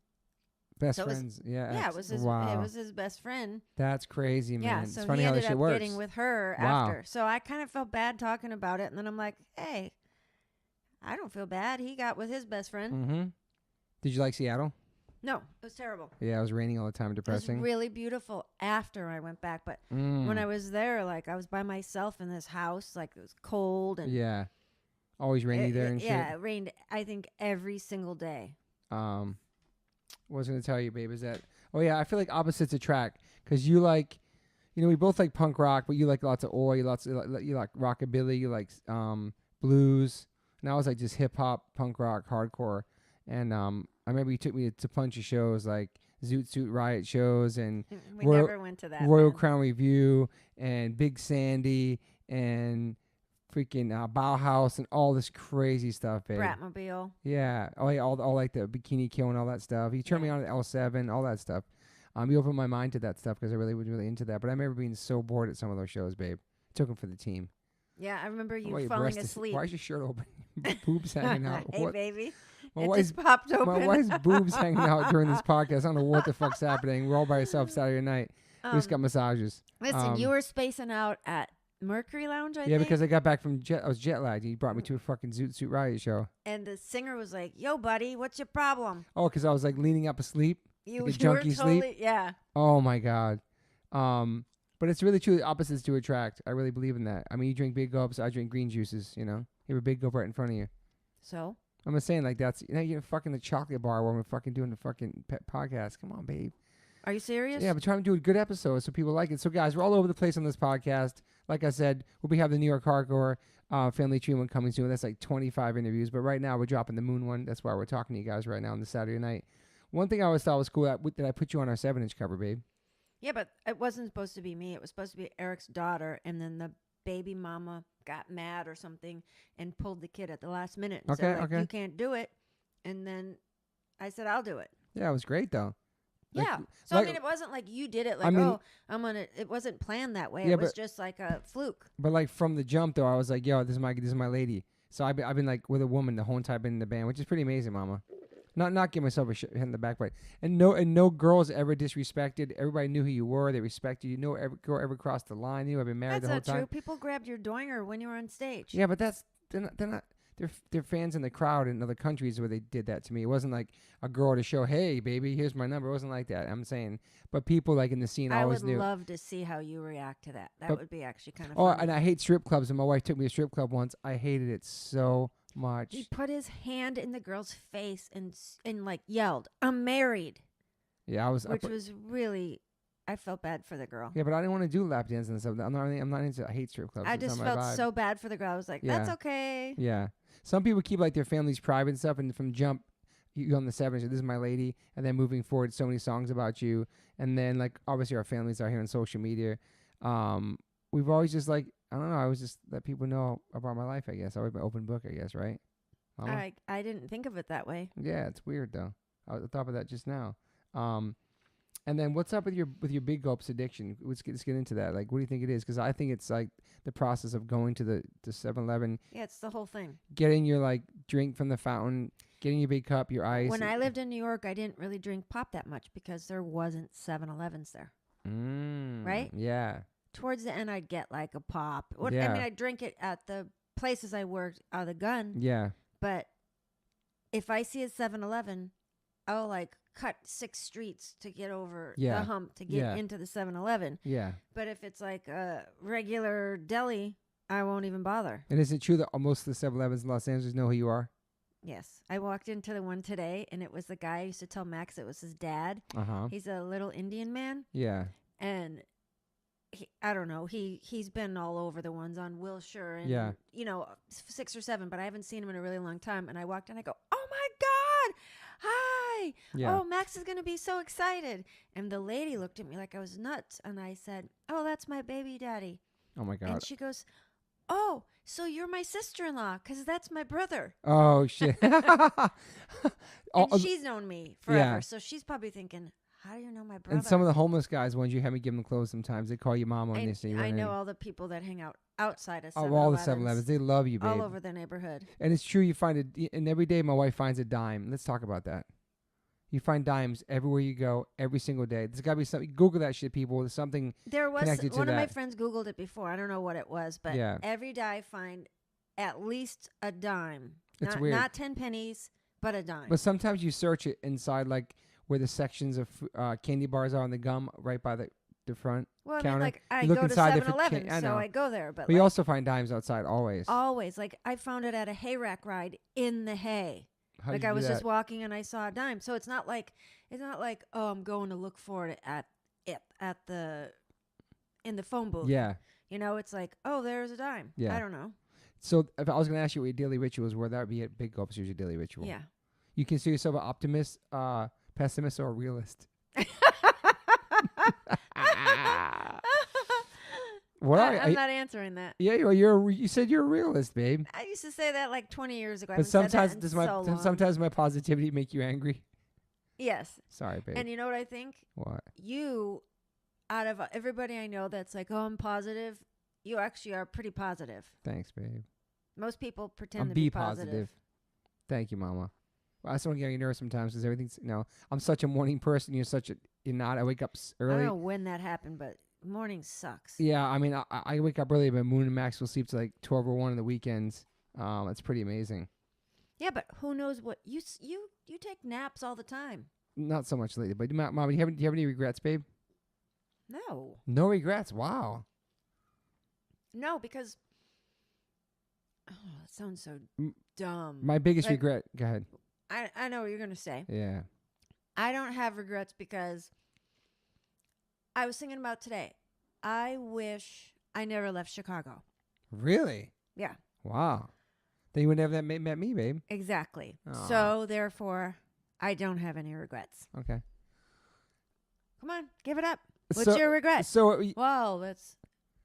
Best friends. Yeah, it was his. Wow. It was his best friend. That's crazy, man. Yeah, It's so funny he how ended this shit up works. getting with her Wow. after. So I kind of felt bad talking about it, and then I'm like, hey, I don't feel bad. He got with his best friend. Mm-hmm. Did you like Seattle? No, it was terrible. Yeah, it was raining all the time. It Depressing. was really beautiful after I went back, but when I was there, like I was by myself in this house, like it was cold and Yeah. Always rainy there and shit. Yeah, it rained. I think every single day. What I was going to tell you, babe, is that, I feel like opposites attract. Because you like, we both like punk rock, but you like lots of oi, you like rockabilly, you like blues. And I was like just hip hop, punk rock, hardcore. And I remember you took me to a bunch of shows, like Zoot Suit Riot shows and We never went to that. Royal man. Crown Review and Big Sandy and freaking Bauhaus and all this crazy stuff, babe. Bratmobile. Yeah. Oh, yeah. All like the Bikini Kill and all that stuff. You turned me on to L7, all that stuff. You opened my mind to that stuff because I really was really into that. But I remember being so bored at some of those shows, babe. Took them for the team. Yeah, I remember you Why your falling breast is- asleep. Why is your shirt open? Boobs hanging out. Hey, What? baby. My It wife's, just popped open. my wife's boobs hanging out during this podcast. I don't know what the fuck's happening. We're all by ourselves Saturday night. We just got massages. Listen, you were spacing out at Mercury Lounge, I think. Yeah, because I got back from I was jet lagged. He brought me to a fucking Zoot Suit Riot show. And the singer was like, "Yo, buddy, what's your problem?" Oh, because I was like leaning up asleep. You, Like a you were junkie totally, sleep? yeah. Oh my god. But it's really true. Opposites to attract. I really believe in that. I mean, you drink big gulps. I drink green juices. You have a big gulp right in front of you. So I'm just saying, like that's you're fucking the chocolate bar while we're fucking doing the fucking podcast. Come on, babe. are you serious? Yeah, but trying to do a good episode so people like it. So guys, we're all over the place on this podcast. Like I said, we'll be having the New York Hardcore Family Tree one coming soon. That's like 25 interviews. But right now we're dropping the Moon one. That's why we're talking to you guys right now on this Saturday night. One thing I always thought was cool that I put you on our 7-inch cover, babe. Yeah, but it wasn't supposed to be me. It was supposed to be Eric's daughter, and then the baby mama got mad or something and pulled the kid at the last minute and said, like, you can't do it. And then I said, I'll do it. Yeah, it was great though. Like, Yeah. So I mean, it wasn't like you did it. Like, it wasn't planned that way. Yeah, it was just like a fluke. But like from the jump though, I was like, yo, this is my lady. So I've been like with a woman the whole entire time I've been in the band, which is pretty amazing, mama. Not give myself a hit in the back, but no girls ever disrespected. Everybody knew who you were. They respected you. No girl ever crossed the line. I've been married That's the whole not time. true. People grabbed your doinger when you were on stage. Yeah, but they're not. They're fans in the crowd in other countries where they did that to me. It wasn't like a girl to show, hey, baby, here's my number. It wasn't like that. I'm saying, but people like in the scene always knew. I would love to see how you react to that. That would be actually kind of Oh, funny. and I hate strip clubs. And my wife took me to a strip club once. I hated it so much. He put his hand in the girl's face and like yelled, "I'm married," Yeah, which was really. I felt bad for the girl. Yeah, but I didn't want to do lap dancing and stuff. I'm not into. I hate strip clubs. I It's just not my felt vibe. so bad for the girl. I was like, Yeah. "That's okay." Yeah. Some people keep like their families private and stuff, and from jump, you go on the 7 this is my lady, and then moving forward, so many songs about you, and then like obviously our families are here on social media. We've always just like I don't know. I was just let people know about my life. I guess I always been open book. I guess right. Mama? I didn't think of it that way. Yeah, it's weird though. I thought of that just now. And then what's up with your big gulps addiction? Let's get into that. Like, what do you think it is? Because I think it's like the process of going to the 7-Eleven, Yeah, it's the whole thing. getting your like drink from the fountain, getting your big cup, your ice. When I lived in New York, I didn't really drink pop that much because there wasn't 7-Elevens there. Right? Yeah. Towards the end, I'd get like a pop. Yeah. I mean, I'd drink it at the places I worked out of the gun. Yeah. But if I see a 7-Eleven, I'll like cut 6 streets to get over Yeah. the hump to get into the 7-Eleven. Yeah. But if it's like a regular deli, I won't even bother. And is it true that most of the 7-Elevens in Los Angeles know who you are? Yes. I walked into the one today, and it was the guy I used to tell Max it was his dad. Uh-huh. He's a little Indian man. Yeah. And I don't know. He's been all over the ones on Wilshire and, Yeah. 6 or 7, but I haven't seen him in a really long time. And I walked in, I go, "Oh my God. Hi. Yeah. Oh, Max is going to be so excited." And the lady looked at me like I was nuts. And I said, "Oh, that's my baby daddy." Oh my God. And she goes, "Oh, so you're my sister-in-law, because that's my brother." Oh shit. And she's known me forever. Yeah. So she's probably thinking, "How do you know my brother?" And some of the homeless guys, ones you have me give them clothes sometimes, they call you mama when they see you. I know all the people that hang out outside of 7-Elevens. Oh, all the 7-Elevens. They love you, babe. All over the neighborhood. And it's true, you find it, and every day my wife finds a dime. Let's talk about that. You find dimes everywhere you go, every single day. There's got to be something. Google that shit, people. There's something There was connected to one of my that. friends Googled it before. I don't know what it was, but Yeah. every day I find at least a dime. It's not, weird. Not 10 pennies, but a dime. But sometimes you search it inside, like where the sections of candy bars are on the gum, right by the front. well, I mean, counter. like I You look go to inside there for 7-Eleven, I so know. I go there. But But you like, also find dimes outside always. always, like I found it at a hay rack ride in the hay. How Like do you I was do just that? walking and I saw a dime. So it's not like oh, I'm going to look for it at the in the phone booth. Yeah. It's like, oh, there's a dime. Yeah. I don't know. So if I was going to ask you what your daily rituals were, that would be a big gulp. Your daily ritual. Yeah. You consider yourself an optimist, pessimist, or a realist? What are I'm you? not answering that. Yeah, you said you're a realist, babe. I used to say that like 20 years ago. I But haven't said sometimes that in does so long. sometimes my positivity make you angry? Yes. Sorry, babe. And you know what I think? What? You, out of everybody I know that's like, oh, I'm positive, you actually are pretty positive. Thanks, babe. Most people pretend I'm to be be positive. Thank you, Mama. Well, I just don't get nervous sometimes because everything's I'm such a morning person. You're not. I wake up I early. don't know when that happened, but morning sucks. Yeah, I mean, I wake up early, but Moon and Max will sleep to like 12 or 1 on the weekends. It's pretty amazing. Yeah, but who knows what you take naps all the time. Not so much lately, but Mama, do you have any regrets, babe? No. No regrets. Wow. No, because it sounds so dumb. My biggest Like- regret. Go ahead. I know what you're gonna say. Yeah. I don't have regrets because I was thinking about today. I wish I never left Chicago. Really? Yeah, Wow. Then you would never have met me, babe. exactly. Aw. So therefore, I don't have any regrets. Okay. Come on, give it up. What's So- your regret? So Well, that's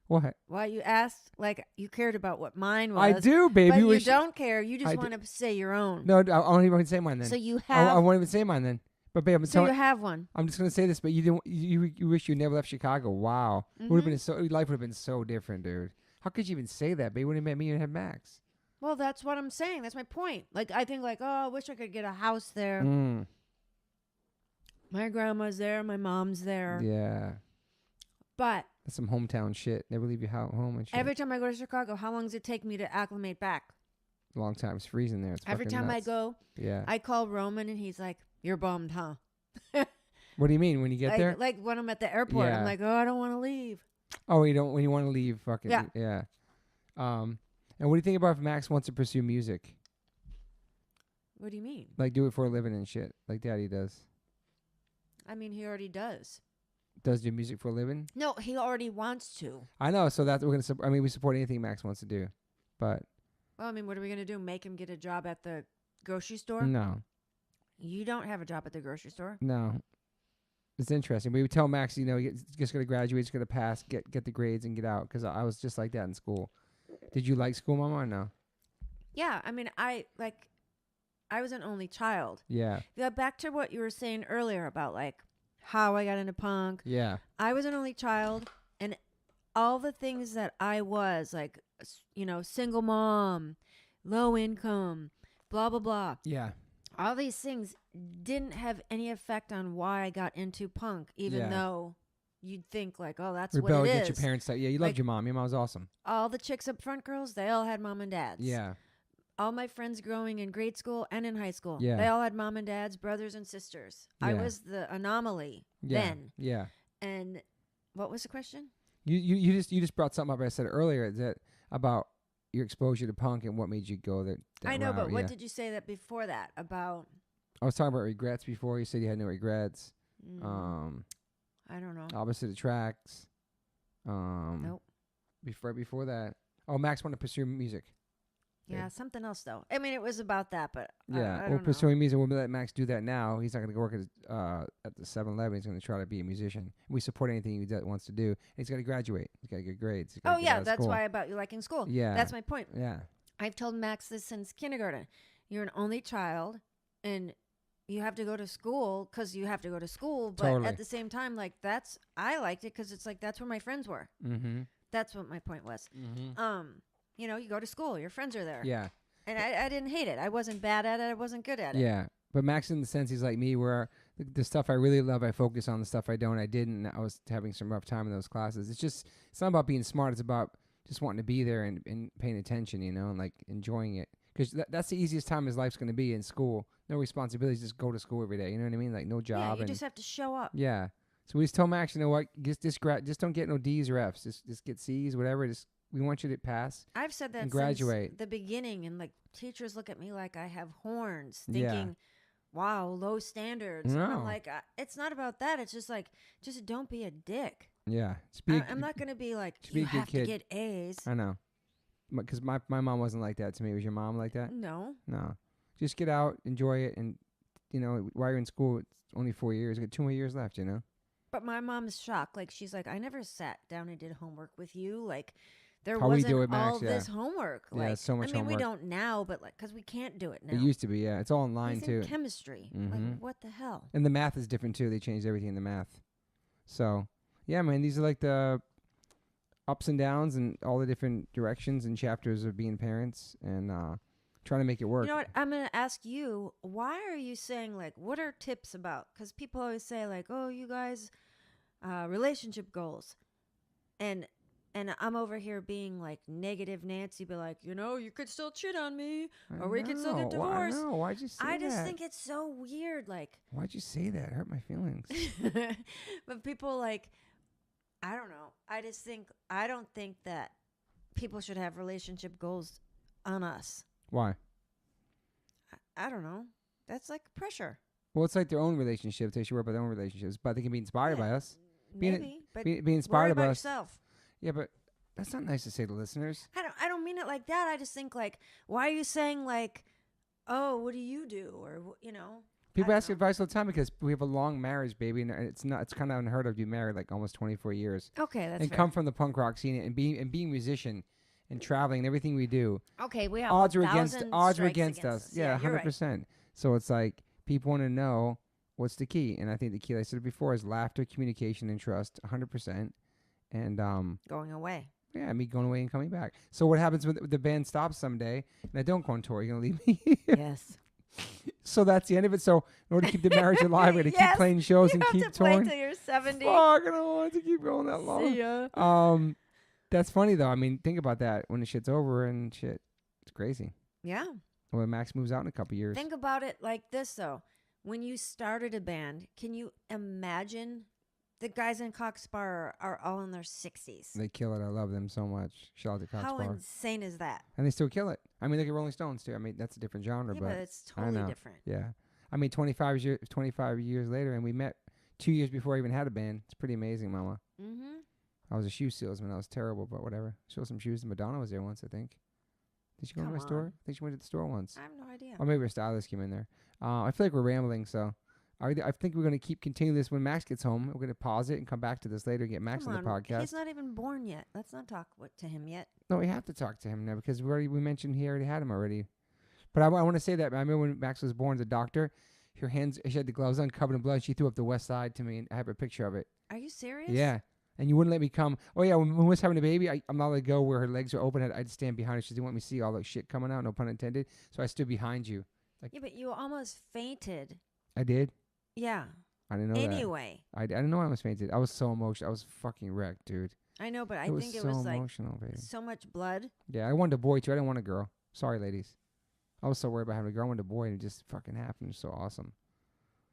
what? why you asked. Like you cared about what mine was. I do, babe. but you wish. don't care. You I just do- want to say your own. No, I won't even say mine then. So you I have. won't even say mine then. But babe, So you have one. I'm just gonna say this, but you didn't. You wish you never left Chicago. Wow. Would have Mhm. been so. Life would have been so different, dude. How could you even say that, babe? You wouldn't have met me and had Max. Well, that's what I'm saying. That's my point. Like I think, like, oh, I wish I could get a house there. Mm. My grandma's there. My mom's there. Yeah. But That's some hometown shit. Never leave your home and shit. every time I go to Chicago, how long does it take me to acclimate back? Long time. It's freezing there. It's Every fucking time nuts. I go, Yeah. I call Roman and he's like, "You're bummed, huh?" What do you mean when you get like, there? like when I'm at the airport, Yeah. I'm like, "Oh, I don't want to leave." Oh, you don't when you want to leave. Fucking Yeah. yeah. And what do you think about if Max wants to pursue music? What do you mean? Like do it for a living and shit, like Daddy does. I mean, he already does. Does do music for a living? No, he already wants to. I know. So that's we're gonna. I mean, we support anything Max wants to do, but Well, I mean, what are we gonna do? Make him get a job at the grocery store? no, You don't have a job at the grocery store. no. It's interesting. We would tell Max, you know, he's just gonna graduate, he's gonna pass, get the grades, and get out. Because I was just like that in school. Did you like school, Mama, or no? Yeah, I mean, I was an only child. Yeah. Yeah, back to what you were saying earlier about like how I got into punk. Yeah. I was an only child, and all the things that I was like, single mom, low income, blah blah blah. Yeah. All these things didn't have any effect on why I got into punk, even Yeah. though you'd think like, oh, that's Rebel what it against is. your parents. Yeah, you loved Like- your mom. Your mom was awesome. All the chicks up front girls, they all had mom and dads. Yeah. All my friends growing in grade school and in high school, Yeah. they all had mom and dads, brothers and sisters. I Yeah. was the anomaly Yeah. then. Yeah. And what was the question? You just brought something up I said earlier that about your exposure to punk and what made you go that I know, route. but what Yeah. did you say that before that about? I was talking about regrets before. You said you had no regrets. I don't know. Opposite attracts. Nope. Before that. Oh, Max wanted to pursue music. Yeah, something else though. I mean, it was about that, but Yeah, I well, don't know. pursuing music. We'll let Max do that now. He's not going to go work at the 7-Eleven. He's going to try to be a musician. We support anything he wants to do. And he's got to graduate. He's got to get grades. He's gotta Oh get out yeah, of that's school. why about you liking school. Yeah. That's my point. Yeah. I've told Max this since kindergarten. You're an only child, and you have to go to school because you have to go to school. But Totally. at the same time, like I liked it because it's like that's where my friends were. Mm-hmm. That's what my point was. Mm-hmm. You go to school, your friends are there. Yeah. And I didn't hate it. I wasn't bad at it. I wasn't good at it. Yeah. But Max, in the sense, he's like me, where the stuff I really love, I focus on. The stuff I don't, I didn't. I was having some rough time in those classes. It's not about being smart. It's about just wanting to be there and paying attention, and like enjoying it. Because that's the easiest time his life's going to be in school. No responsibilities. Just go to school every day. You know what I mean? Like no job. Yeah, you and just have to show up. yeah. So we just tell Max, you know what? Just don't get no D's or F's. Just get C's, whatever. We want you to pass. I've said that and since graduate. the beginning, and like teachers look at me like I have horns, Yeah. thinking, "Wow, low standards." And No. I'm like, it's not about that. It's just like, just don't be a dick. Yeah. I'm not gonna be like, be you a good have to kid. get A's. I know. Because my mom wasn't like that to me. Was your mom like that? No, No. Just get out, enjoy it, and, while you're in school, it's only 4 years. You got 2 more years left, but my mom's shocked. Like she's like, I never sat down and did homework with you. Like there How we wasn't do it, Max, all this homework. Yeah, Like it's so much I mean, we homework. don't now, but like because we can't do it now. It used to be, yeah. It's all online, He's too. in chemistry. Mhm. Like what the hell? And the math is different, too. They changed everything in the math. So, yeah, man, these are like the ups and downs and all the different directions and chapters of being parents and trying to make it work. You know what? I'm going to ask you, why are you saying, like, what are tips about? Because people always say, like, oh, you guys, relationship goals. And I'm over here being, like, negative Nancy, be like, you could still cheat on me, or we could still get divorced. No, why'd you say that? I just think it's so weird, like. Why'd you say that? It hurt my feelings. But people, like, I don't know. I don't think that people should have relationship goals on us. Why? I don't know. That's like pressure. Well, it's like their own relationships. They should worry about their own relationships, but they can be inspired Yeah, by us. Being- Maybe, but Be inspired worry by about us. yourself. Yeah, but that's not nice to say to listeners. I don't mean it like that. I just think like, why are you saying like, oh, what do you do, or People I ask don't know. advice all the time because we have a long marriage, baby, and it's kind of unheard of to be married like almost 24 years Okay, that's and fair. come from the punk rock scene and being a musician and traveling and everything we do. Okay, we have Odds are 1,000 against strikes us. Yeah, you're right. 100%. So it's like people want to know what's the key, and I think the key, like I said before, is laughter, communication, and trust. 100%. And Going away. yeah, me going away and coming back. So what happens when the band stops someday and I don't go on tour? You're gonna leave me here? Yes. So that's the end of it. So in order to keep the marriage alive, we're gonna Yes, keep playing shows You and have keep to play touring. till you're 70. Fuck, I don't want to keep going that long. See ya. That's funny though. I mean, think about that. When the shit's over and shit, it's crazy. Yeah. When Max moves out in a couple years. Think about it like this, though. When you started a band, can you imagine the guys in Cox Bar are all in their 60s. They kill it. I love them so much. Shout out to Cox How Bar. insane is that? And they still kill it. I mean, look at Rolling Stones too. I mean, that's a different genre, Yeah, but but it's I totally know. different. Yeah. I mean, 25 years later, and we met 2 years before I even had a band. It's pretty amazing, Mama. Mm-hmm. I was a shoe salesman. I was terrible, but whatever. Sold some shoes. And Madonna was there once, I think. Did she go to my store? Come on. I think she went to the store once. I have no idea. Or maybe her stylist came in there. I feel like we're rambling, so I think we're going to continue this when Max gets home. We're going to pause it and come back to this later and get Max Come on the podcast. He's not even born yet. Let's not talk to him yet. No, we have to talk to him now because we mentioned he already had him already. But I want to say that I remember when Max was born, the doctor, her hands, she had the gloves on, covered in blood. She threw up the west side to me, and I have a picture of it. Are you serious? Yeah. And you wouldn't let me come. Oh, yeah, when we was having a baby, I'm not allowed to go where her legs are open. I'd stand behind her. She didn't want me to see all that shit coming out, no pun intended. So I stood behind you. Yeah, but you almost fainted. I did? Yeah. I didn't know that. Anyway. I didn't know I was fainted. I was so emotional. I was fucking wrecked, dude. I know, but I It was think it so was like emotional, baby. so much blood. Yeah, I wanted a boy, too. I didn't want a girl. Sorry, ladies. I was so worried about having a girl. I wanted a boy, and it just fucking happened. It was so awesome.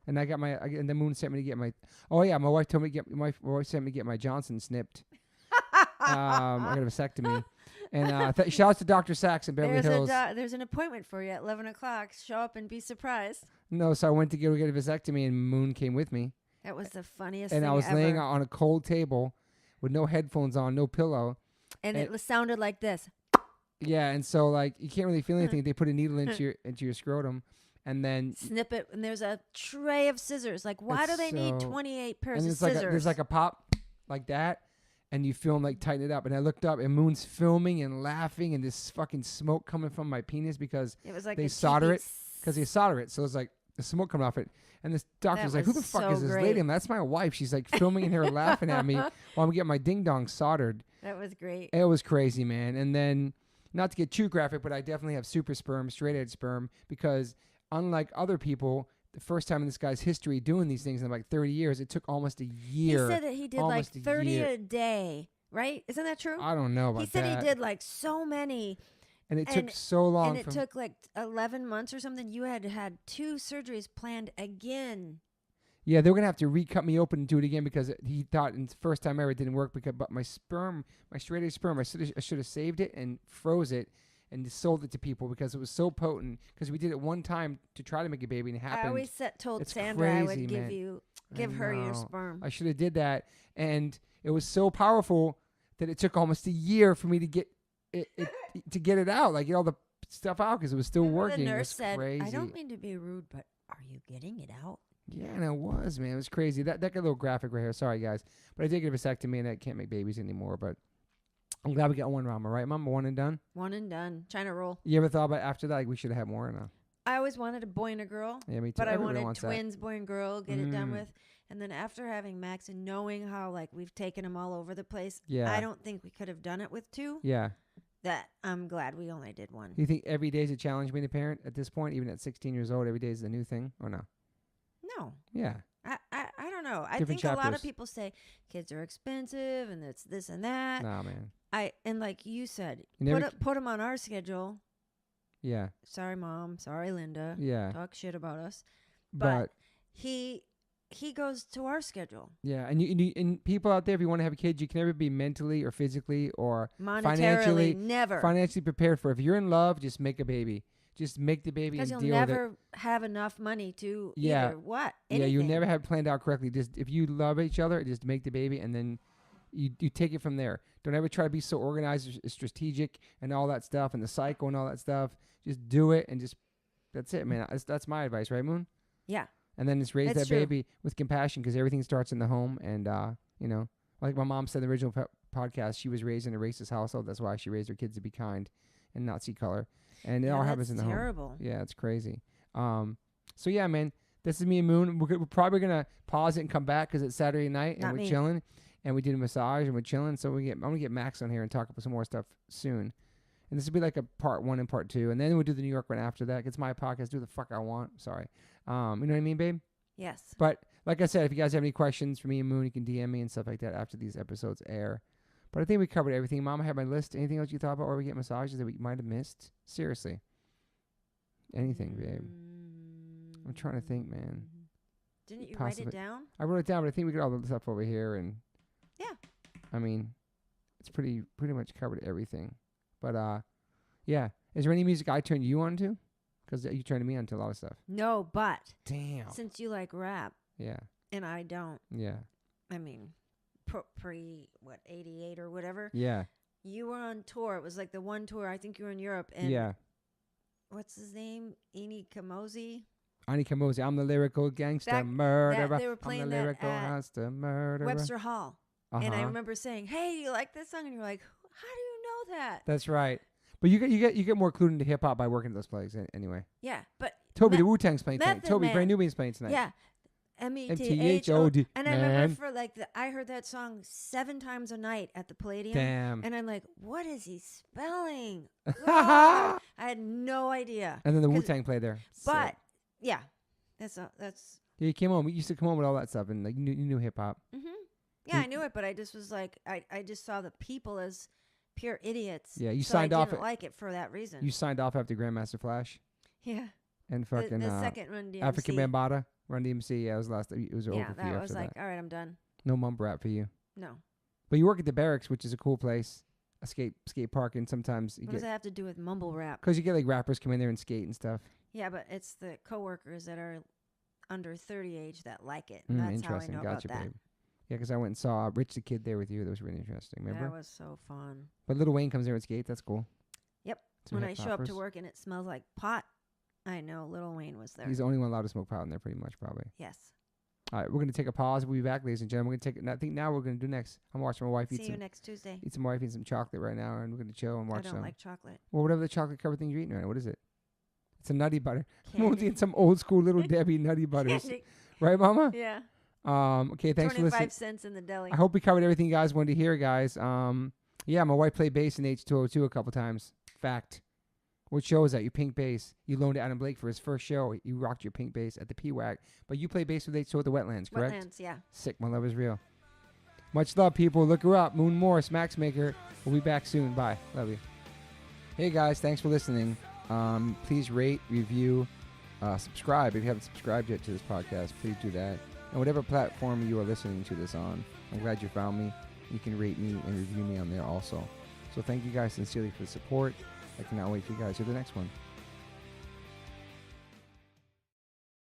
And I got and the moon sent me to get my, oh yeah, my wife told me to get, my wife sent me to get my Johnson snipped. I got a vasectomy. And shout out to Dr. Sachs in Beverly Hills. There's an appointment for you at 11 o'clock. Show up and be surprised. No, so I went to get a vasectomy, and Moon came with me. That was the funniest And thing I was ever. laying on a cold table with no headphones on, no pillow. And it sounded like this. Yeah, and so like you can't really feel anything. They put a needle into your scrotum, and then snip it. And there's a tray of scissors. Like, why do they need 28 pairs of scissors? There's like a pop like that, and you feel them like tighten it up. And I looked up, and Moon's filming and laughing, and this fucking smoke coming from my penis because it was like they solder it. Because they solder it, so it's like the smoke coming off it. And this doctor's like, "Who the fuck is this lady?" And that's my wife. She's like filming in here, laughing at me while I'm getting my ding dong soldered. That was great. It was crazy, man. And then, not to get too graphic, but I definitely have super sperm, straight edge sperm, because unlike other people, the first time in this guy's history doing these things in like 30 years, it took almost a year. He said that he did like 30 a day, right? Isn't that true? I don't know about that. He said he did like so many. And it took so long. And it took like 11 months or something. You had 2 surgeries planned again. Yeah, they were going to have to recut me open and do it again because he thought in the first time ever it didn't work. But my sperm, my straight edge sperm, I should have saved it and froze it and just sold it to people because it was so potent. Because we did it one time to try to make a baby and it happened. I always told It's Sandra crazy, I would give her your know. sperm. I should have did that. And it was so powerful that it took almost a year for me to get it out, like get all the stuff out because it was still working. The nurse said, crazy. "I don't mean to be rude, but are you getting it out?" Yeah, and it was, man. It was crazy. That got a little graphic right here. Sorry, guys. But I did get a vasectomy, and I can't make babies anymore. But I'm glad we got one, Mama, right, Mama? One and done? One and done. China roll. You ever thought about after that, like, we should have had more or no? I always wanted a boy and a girl. Yeah, me too. But Everybody I wanted wants twins, boy and girl, get it done Mm. with. And then after having Max and knowing how, like, we've taken him all over the place, Yeah. I don't think we could have done it with 2. Yeah. That I'm glad we only did 1. Do you think every day is a challenge being a parent at this point, even at 16 years old? Every day is a new thing, or no? No. Yeah. I don't know. I Different think a lot of chapters. people say kids are expensive and it's this and that. Nah, man. And like you said, You never put him on our schedule. Yeah. Sorry, Mom. Sorry, Linda. Yeah. Talk shit about us. But he goes to our schedule. yeah, and people out there, if you want to have a kid, you can never be mentally or physically or Monetarily, never. financially prepared for it. If you're in love, just make a baby. Just make the baby and Because deal you'll with it. never have enough money to Yeah. either what? Yeah, you Anything. never have it planned out correctly. Just if you love each other, just make the baby, and then you take it from there. Don't ever try to be so organized or strategic and all that stuff, and the cycle and all that stuff. Just do it, and just that's it, man. That's my advice, right, Moon? Yeah. And then just raise That's that true. baby with compassion because everything starts in the home. And, like my mom said in the original podcast, she was raised in a racist household. That's why she raised her kids to be kind and not see color. And it all happens in the home. terrible. Yeah, it's crazy. So, yeah, man, this is me and Moon. We're probably going to pause it and come back because it's Saturday night and Not we're me. chilling. And we did a massage and we're chilling. So I'm going to get Max on here and talk about some more stuff soon. And this will be like a part 1 and part 2. And then we'll do the New York one after that. It's my podcast. Do the fuck I want. Sorry. You know what I mean, babe? Yes. But like I said, if you guys have any questions for me and Moon, you can DM me and stuff like that after these episodes air. But I think we covered everything. Mom, I have my list. Anything else you thought about or we get massages that we might have missed? Seriously. Anything, babe. I'm trying to think, man. Didn't you Possibly. write it down? I wrote it down, but I think we got all the stuff over here, and Yeah. I mean, it's pretty much covered everything. But yeah. Is there any music I turned you on to? Because you turned me on to a lot of stuff. No, but Damn. since you like rap Yeah. and I don't, Yeah. I mean, pre 88 or whatever. Yeah. You were on tour. It was like the one tour. I think you were in Europe. And Yeah. what's his name? Ini Kamosi. Ani Kamosi, I'm the lyrical gangster murderer. They were playing I'm the that lyrical at gangster murderer. Webster Hall. Uh-huh. And I remember saying, "Hey, you like this song?" And you're like, "How do you know that?" That's right. But you get more clued into hip hop by working at those plays anyway. Yeah, but Toby the Wu-Tang's playing tonight. Method Toby Man. Brand Newman's playing tonight. yeah, METHOD. METHOD. And I remember for like I heard that song 7 times a night at the Palladium. Damn. And I'm like, what is he spelling? I had no idea. And then the Wu-Tang played there. But Sick. yeah, that's Yeah, you came home. You used to come home with all that stuff, and like you knew hip hop. mm-hmm. Yeah, I knew it, but I just was like, I just saw the people as pure idiots. Yeah, you so signed I off. didn't like it for that reason. You signed off after Grandmaster Flash yeah, and fucking the second Run DMC. African Bambaataa, Run DMC. Yeah, it was last. It was over Yeah, for you that was after like, that. all right, I'm done. No mumble rap for you. No. But you work at the barracks, which is a cool place, a skate park, and sometimes you What does get that have to do with mumble rap? because you get like rappers come in there and skate and stuff. Yeah, but it's the coworkers that are under 30 age that like it. And that's how I Interesting. know Gotcha, about that. babe. Yeah, because I went and saw Rich the Kid there with you. That was really interesting. Remember? That was so fun. But Lil Wayne comes there and skates. That's cool. Yep. Some When I show up hip-hoppers. to work and it smells like pot, I know Lil Wayne was there. He's the only one allowed to smoke pot in there, pretty much, probably. Yes. All right, we're gonna take a pause. We'll be back, ladies and gentlemen. We're gonna take. I think now we're gonna do next. I'm watching my wife See you next Tuesday. eat some wife eat some chocolate right now, and we're gonna chill and I watch don't some. like chocolate. Well, whatever the chocolate covered thing you're eating right now. What is it? It's a Nutty Butter. Candy. Moon's eating some old school Little Debbie Nutty Butters, Candy. right, Mama? Yeah. Okay, thanks for 25 listening. cents in the deli. I hope we covered everything you guys wanted to hear, guys. Yeah, my wife played bass in H202 a couple times. Fact. What show is that? Your pink bass. You loaned it Adam Blake for his first show. You rocked your pink bass at the PWAC. But you play bass with H2O at the Wetlands, correct? Wetlands, yeah. Sick. My love is real. Much love, people. Look her up. Moon Morse, Max Maker. We'll be back soon. Bye. Love you. Hey, guys. Thanks for listening. Please rate, review, subscribe. If you haven't subscribed yet to this podcast, please do that. And whatever platform you are listening to this on, I'm glad you found me. You can rate me and review me on there also. So thank you guys sincerely for the support. I cannot wait for you guys to the next one.